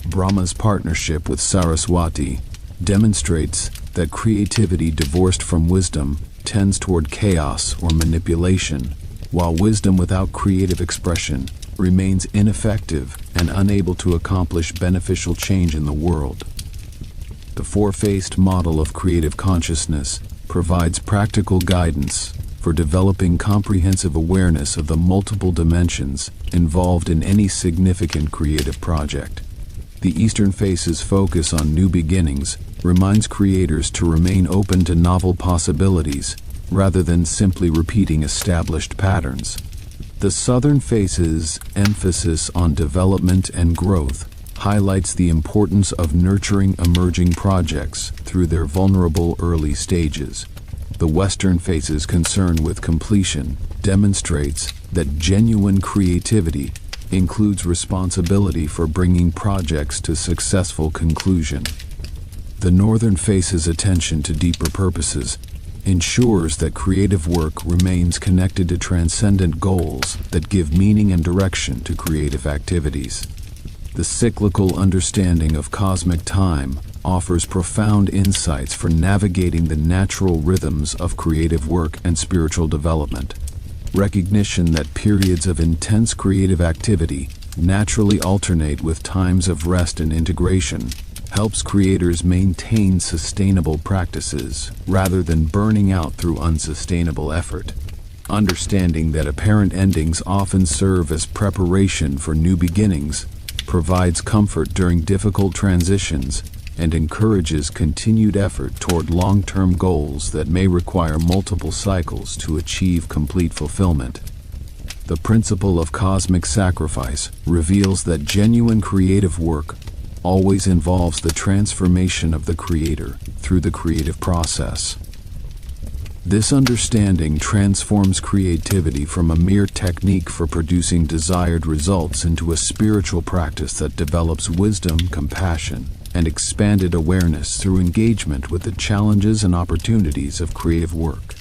Brahma's partnership with Saraswati demonstrates that creativity divorced from wisdom tends toward chaos or manipulation, while wisdom without creative expression remains ineffective and unable to accomplish beneficial change in the world. The four-faced model of creative consciousness provides practical guidance for developing comprehensive awareness of the multiple dimensions involved in any significant creative project. The Eastern Face's focus on new beginnings reminds creators to remain open to novel possibilities rather than simply repeating established patterns. The Southern Face's emphasis on development and growth highlights the importance of nurturing emerging projects through their vulnerable early stages. The Western Face's concern with completion demonstrates that genuine creativity includes responsibility for bringing projects to successful conclusion. The Northern Face's attention to deeper purposes ensures that creative work remains connected to transcendent goals that give meaning and direction to creative activities. The cyclical understanding of cosmic time offers profound insights for navigating the natural rhythms of creative work and spiritual development. Recognition that periods of intense creative activity naturally alternate with times of rest and integration helps creators maintain sustainable practices rather than burning out through unsustainable effort. Understanding that apparent endings often serve as preparation for new beginnings provides comfort during difficult transitions and encourages continued effort toward long-term goals that may require multiple cycles to achieve complete fulfillment. The principle of cosmic sacrifice reveals that genuine creative work always involves the transformation of the creator through the creative process. This understanding transforms creativity from a mere technique for producing desired results into a spiritual practice that develops wisdom, compassion, and expanded awareness through engagement with the challenges and opportunities of creative work.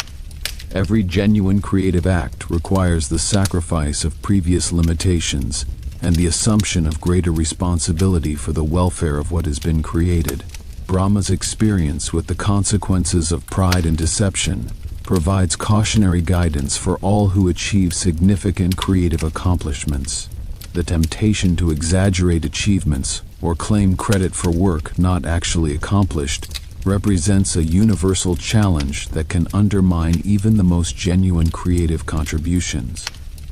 Every genuine creative act requires the sacrifice of previous limitations and the assumption of greater responsibility for the welfare of what has been created. Brahma's experience with the consequences of pride and deception provides cautionary guidance for all who achieve significant creative accomplishments. The temptation to exaggerate achievements or claim credit for work not actually accomplished represents a universal challenge that can undermine even the most genuine creative contributions.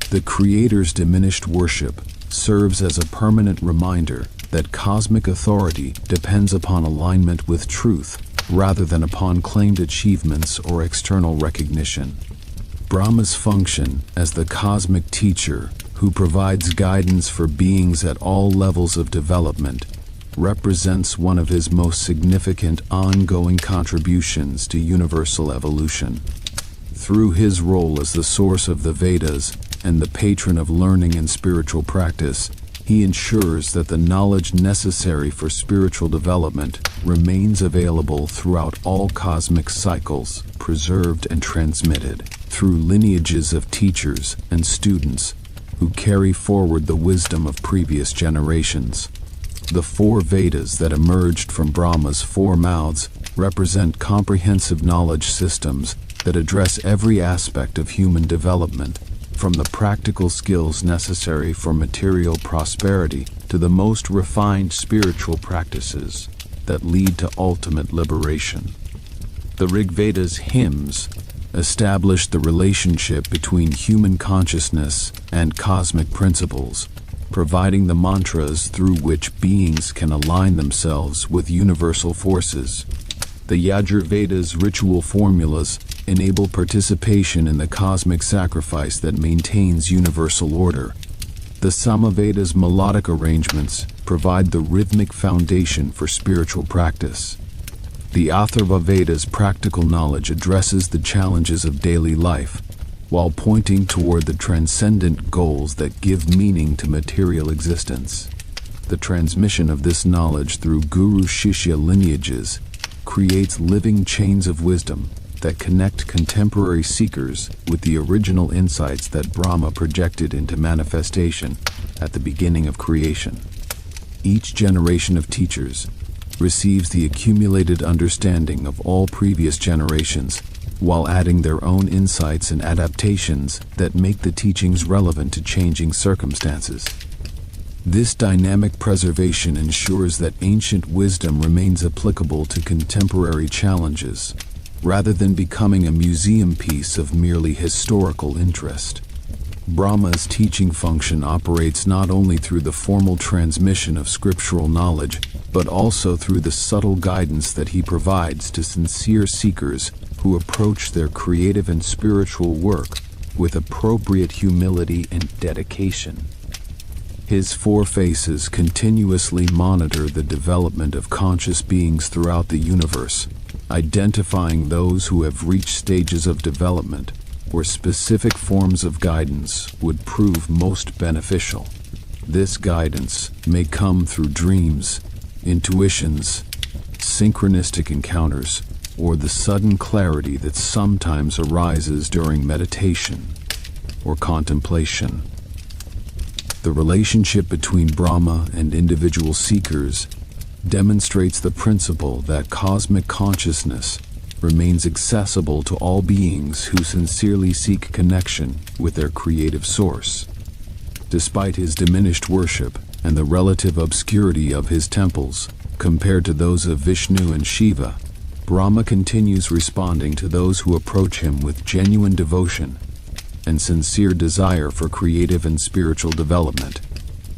The Creator's diminished worship serves as a permanent reminder that cosmic authority depends upon alignment with truth rather than upon claimed achievements or external recognition. Brahma's function as the cosmic teacher who provides guidance for beings at all levels of development represents one of his most significant ongoing contributions to universal evolution. Through his role as the source of the Vedas and the patron of learning and spiritual practice, he ensures that the knowledge necessary for spiritual development remains available throughout all cosmic cycles, preserved and transmitted through lineages of teachers and students who carry forward the wisdom of previous generations. The four Vedas that emerged from Brahma's four mouths represent comprehensive knowledge systems that address every aspect of human development, from the practical skills necessary for material prosperity to the most refined spiritual practices that lead to ultimate liberation. The Rig Veda's hymns established the relationship between human consciousness and cosmic principles, providing the mantras through which beings can align themselves with universal forces. The Yajurveda's ritual formulas enable participation in the cosmic sacrifice that maintains universal order. The Samavada's melodic arrangements provide the rhythmic foundation for spiritual practice. The Atharva Veda's practical knowledge addresses the challenges of daily life, while pointing toward the transcendent goals that give meaning to material existence. The transmission of this knowledge through guru-shishya lineages creates living chains of wisdom that connect contemporary seekers with the original insights that Brahma projected into manifestation at the beginning of creation. Each generation of teachers receives the accumulated understanding of all previous generations, while adding their own insights and adaptations that make the teachings relevant to changing circumstances. This dynamic preservation ensures that ancient wisdom remains applicable to contemporary challenges, rather than becoming a museum piece of merely historical interest. Brahma's teaching function operates not only through the formal transmission of scriptural knowledge, but also through the subtle guidance that he provides to sincere seekers who approach their creative and spiritual work with appropriate humility and dedication. His four faces continuously monitor the development of conscious beings throughout the universe, identifying those who have reached stages of development where specific forms of guidance would prove most beneficial. This guidance may come through dreams, intuitions, synchronistic encounters, or the sudden clarity that sometimes arises during meditation or contemplation. The relationship between Brahma and individual seekers demonstrates the principle that cosmic consciousness remains accessible to all beings who sincerely seek connection with their creative source. Despite his diminished worship and the relative obscurity of his temples compared to those of Vishnu and Shiva, Brahma continues responding to those who approach him with genuine devotion and sincere desire for creative and spiritual development.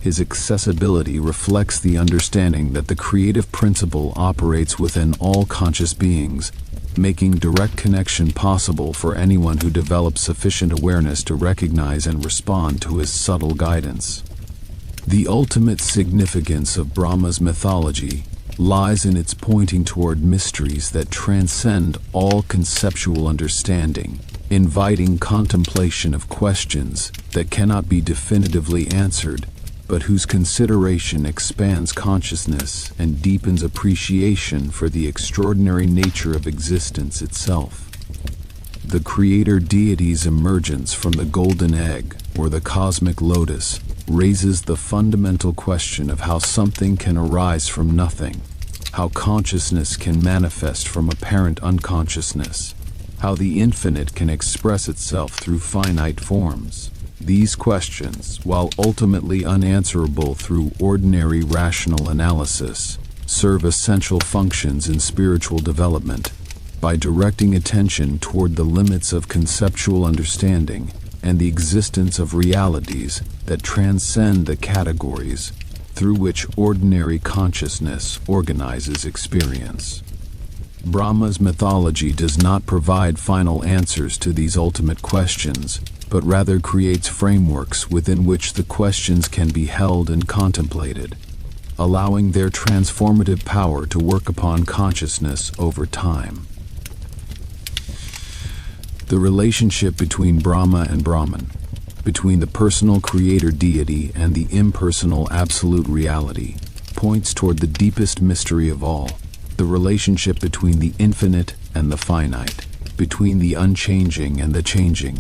His accessibility reflects the understanding that the creative principle operates within all conscious beings, making direct connection possible for anyone who develops sufficient awareness to recognize and respond to his subtle guidance. The ultimate significance of Brahma's mythology lies in its pointing toward mysteries that transcend all conceptual understanding, inviting contemplation of questions that cannot be definitively answered, but whose consideration expands consciousness and deepens appreciation for the extraordinary nature of existence itself. The creator deity's emergence from the golden egg, or the cosmic lotus, raises the fundamental question of how something can arise from nothing, how consciousness can manifest from apparent unconsciousness, how the infinite can express itself through finite forms. These questions, while ultimately unanswerable through ordinary rational analysis, serve essential functions in spiritual development by directing attention toward the limits of conceptual understanding and the existence of realities that transcend the categories through which ordinary consciousness organizes experience. Brahma's mythology does not provide final answers to these ultimate questions, but rather creates frameworks within which the questions can be held and contemplated, allowing their transformative power to work upon consciousness over time. The relationship between Brahma and Brahman, between the personal creator deity and the impersonal absolute reality, points toward the deepest mystery of all, the relationship between the infinite and the finite, between the unchanging and the changing,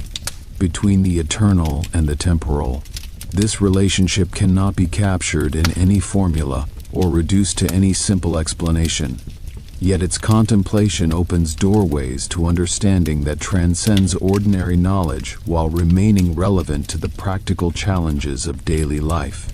between the eternal and the temporal. This relationship cannot be captured in any formula or reduced to any simple explanation. Yet its contemplation opens doorways to understanding that transcends ordinary knowledge while remaining relevant to the practical challenges of daily life.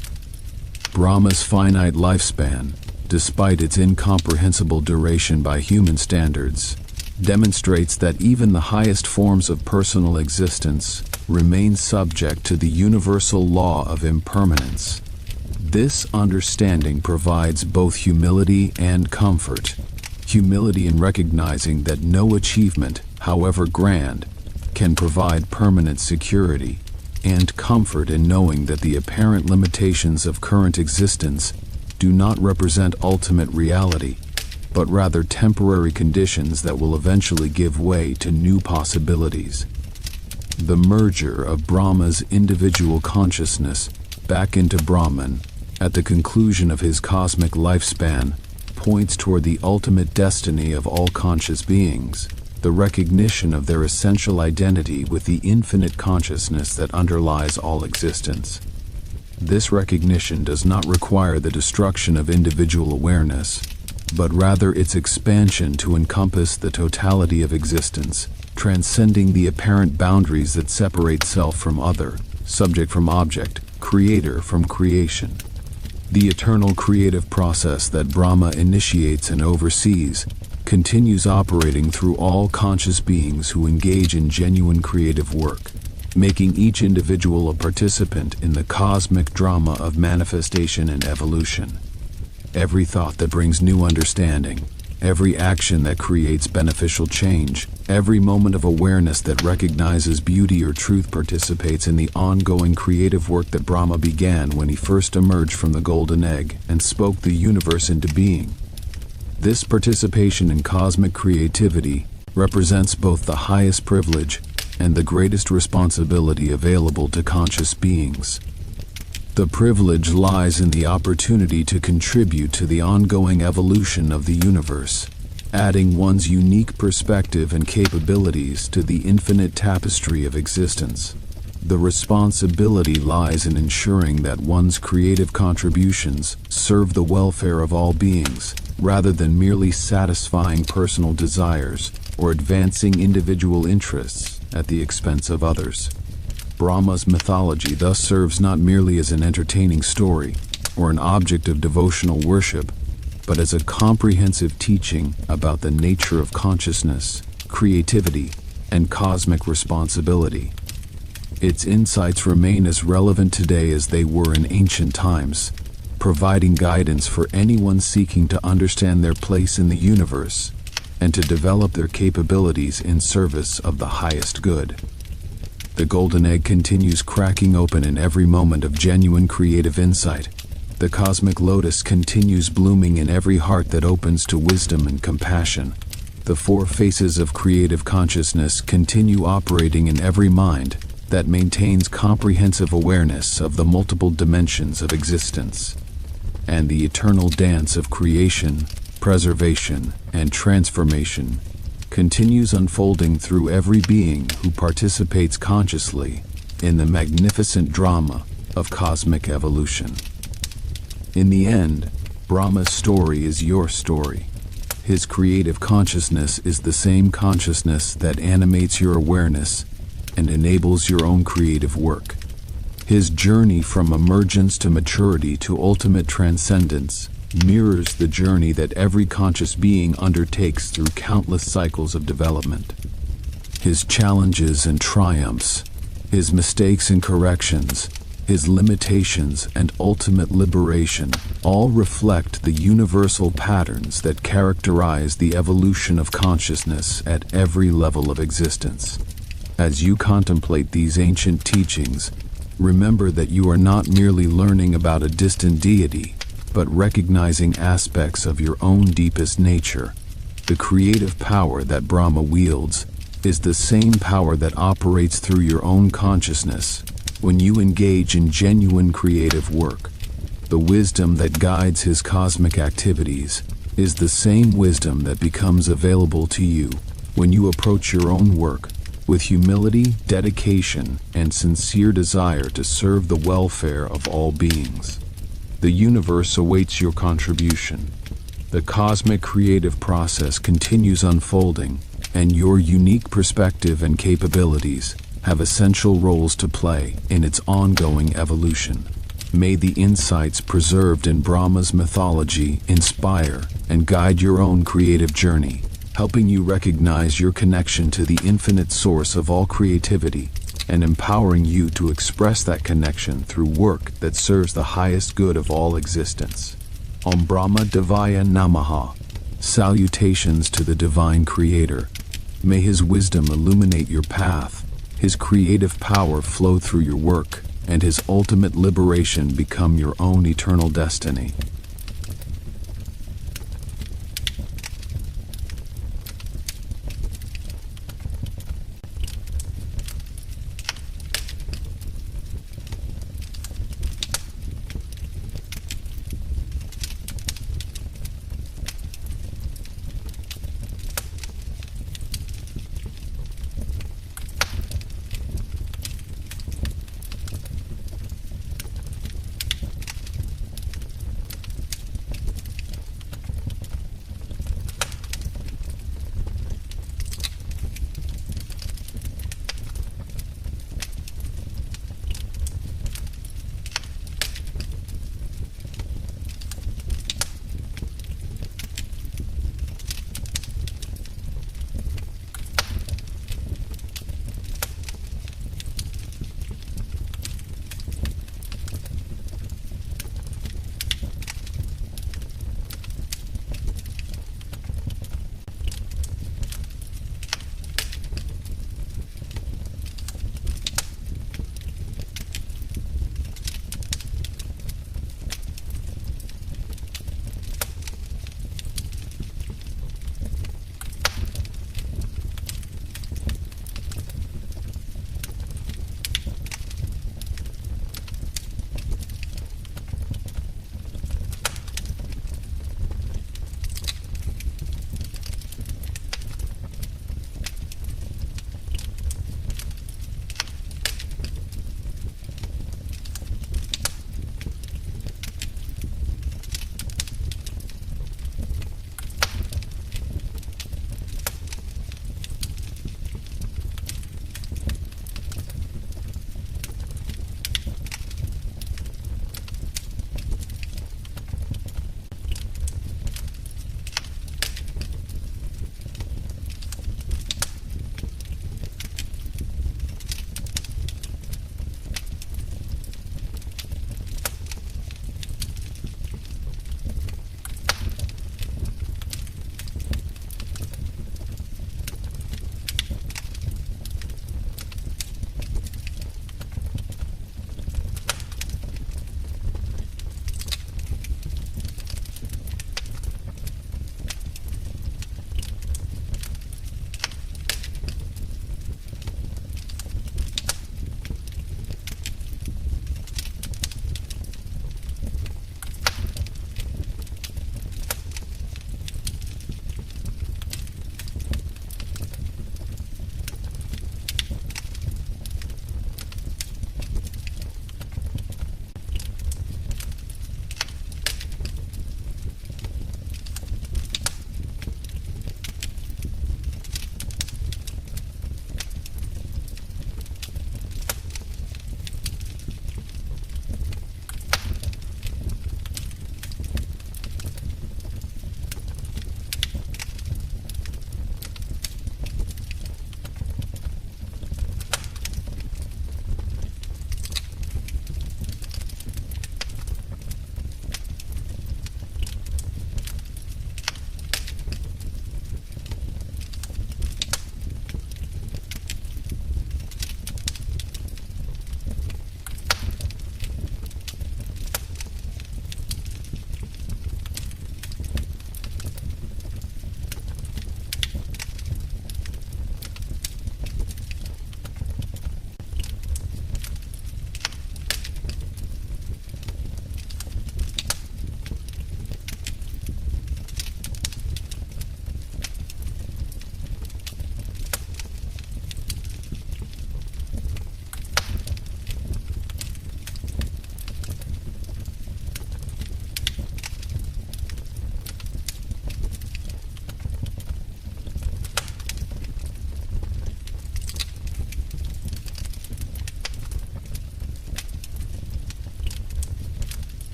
Brahma's finite lifespan, despite its incomprehensible duration by human standards, demonstrates that even the highest forms of personal existence remain subject to the universal law of impermanence. This understanding provides both humility and comfort. Humility in recognizing that no achievement, however grand, can provide permanent security, and comfort in knowing that the apparent limitations of current existence do not represent ultimate reality, but rather temporary conditions that will eventually give way to new possibilities. The merger of Brahma's individual consciousness back into Brahman at the conclusion of his cosmic lifespan points toward the ultimate destiny of all conscious beings, the recognition of their essential identity with the infinite consciousness that underlies all existence. This recognition does not require the destruction of individual awareness, but rather its expansion to encompass the totality of existence, transcending the apparent boundaries that separate self from other, subject from object, creator from creation. The eternal creative process that Brahma initiates and oversees continues operating through all conscious beings who engage in genuine creative work, making each individual a participant in the cosmic drama of manifestation and evolution. Every thought that brings new understanding, every action that creates beneficial change, every moment of awareness that recognizes beauty or truth participates in the ongoing creative work that Brahma began when he first emerged from the golden egg and spoke the universe into being. This participation in cosmic creativity represents both the highest privilege and the greatest responsibility available to conscious beings. The privilege lies in the opportunity to contribute to the ongoing evolution of the universe, adding one's unique perspective and capabilities to the infinite tapestry of existence. The responsibility lies in ensuring that one's creative contributions serve the welfare of all beings, rather than merely satisfying personal desires or advancing individual interests at the expense of others. Brahma's mythology thus serves not merely as an entertaining story or an object of devotional worship, but as a comprehensive teaching about the nature of consciousness, creativity, and cosmic responsibility. Its insights remain as relevant today as they were in ancient times, providing guidance for anyone seeking to understand their place in the universe and to develop their capabilities in service of the highest good. The golden egg continues cracking open in every moment of genuine creative insight. The cosmic lotus continues blooming in every heart that opens to wisdom and compassion. The four faces of creative consciousness continue operating in every mind that maintains comprehensive awareness of the multiple dimensions of existence. And the eternal dance of creation, preservation, and transformation continues unfolding through every being who participates consciously in the magnificent drama of cosmic evolution. In the end, Brahma's story is your story. His creative consciousness is the same consciousness that animates your awareness and enables your own creative work. His journey from emergence to maturity to ultimate transcendence mirrors the journey that every conscious being undertakes through countless cycles of development. His challenges and triumphs, his mistakes and corrections, his limitations and ultimate liberation all reflect the universal patterns that characterize the evolution of consciousness at every level of existence. As you contemplate these ancient teachings, remember that you are not merely learning about a distant deity, but recognizing aspects of your own deepest nature, the creative power that Brahma wields, is the same power that operates through your own consciousness when you engage in genuine creative work. The wisdom that guides his cosmic activities is the same wisdom that becomes available to you when you approach your own work with humility, dedication, and sincere desire to serve the welfare of all beings. The universe awaits your contribution. The cosmic creative process continues unfolding, and your unique perspective and capabilities have essential roles to play in its ongoing evolution. May the insights preserved in Brahma's mythology inspire and guide your own creative journey, helping you recognize your connection to the infinite source of all creativity and empowering you to express that connection through work that serves the highest good of all existence. Om Brahma Devaya Namaha. Salutations to the Divine Creator. May His wisdom illuminate your path, His creative power flow through your work, and His ultimate liberation become your own eternal destiny.